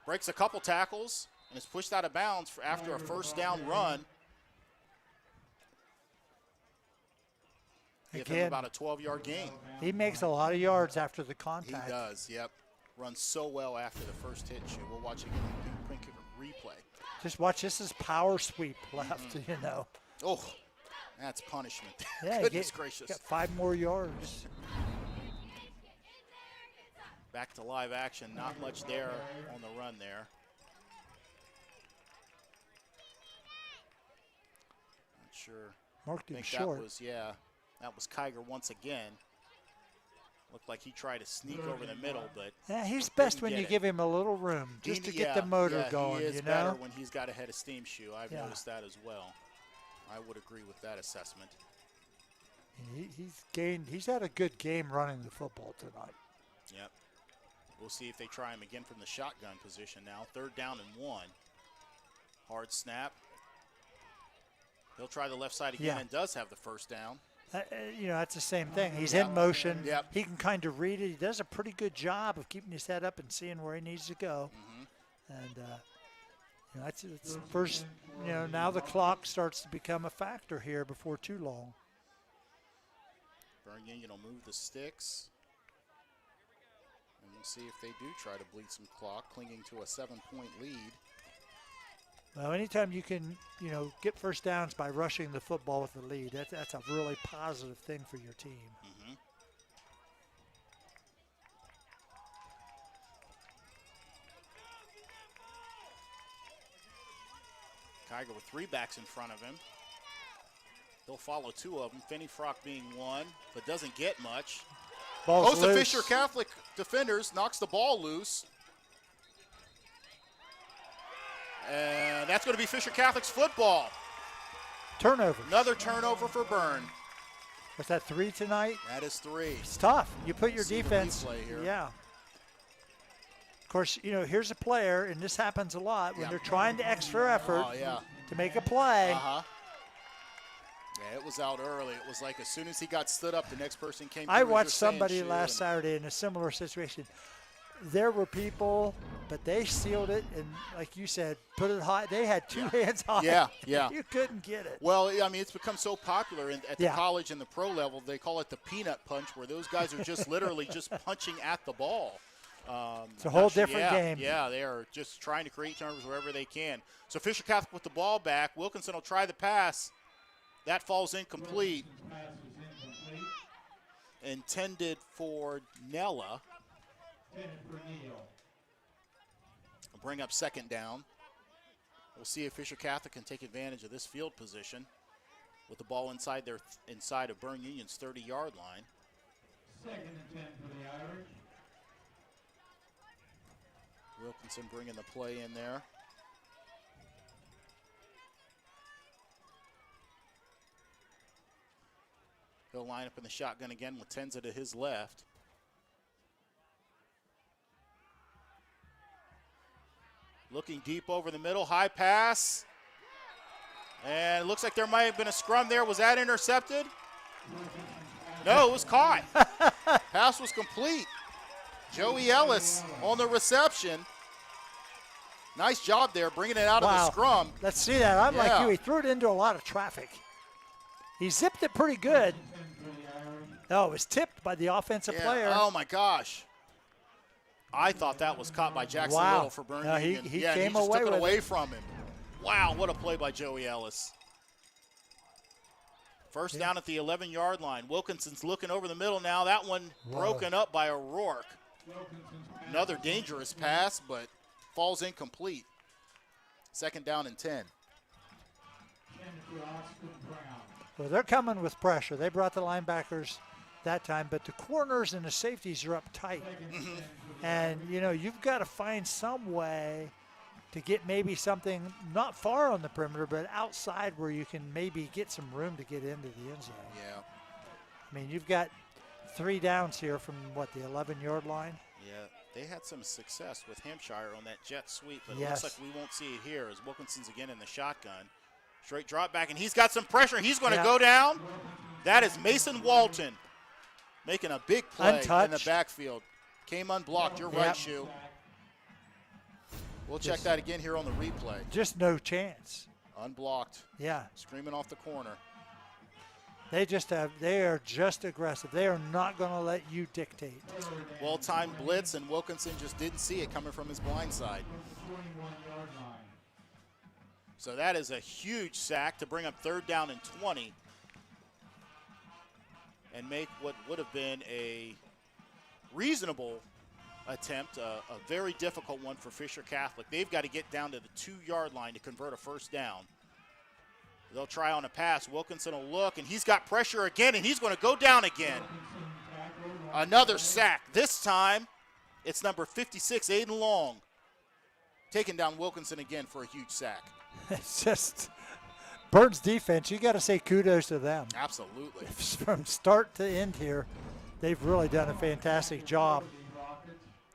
Breaks a couple tackles and is pushed out of bounds after a 1st down run. Give him about a 12-yard gain. He makes a lot of yards after the contact. He does, yep. Runs so well after the first hit. We'll watch again in quick replay. Just watch, this is power sweep left, Oh, that's punishment. Yeah, Goodness gracious. Got 5 more yards. Back to live action. Not much there on the run there. Not sure. Marked him think short. That was Kiger once again. Looked like he tried to sneak over the middle, but yeah, he's best when you give him a little room just to get the motor going. He is better when he's got a head of steam shoe. I've noticed that as well. I would agree with that assessment. He's had a good game running the football tonight. Yep. We'll see if they try him again from the shotgun position now. 3rd down and 1. Hard snap. He'll try the left side again and does have the 1st down. You know, that's the same thing. He's in motion. Yep. He can kind of read it. He does a pretty good job of keeping his head up and seeing where he needs to go. And, you know, it's first, you know, now the clock starts to become a factor here before too long. Berne Union will move the sticks. And we'll see if they do try to bleed some clock, clinging to a 7-point lead. Well, anytime you can, you know, get first downs by rushing the football with the lead, that's a really positive thing for your team. Kiger with 3 backs in front of him. He'll follow 2 of them, Finney Frock being 1, but doesn't get much. Ball's Goes to loose. Fisher Catholic defenders, knocks the ball loose. And that's going to be Fisher Catholic's football. Turnover. Another turnover for Berne. Was that 3 tonight? That is 3. It's tough. You put your See the defense. replay here. Yeah. Of course, you know, here's a player, and this happens a lot when they're trying to extra effort to make a play. Yeah, it was out early. It was like as soon as he got stood up, the next person came through. I as you're watched saying, somebody shoot, last and- Saturday in a similar situation. There were people, but they sealed it, and like you said, put it high. They had 2 hands high. Yeah. You couldn't get it. Well, I mean, it's become so popular at the Yeah. college and the pro level. They call it the peanut punch, where those guys are just literally just punching at the ball. It's a whole different game. Yeah, they are just trying to create turnovers wherever they can. So Fisher Catholic with the ball back. Wilkinson will try the pass. That falls incomplete. Intended for Nella. Bring up 2nd down. We'll see if Fisher Catholic can take advantage of this field position with the ball inside of Berne Union's 30-yard line. 2nd and 10 for the Irish. Wilkinson bringing the play in there. He'll line up in the shotgun again with Tenza to his left. Looking deep over the middle, high pass. And it looks like there might have been a scrum there. Was that intercepted? No, it was caught. Pass was complete. Joey Ellis on the reception. Nice job there, bringing it out of the scrum. Let's see that. I'm like Yeah. you. He threw it into a lot of traffic. He zipped it pretty good. Oh, it was tipped by the offensive player. Oh, my gosh. I thought that was caught by Jackson Wow. Little for Berne No, he- Union. he yeah, came he just away took it with away it. from him. Wow, what a play by Joey Ellis. First down at the 11-yard line. Wilkinson's looking over the middle now. That one broken up by O'Rourke. Another dangerous pass, but falls incomplete. 2nd down and 10. Well, they're coming with pressure. They brought the linebackers that time, but the corners and the safeties are up tight. And, you know, you've got to find some way to get maybe something not far on the perimeter, but outside where you can maybe get some room to get into the end zone. Yeah. I mean, you've got 3 downs here from, what, the 11-yard line? Yeah, they had some success with Hampshire on that jet sweep, but it Yes. looks like we won't see it here as Wilkinson's again in the shotgun. Straight drop back, and he's got some pressure. He's going to Yeah. go down. That is Mason Walton making a big play in the Untouched. backfield. Came unblocked. You're right, Shu. We'll check that again here on the replay. Just no chance. Unblocked. Yeah. Screaming off the corner. They are just aggressive. They are not going to let you dictate. Well-timed blitz, and Wilkinson just didn't see it coming from his blind side. So that is a huge sack to bring up 3rd down and 20 and make what would have been a reasonable attempt, a very difficult one for Fisher Catholic. They've got to get down to the 2-yard line to convert a 1st down. They'll try on a pass. Wilkinson will look, and he's got pressure again, and he's going to go down again. Another sack. This time, it's number 56, Aiden Long, taking down Wilkinson again for a huge sack. It's just Berne's defense. You got to say kudos to them. Absolutely. From start to end here, they've really done a fantastic job.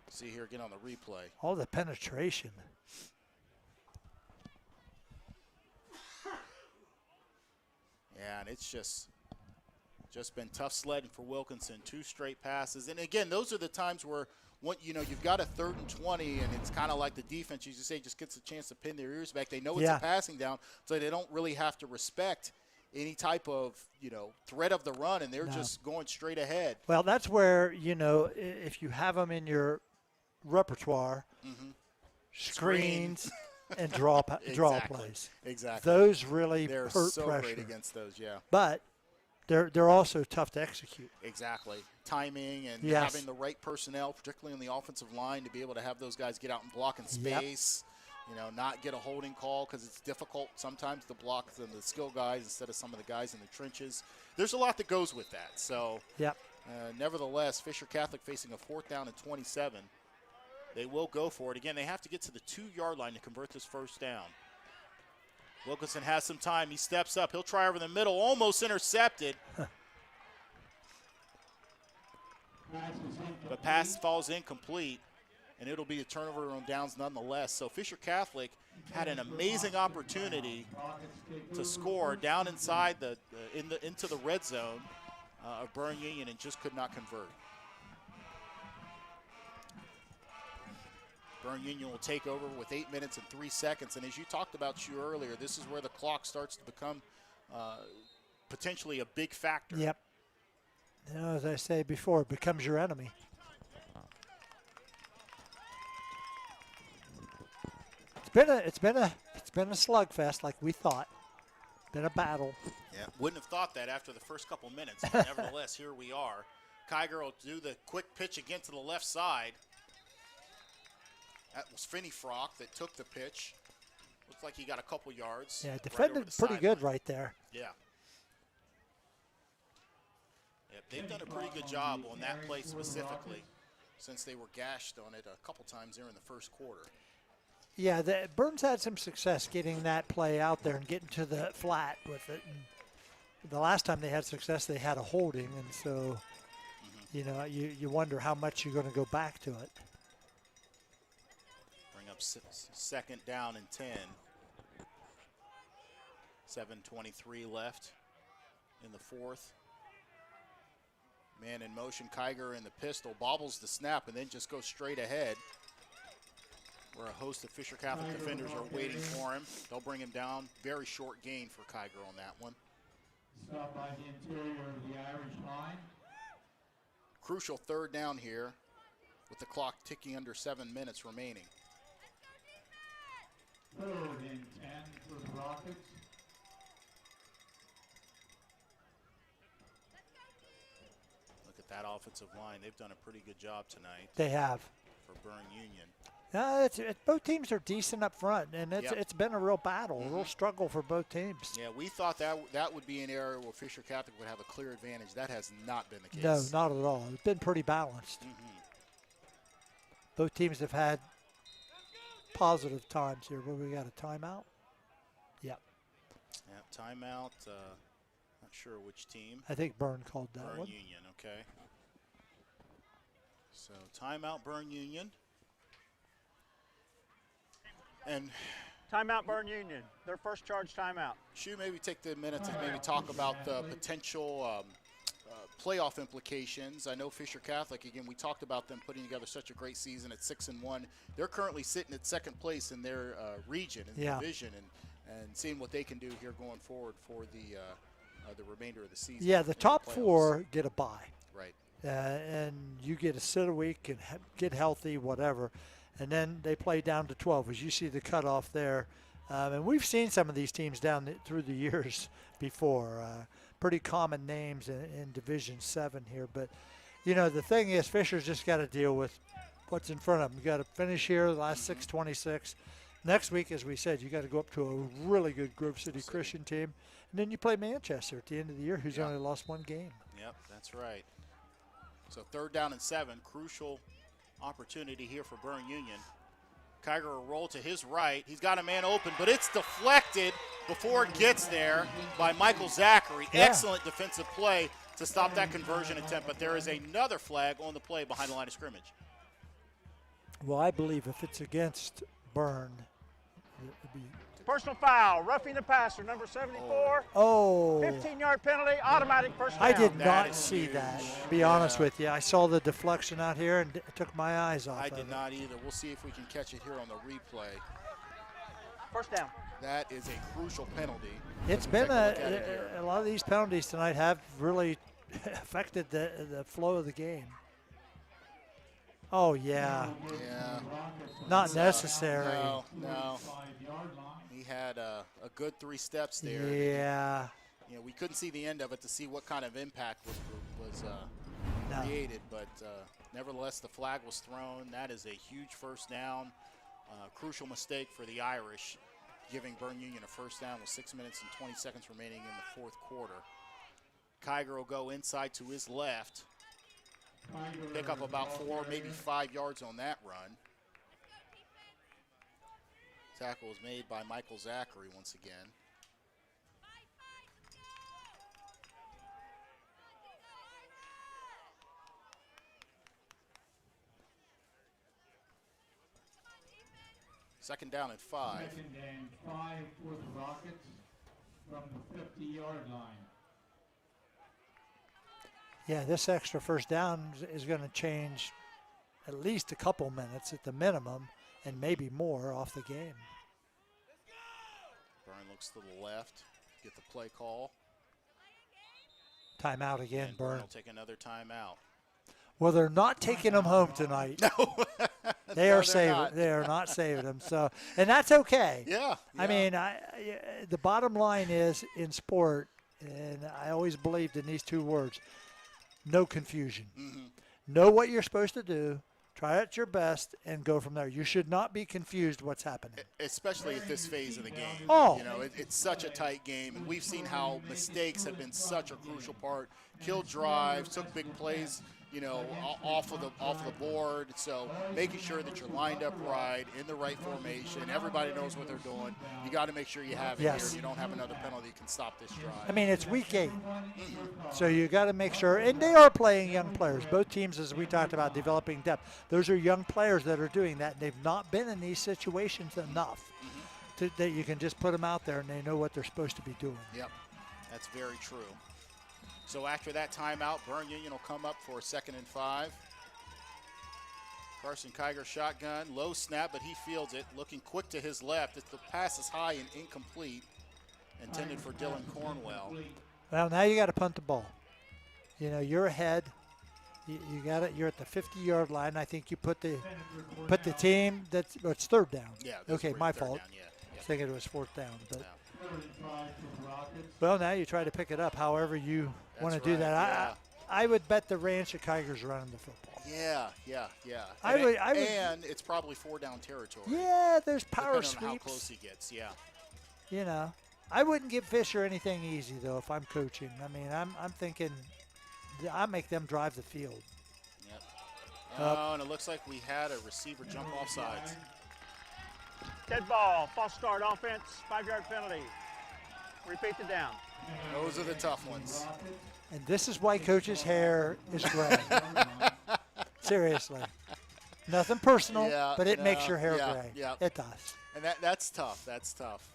See here again on the replay. All the penetration. Yeah, and it's just Just been tough sledding for Wilkinson. 2 straight passes. And, again, those are the times where, you've got a 3rd and 20, and it's kind of like the defense, you say, just gets a chance to pin their ears back. They know it's a passing down, so they don't really have to respect any type of, threat of the run, and they're just going straight ahead. Well, that's where, if you have them in your repertoire, screens and draw plays. Exactly. Those really they're hurt so pressure. great against those, yeah. But they're also tough to execute. Exactly. Timing and Yes. having the right personnel, particularly on the offensive line, to be able to have those guys get out and block in space. Not get a holding call because it's difficult sometimes to block the skill guys instead of some of the guys in the trenches. There's a lot that goes with that. So, nevertheless, Fisher Catholic facing a 4th down and 27. They will go for it. Again, they have to get to the 2-yard line to convert this 1st down. Wilkinson has some time. He steps up. He'll try over the middle. Almost intercepted. But pass falls incomplete, and it'll be a turnover on downs nonetheless. So Fisher Catholic had an amazing opportunity to score down inside into the red zone of Berne Union and just could not convert. Berne Union will take over with 8 minutes and 3 seconds. And as you talked about, Shu, earlier, this is where the clock starts to become potentially a big factor. Yep. As I say before, it becomes your enemy. It's been a slugfest like we thought. Been a battle. Yeah, wouldn't have thought that after the first couple minutes. But nevertheless, here we are. Kiger will do the quick pitch again to the left side. That was Finney Frock that took the pitch. Looks like he got a couple yards. Yeah, defended pretty good right there. Yeah. Yep, they've done a pretty good job on that play specifically since they were gashed on it a couple times there in the first quarter. Yeah, Burns had some success getting that play out there and getting to the flat with it. And the last time they had success, they had a holding, and so, you wonder how much you're going to go back to it. Bring up 2nd down and 10. 7:23 left in the 4th. Man in motion, Kiger in the pistol, bobbles the snap, and then just goes straight ahead where a host of Fisher Catholic defenders are waiting for him. They'll bring him down. Very short gain for Kiger on that one. Stop by the interior of the Irish line. Crucial 3rd down here with the clock ticking under 7 minutes remaining. 3rd and 10 for the Rockets. Look at that offensive line. They've done a pretty good job tonight. They have. For Berne Union. Both teams are decent up front, and it's been a real battle, a real struggle for both teams. Yeah, we thought that would be an area where Fisher Catholic would have a clear advantage. That has not been the case. No, not at all. It's been pretty balanced. Both teams have had positive times here. Where we got a timeout? Yep. Yeah, timeout. Not sure which team. I think Berne called that Berne one. Union, okay. So timeout, Berne Union. And timeout, Berne Union. Their first charge timeout. Shu, maybe take the minute to maybe talk about the potential playoff implications. I know Fisher Catholic, again, we talked about them putting together such a great season at 6-1. They're currently sitting at 2nd place in their region, in the division, and seeing what they can do here going forward for the remainder of the season. Yeah, the top 4 get a bye. Right. And you get a sit a week and get healthy, whatever. And then they play down to 12, as you see the cutoff there. And we've seen some of these teams through the years before. Pretty common names in Division 7 here. But, the thing is, Fisher's just got to deal with what's in front of them. You got to finish here, the last 6:26. Next week, as we said, you got to go up to a really good Grove City Christian team. And then you play Manchester at the end of the year, who's only lost 1 game. Yep, that's right. So 3rd down and 7, crucial opportunity here for Berne Union. Kiger will roll to his right. He's got a man open, but it's deflected before it gets there by Michael Zachary. Yeah. Excellent defensive play to stop that conversion attempt, but there is another flag on the play behind the line of scrimmage. Well, I believe if it's against Berne, it would be Personal foul, roughing the passer, number 74. Oh. 15-yard penalty, automatic first down. I did not see that, to be honest with you. I saw the deflection out here and took my eyes off I of did it. not either. We'll see if we can catch it here on the replay. First down. That is a crucial penalty. It's been a lot of these penalties tonight have really affected the flow of the game. Oh, yeah. Yeah. Not necessary. No. He had a good 3 steps there. Yeah. You know, we couldn't see the end of it to see what kind of impact was created, but nevertheless, the flag was thrown. That is a huge first down. Crucial mistake for the Irish, giving Berne Union a first down with 6 minutes and 20 seconds remaining in the fourth quarter. Kiger will go inside to his left. Pick up about 4, maybe 5 yards on that run. Tackle was made by Michael Zachary once again. Second down and 5. Second and 5 for the Rockets from the 50-yard line. Yeah, this extra first down is going to change at least a couple minutes at the minimum and maybe more off the game. Berne looks to the left, get the play call. Timeout again, And Berne. will take another timeout. Well, they're not taking them home tonight. No. They No, are they're saving. not. They are not saving them. So, and that's okay. Yeah. I mean, the bottom line is in sport, and I always believed in these 2 words: no confusion. Know what you're supposed to do. Try at your best and go from there. You should not be confused what's happening. Especially at this phase of the game. Oh. You know, it's such a tight game, and we've seen how mistakes have been such a crucial part. Killed drives, took big plays, you know, off of the board. So making sure that you're lined up right, in the right formation, everybody knows what they're doing. You got to make sure you have it Yes. here. You don't have another penalty that can stop this drive. I mean, it's week 8. So you got to make sure, and they are playing young players. Both teams, as we talked about, developing depth. Those are young players that are doing that. They've not been in these situations enough that you can just put them out there and they know what they're supposed to be doing. Yep, that's very true. So after that timeout, Berne Union will come up for a 2nd and 5. Carson Kiger shotgun, low snap, but he fields it. Looking quick to his left. The pass is high and incomplete. Intended for Dylan Cornwell. Well, now you got to punt the ball. You know, you're ahead. You got it. You're at the 50-yard line. I think you put the team that's it's 3rd down. Yeah. Okay, my fault. Down, yeah. I was thinking it was 4th down, but. Well, now you try to pick it up however you want to do right, that. yeah. I would bet the ranch of Kiger's running the football. Yeah. I would, and it's probably 4-down territory. Yeah, there's power depending on how sweeps. close he gets, yeah. You know, I wouldn't give Fisher anything easy, though, if I'm coaching. I mean, I'm thinking I make them drive the field. Yep. Oh, and it looks like we had a receiver jump off sides. Dead ball, false start offense, 5-yard penalty. Repeat the down. Those are the tough ones. And this is why coach's hair is gray. Seriously. Nothing personal, but it makes your hair gray. Yeah. It does. And that's tough. That's tough.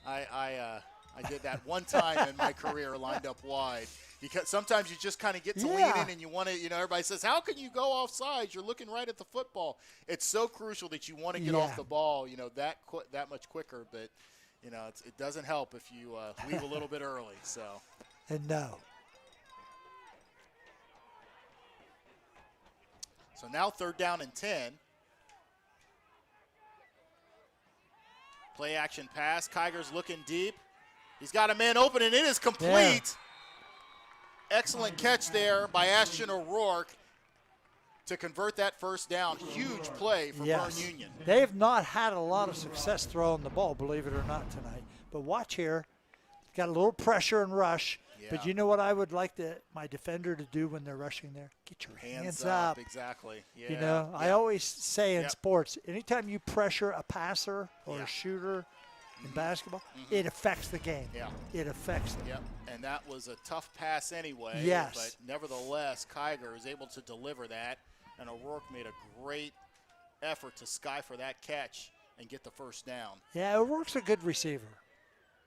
I did that one time in my career, lined up wide. Because sometimes you just kind of get to lean in and you want to, you know, everybody says, how can you go offside? You're looking right at the football. It's so crucial that you want to get off the ball, you know, that much quicker. But, you know, it doesn't help if you leave a little bit early. So. And no. So now 3rd down and 10. Play action pass. Kiger's looking deep. He's got a man open, and it is complete. Yeah. Excellent catch there by Ashton O'Rourke to convert that first down. Huge play for Berne Union. They have not had a lot of success throwing the ball, believe it or not, tonight. But watch here. Got a little pressure and rush. Yeah. But you know what I would like my defender to do when they're rushing there? Get your hands up. Exactly. Yeah. You know, I always say in sports, anytime you pressure a passer or a shooter in basketball, it affects the game. Yeah. It affects them. Yep. And that was a tough pass anyway. Yes. But nevertheless, Kiger was able to deliver that, and O'Rourke made a great effort to sky for that catch and get the first down. Yeah, O'Rourke's a good receiver.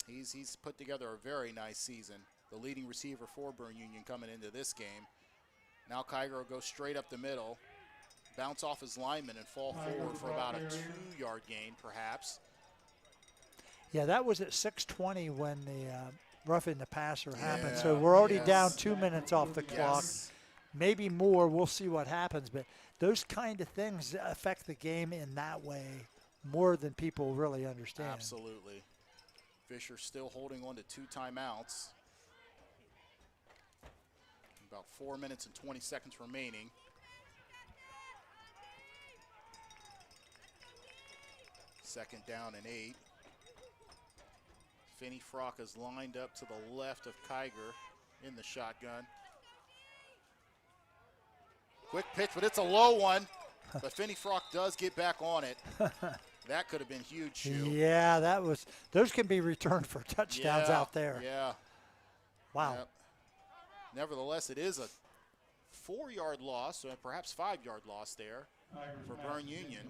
He's put together a very nice season. The leading receiver for Berne Union coming into this game. Now Kiger will go straight up the middle, bounce off his lineman and fall forward for about a 2-yard gain, perhaps. Yeah, that was at 6:20 when the roughing the passer happened. So we're already down 2 minutes off the clock. Maybe more. We'll see what happens. But those kind of things affect the game in that way more than people really understand. Absolutely. Fisher still holding on to 2 timeouts. About 4 minutes and 20 seconds remaining. Second down and 8. Finney Frock is lined up to the left of Kiger in the shotgun. Quick pitch, but it's a low one. But Finney Frock does get back on it. That could have been huge, Shu. Yeah, those can be returned for touchdowns out there. Yeah. Wow. Yep. Nevertheless, it is a 4-yard loss, or perhaps 5-yard loss there for Berne Union.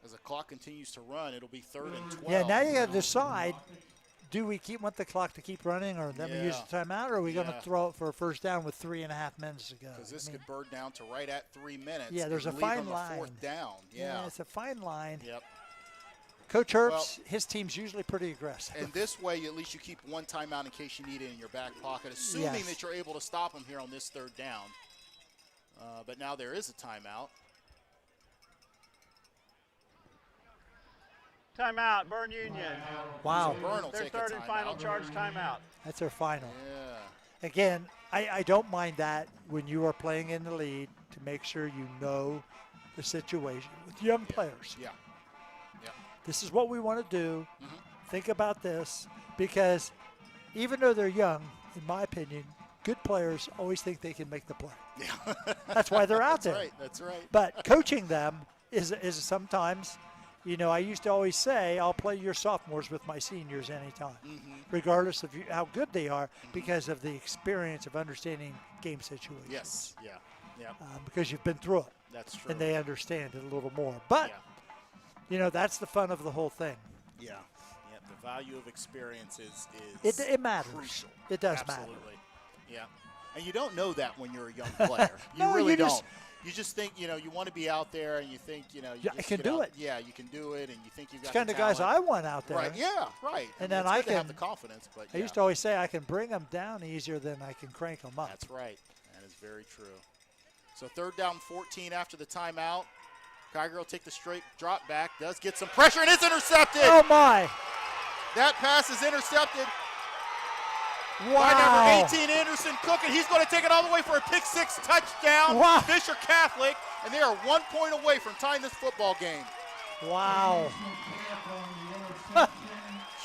As the clock continues to run, it'll be 3rd and 12. Yeah, now you got to decide, do we want the clock to keep running, or then we use the timeout, or are we going to throw it for a first down with 3.5 minutes to go? Because this could burn down to right at 3 minutes. Yeah, there's a and fine leave them line. 4th down. Yeah, it's a fine line. Yep. Coach Herbst, his team's usually pretty aggressive. And this way, at least you keep one timeout in case you need it in your back pocket, assuming that you're able to stop them here on this 3rd down. But now there is a timeout. Timeout, Berne Union. Wow. So Berne will Their take a 3rd and final charge timeout. That's their final. Yeah. Again, I don't mind that when you are playing in the lead to make sure you know the situation with young players. Yeah. This is what we want to do. Think about this, because even though they're young, in my opinion, good players always think they can make the play. Yeah. That's why they're out there. That's right. But coaching them is sometimes, I used to always say, I'll play your sophomores with my seniors anytime, regardless of how good they are, because of the experience of understanding game situations. Yes. Yeah. Because you've been through it. That's true. And they understand it a little more. But, that's the fun of the whole thing. Yeah. The value of experience is it matters. Crucial. It does Absolutely. matter. Yeah. And you don't know that when you're a young player. You No, really you don't. just- You just think, you want to be out there, and you think, you I can do it. Yeah, you can do it, and you think you've got It's kind the of guys talent. I want out there. Right, yeah, right. And then it's I good to can have the confidence, but I used to always say I can bring them down easier than I can crank them up. That's right. That is very true. So 3rd down 14 after the timeout. Kiger will take the straight drop back, does get some pressure, and it's intercepted. Oh, my. That pass is intercepted. Wow. By number 18, Anderson Cook, and he's going to take it all the way for a pick-6 touchdown. Wow. Fisher Catholic, and they are 1 point away from tying this football game. Wow.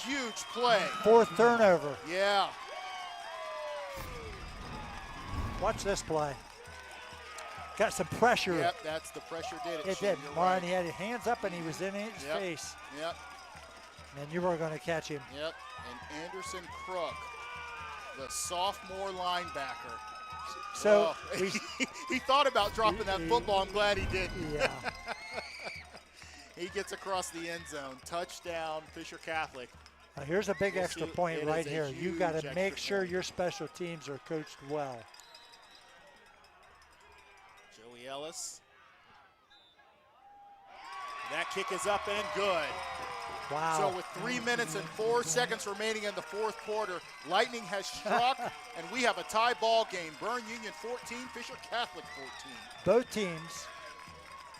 Huge play. 4th turnover. Yeah. Watch this play. Got some pressure. Yep, that's the pressure did it. It Shu, did. you're Martin, right. he had his hands up and he was in his Yep. face. Yep. And you were going to catch him. Yep. And Anderson Crook, the sophomore linebacker. So he thought about dropping that football. I'm glad he didn't. Yeah. He gets across the end zone. Touchdown, Fisher Catholic. Now here's a big We'll extra see. point It right is a here. You got huge to make extra sure point. your special teams are coached well. Joey Ellis. That kick is up and good. Wow. So with 3 minutes and 4 seconds remaining in the 4th quarter, Lightning has struck, and we have a tie ball game. Berne Union 14, Fisher Catholic 14. Both teams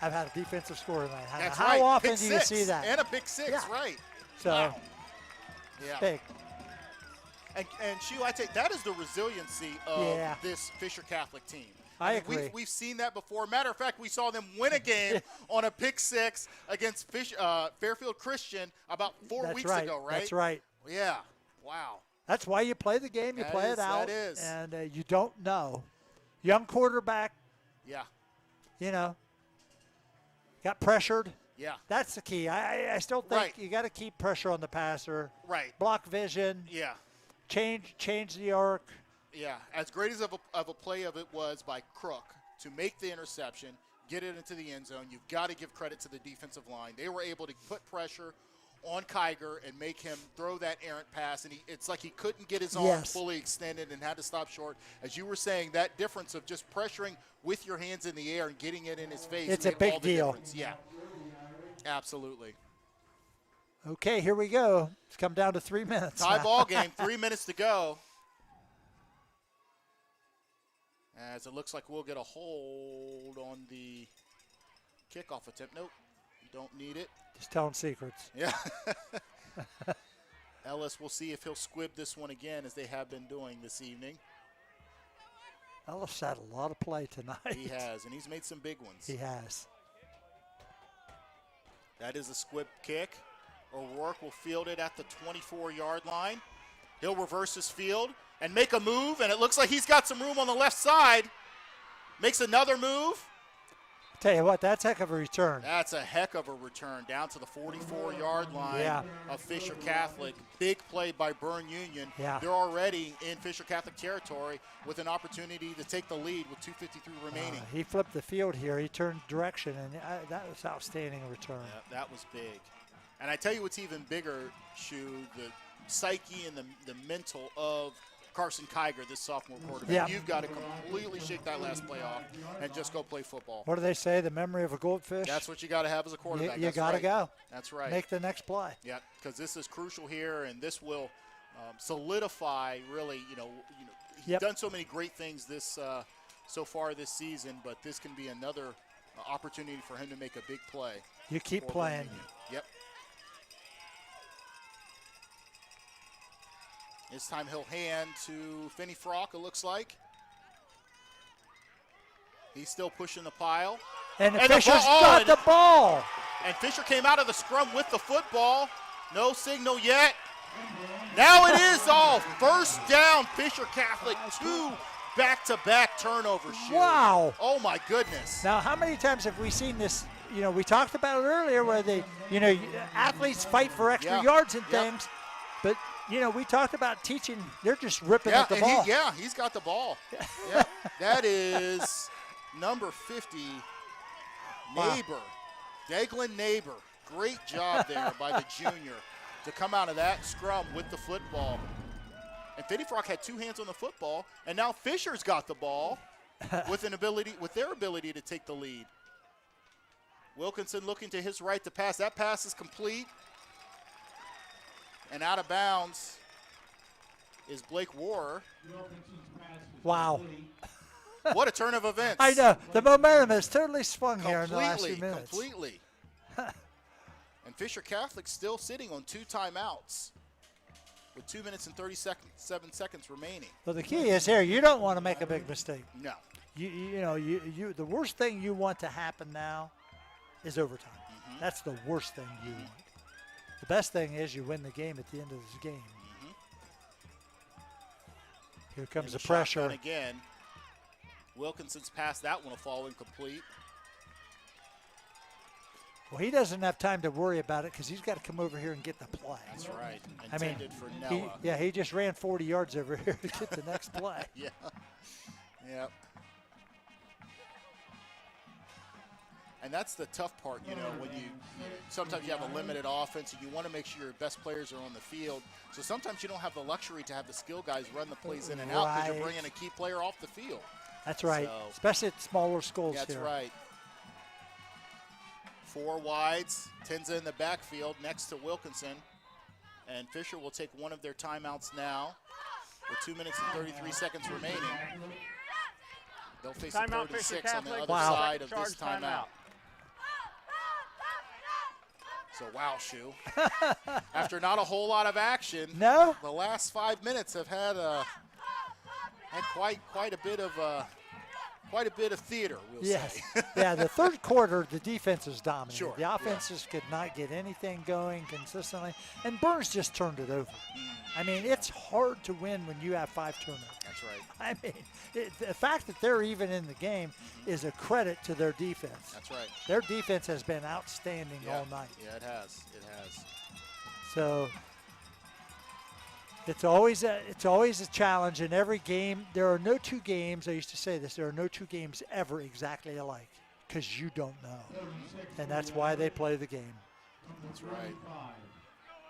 have had a defensive score tonight. That's How right. often Pick do you six. see that? And a pick 6, Yeah. right. So, Wow. Yeah. big. And Shu, I take that is the resiliency of Yeah. this Fisher Catholic team. I mean, agree. We've seen that before. Matter of fact, we saw them win a game on a pick 6 against Fairfield Christian about 4 That's weeks right. ago, right? That's right. Yeah. Wow. That's why you play the game. You That play is- it out. that is. And you don't know. Young quarterback, Yeah. got pressured. Yeah. That's the key. I still think Right. you got to keep pressure on the passer. Right. Block vision. Yeah. Change the arc. Yeah. As great as of a play of it was by Crook to make the interception, get it into the end zone. You've got to give credit to the defensive line. They were able to put pressure on Kiger and make him throw that errant pass, and it's like he couldn't get his arm fully extended and had to stop short. As you were saying, that difference of just pressuring with your hands in the air and getting it in his face, it's a made big all the deal. difference. Yeah, absolutely. Okay, here we go. It's come down to 3 minutes. Tie ball game, 3 minutes to go. As it looks like we'll get a hold on the kickoff attempt. Nope, don't need it. Just telling secrets. Yeah. Ellis, we'll see if he'll squib this one again, as they have been doing this evening. Ellis had a lot of play tonight. He has, and he's made some big ones. He has. That is a squib kick. O'Rourke will field it at the 24-yard line. He'll reverse his field and make a move, and it looks like he's got some room on the left side. Makes another move. Tell you what, that's a heck of a return. That's a heck of a return down to the 44-yard line of Fisher Catholic. Big play by Berne Union. Yeah. They're already in Fisher Catholic territory with an opportunity to take the lead with 2:53 remaining. He flipped the field here. He turned direction, and that was outstanding return. Yeah, that was big. And I tell you what's even bigger, Shu, the psyche and the mental of Carson Kiger, this sophomore quarterback. Yeah. You've got to completely shake that last play off and just go play football. What do they say? The memory of a goldfish? That's what you got to have as a quarterback. You got to go. That's right. Make the next play. Yeah, because this is crucial here, and this will solidify really, he's done so many great things this so far this season, but this can be another opportunity for him to make a big play. You keep playing. Yep. This time he'll hand to Finney Frock, it looks like. He's still pushing the pile. And Fisher's got the ball. And Fisher came out of the scrum with the football. No signal yet. Now it is all first down, Fisher Catholic. 2 back-to-back turnovers. Wow. Oh, my goodness. Now, how many times have we seen this? We talked about it earlier where they, athletes fight for extra yards and things. But, we talked about teaching. They're just ripping at the ball. He's got the ball. Yeah, that is number 50, Neighbor. Daglin Neighbor. Great job there by the junior to come out of that scrum with the football. And Finney Frock had 2 hands on the football, and now Fisher's got the ball with their ability to take the lead. Wilkinson looking to his right to pass. That pass is complete. And out of bounds is Blake Warrer. Wow. What a turn of events. I know. The momentum has totally swung here in the last few minutes. Completely. And Fisher Catholic still sitting on 2 timeouts with 2 minutes and 37 seconds remaining. Well, the key is here, you don't want to make a big mistake. No. The worst thing you want to happen now is overtime. Mm-hmm. That's the worst thing you want. The best thing is you win the game at the end of this game. Mm-hmm. Here comes the pressure. Again. Wilkinson's pass, that one will fall incomplete. Well, he doesn't have time to worry about it because he's got to come over here and get the play. That's right. Intended for Noah. He just ran 40 yards over here to get the next play. Yeah. Yep. And that's the tough part, when sometimes you have a limited offense and you want to make sure your best players are on the field. So sometimes you don't have the luxury to have the skill guys run the plays in and out because you're bringing a key player off the field. That's right, especially at smaller schools That's here. right. 4 wides, Tenza in the backfield next to Wilkinson. And Fisher will take one of their timeouts now with 2 minutes and 33 seconds remaining. They'll face a 36 on the other side of this timeout. So, wow, Shu. After not a whole lot of action, the last 5 minutes have had quite a bit of theater, we'll say. Yeah, the third quarter, the defense is dominating. Sure, the offenses could not get anything going consistently, and Burns just turned it over. I mean, it's hard to win when you have 5 turnovers. That's right. I mean, the fact that they're even in the game is a credit to their defense. That's right. Their defense has been outstanding all night. Yeah, it has. It has. So it's always a challenge in every game. There are no 2 games, I used to say this, there are no 2 games ever exactly alike. because you don't know. And that's why they play the game. That's right.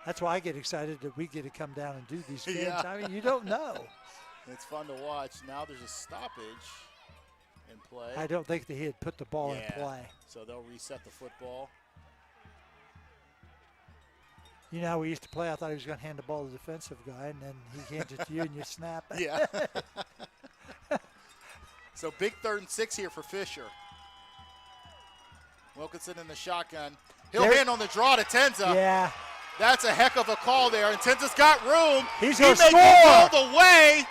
That's why I get excited that we get to come down and do these games. Yeah. I mean, you don't know. It's fun to watch. Now there's a stoppage in play. I don't think that he had put the ball in play. So they'll reset the football. You know how we used to play? I thought he was going to hand the ball to the defensive guy, and then he hands it to you and you snap it. Yeah. So big 3rd and 6 here for Fisher. Wilkinson in the shotgun. He'll hand on the draw to Tenza. Yeah. That's a heck of a call there, and Tenza's got room. He's he going to may score. go all the way.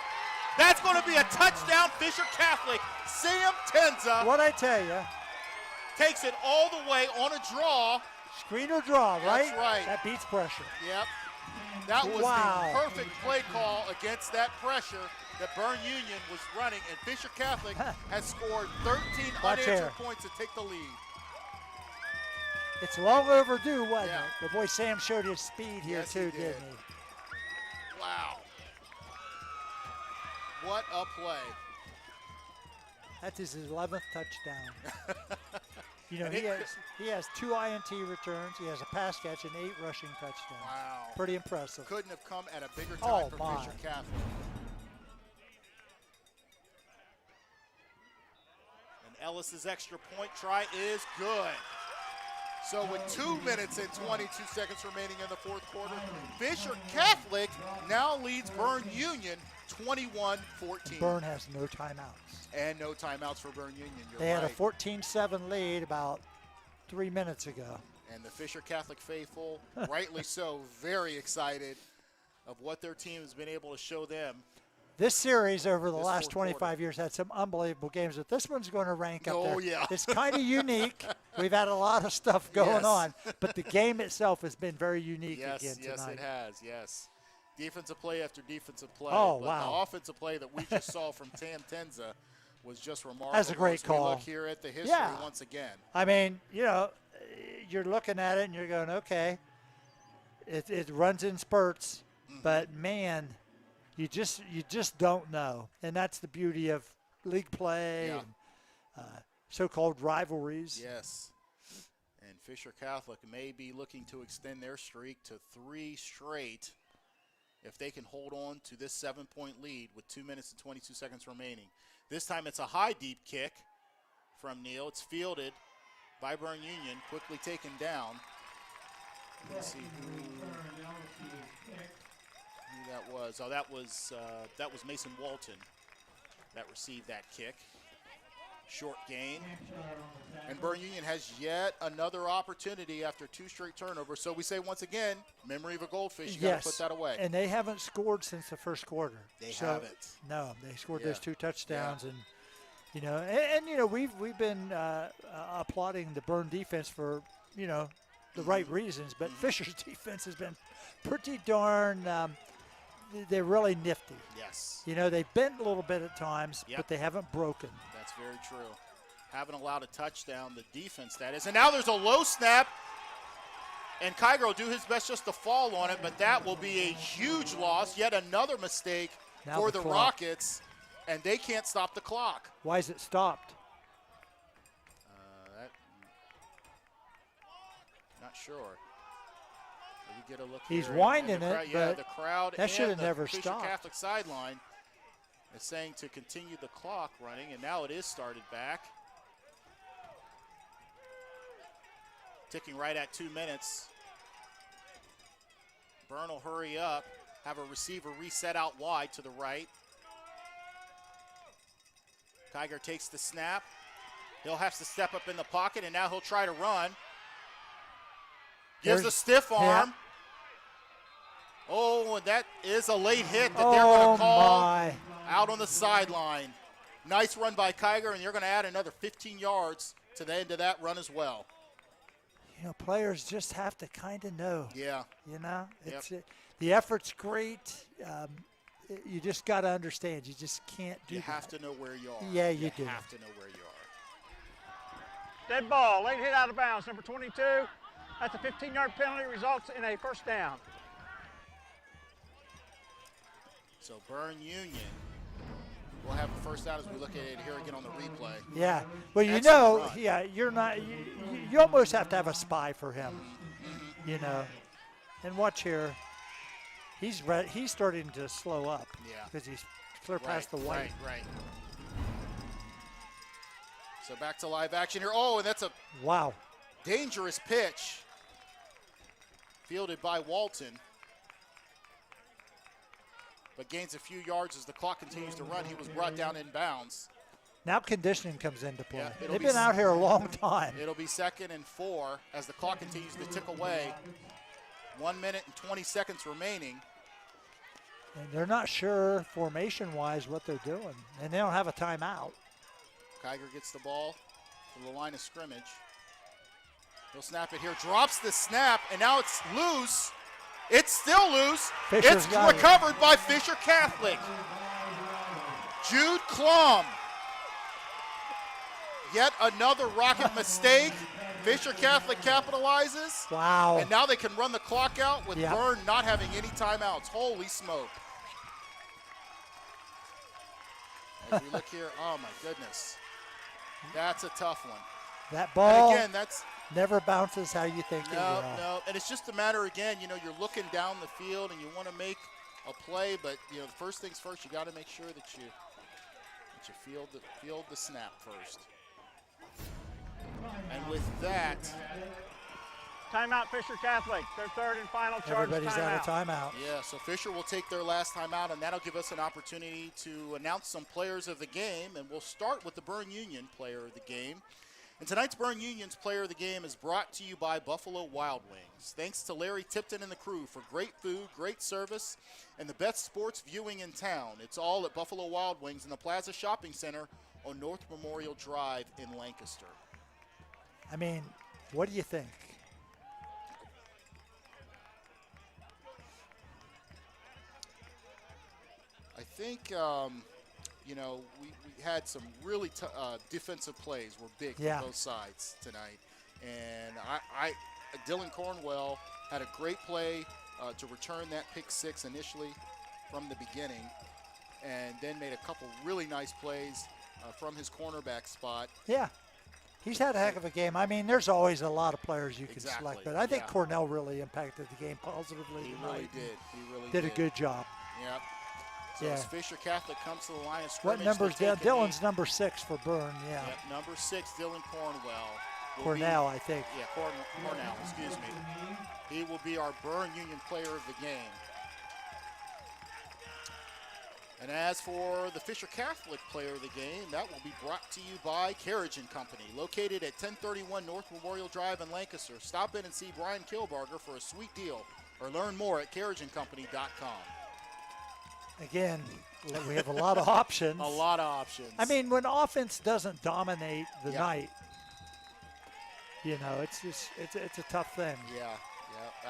That's going to be a touchdown, Fisher Catholic. Sam Tenza. What I tell you. Takes it all the way on a draw. Screen or draw, right? That's right. That beats pressure. Yep. That was Wow. the perfect play call against that pressure that Berne Union was running, and Fisher Catholic has scored 13 Watch unanswered here. points to take the lead. It's long overdue, wasn't Yeah. it? The boy Sam showed his speed here, Yes, too, he did. didn't he? Wow. What a play. That's his 11th touchdown. You know, And he has 2 INT returns. He has a pass catch and 8 rushing touchdowns. Wow. Pretty impressive. Couldn't have come at a bigger time for Fisher Catholic. And Ellis's extra point try is good. So with 2 minutes and 22 seconds remaining in the fourth quarter, Fisher Catholic now leads Berne Union 21-14. Berne has no timeouts. And no timeouts for Berne Union. You're They had a right. 14-7 lead about 3 minutes ago. And the Fisher Catholic faithful, rightly so, very excited of what their team has been able to show them. This series over the This last fourth 25 years had some unbelievable games, but this one's going to rank up there. Oh, yeah. It's kind of unique. We've had a lot of stuff going Yes. on, but the game itself has been very unique Yes, again tonight. yes, it has, yes. Defensive play after defensive play. Oh, but wow. the offensive play that we just saw from Tam Tenza was just remarkable. That's a great As call. We look here at the history Yeah. once again. I mean, you know, you're looking at it and you're going, okay, it runs in spurts, but man, you just don't know, and that's the beauty of league play Yeah. and so-called rivalries. Yes. And Fisher Catholic may be looking to extend their streak to 3 straight if they can hold on to this 7-point lead with 2 minutes and 22 seconds remaining. This time it's a high deep kick from Neal. It's fielded by Berne Union, quickly taken down. Let's see who that was. Oh, that was Mason Walton that received that kick. Short gain. And Berne Union has yet another opportunity after 2 straight turnovers. So we say once again, memory of a goldfish. You got to put that away. And they haven't scored since the first quarter. They So, haven't. No, they scored Yeah. those 2 touchdowns, and you know, and you know, we've been applauding the Berne defense for the right reasons, but Fisher's defense has been pretty darn. They're really nifty. Yes. You know, they bent a little bit at times, Yep. but they haven't broken. That's very true. Haven't allowed a touchdown, the defense that is. And now there's a low snap. And Kyger will do his best just to fall on it, but that will be a huge loss. Yet another mistake Now for the the clock. Rockets, and they can't stop the clock. Why is it stopped? Not sure. We get a look He's here, winding and the crowd, it, yeah, but the crowd that should and have the never Fisher stopped. Catholic sideline is saying to continue the clock running, and now it is started back. Ticking right at 2 minutes. Berne will hurry up, have a receiver reset out wide to the right. Kyger takes the snap. He'll have to step up in the pocket, and now he'll try to run. Gives a stiff arm. Oh, and that is a late hit that they're going to call out on the sideline. Nice run by Kyger, and you're going to add another 15 yards to the end of that run as well. You know, players just have to kind of know. Yeah. You know, it's the effort's great. You just got to understand. You just can't do You that. have to know where you are. Yeah, you do. You have to know where you are. Dead ball, late hit out of bounds, number 22. That's a 15-yard penalty, results in a first down. So Berne Union will have a first first down as we look at it here again on the replay. Yeah. Well, you Excellent know, run. yeah, you're not. You almost have to have a spy for him. You know. And watch here. He's starting to slow up. Yeah. Because he's clear past the white. Right. So back to live action here. Oh, and that's a Wow. dangerous pitch fielded by Walton. But gains a few yards as the clock continues to run. He was brought down in bounds. Now conditioning comes into play. Yeah, it'll They've be been out here a long time. It'll be 2nd and 4 as the clock continues to tick away. 1 minute and 20 seconds remaining. And they're not sure formation-wise what they're doing. And they don't have a timeout. Kiger gets the ball to the line of scrimmage. He'll snap it here, drops the snap, and now it's loose. It's still loose. Fisher's It's got it. recovered by Fisher Catholic. Jude Klum. Yet another Rocket mistake. Fisher Catholic capitalizes. Wow. And now they can run the clock out with Yep. Berne not having any timeouts. Holy smoke. As we look here, oh my goodness. That's a tough one. That ball And again, that's never bounces how you think it will. no. And it's just a matter, again, you know, you're looking down the field and you want to make a play, but, you know, the first things first, you got to make sure that you field the snap first. And with that, Timeout, Fisher Catholic. Their third and final charge. Everybody's out of timeout. yeah, so Fisher will take their last timeout, and that'll give us an opportunity to announce some players of the game, and we'll start with the Berne Union player of the game. And tonight's Berne Union's player of the game is brought to you by Buffalo Wild Wings. Thanks to Larry Tipton and the crew for great food, great service, and the best sports viewing in town. It's all at Buffalo Wild Wings in the Plaza Shopping Center on North Memorial Drive in Lancaster. I mean, what do you think? I think, you know, we had some really defensive plays were big Yeah. from both sides tonight. And Dylan Cornwell had a great play to return that pick six initially from the beginning, and then made a couple really nice plays from his cornerback spot. Yeah. He's had a heck of a game. I mean, there's always a lot of players you can select, but I think Cornell really impacted the game positively He tonight. really did. He really did a good job. Yep. So Yeah. as Fisher Catholic comes to the line of What scrimmage. number's to take a knee. Dylan's number 6 for Berne, yeah. Yep, number 6, Dylan Cornwell. will Cornell, be- I think. Yeah, Cornell, excuse me. He will be our Berne Union player of the game. And as for the Fisher Catholic player of the game, that will be brought to you by Carriage & Company, located at 1031 North Memorial Drive in Lancaster. Stop in and see Brian Kilbarger for a sweet deal, or learn more at carriageandcompany.com. Again, we have a lot of options. A lot of options. I mean, when offense doesn't dominate the Yeah. night, you know, it's just it's a tough thing. Yeah.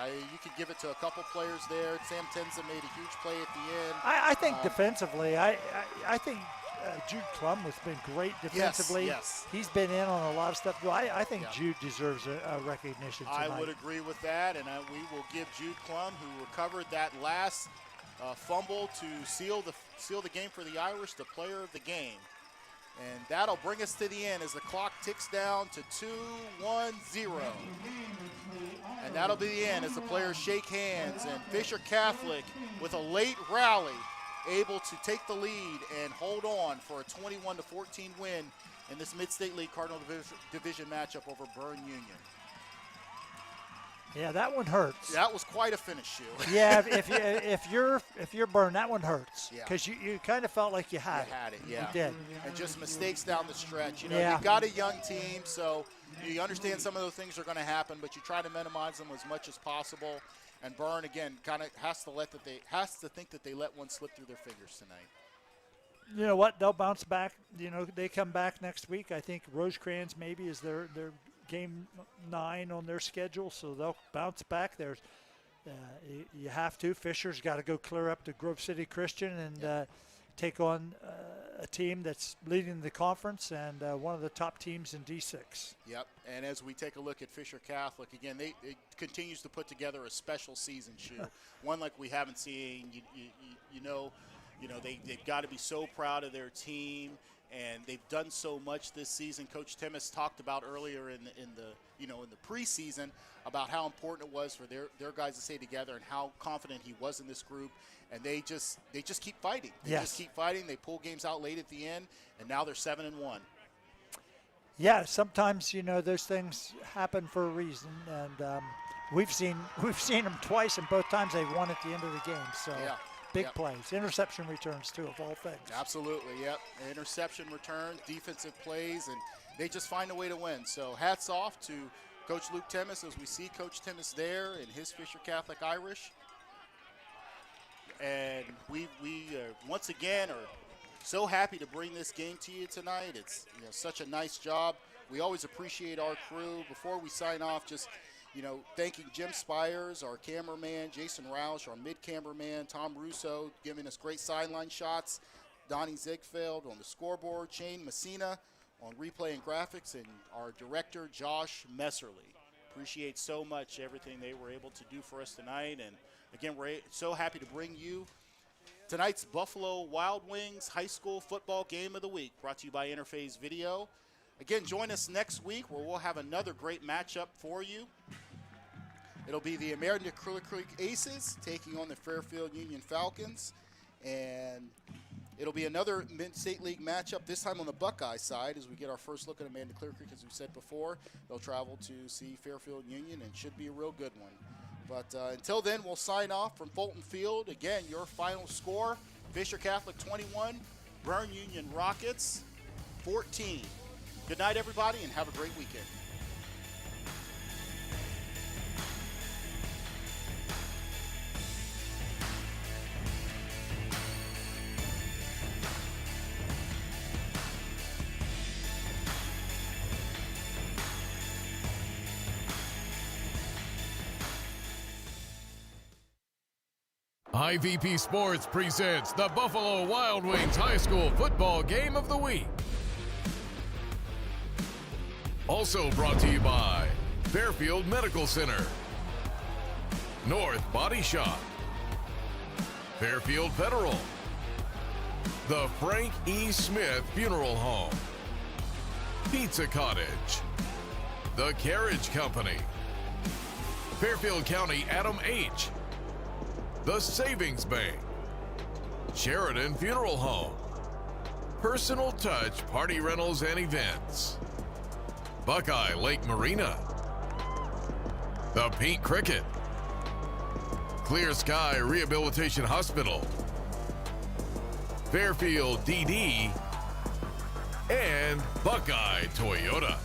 You could give it to a couple players there. Sam Tenza made a huge play at the end. I think defensively, I think Jude Klum has been great defensively. Yes. He's been in on a lot of stuff. I think Jude deserves a recognition tonight. I would agree with that, and we will give Jude Klum, who recovered that last fumble to seal the game for the Irish, the player of the game. And that'll bring us to the end as the clock ticks down to 2-1-0. And that'll be the end as the players shake hands, and Fisher Catholic, with a late rally, able to take the lead and hold on for a 21-14 win in this Mid-State League Cardinal Division matchup over Berne Union. Yeah, that one hurts. That was quite a finish, Shu. Yeah, if you're Berne, that one hurts Yeah. because you kind of felt like you had it. Yeah. You did. And just mistakes down the stretch. You know, Yeah. you've got a young team, so you understand some of those things are going to happen, but you try to minimize them as much as possible. And Berne, again, kind of has to think that they let one slip through their fingers tonight. You know what? They'll bounce back. You know, they come back next week. I think Rosecrans maybe is their game 9 on their schedule, so they'll bounce back. There's you have to. Fisher's got to go clear up to Grove City Christian and take on a team that's leading the conference and one of the top teams in D6. Yep, and as we take a look at Fisher Catholic, again, it continues to put together a special season, Shu. One like we haven't seen. You know, You know, they've got to be so proud of their team, and they've done so much this season. Coach Timmis talked about earlier in the preseason about how important it was for their guys to stay together and how confident he was in this group. And they just keep fighting. They just keep fighting. They pull games out late at the end, and now they're 7-1. Yeah, sometimes those things happen for a reason, and we've seen them twice, and both times they've won at the end of the game. So big plays, interception returns too, of all things. Absolutely, yep. Interception returns, defensive plays, and they just find a way to win. So hats off to Coach Luke Timmis as we see Coach Timmis there in his Fisher Catholic Irish. And we once again are so happy to bring this game to you tonight. It's such a nice job. We always appreciate our crew. Before we sign off, just thanking Jim Spires, our cameraman, Jason Roush, our mid-cameraman, Tom Russo, giving us great sideline shots, Donnie Ziegfeld on the scoreboard, Shane Messina on replay and graphics, and our director, Josh Messerly. Appreciate so much everything they were able to do for us tonight. And again, we're so happy to bring you tonight's Buffalo Wild Wings High School Football Game of the Week, brought to you by Interface Video. Again, join us next week where we'll have another great matchup for you. It'll be the American Clear Creek Aces taking on the Fairfield Union Falcons. And it'll be another Mid-State League matchup, this time on the Buckeye side, as we get our first look at Amanda Clear Creek. As we said before, they'll travel to see Fairfield Union, and should be a real good one. But until then, we'll sign off from Fulton Field. Again, your final score, Fisher Catholic 21, Berne Union Rockets 14. Good night, everybody, and have a great weekend. IVP Sports presents the Buffalo Wild Wings High School Football Game of the Week. Also brought to you by Fairfield Medical Center, North Body Shop, Fairfield Federal, the Frank E. Smith Funeral Home, Pizza Cottage, the Carriage Company, Fairfield County Adam H., the Savings Bank, Sheridan Funeral Home, Personal Touch Party Rentals and Events, Buckeye Lake Marina, the Pink Cricket, Clear Sky Rehabilitation Hospital, Fairfield DD, and Buckeye Toyota.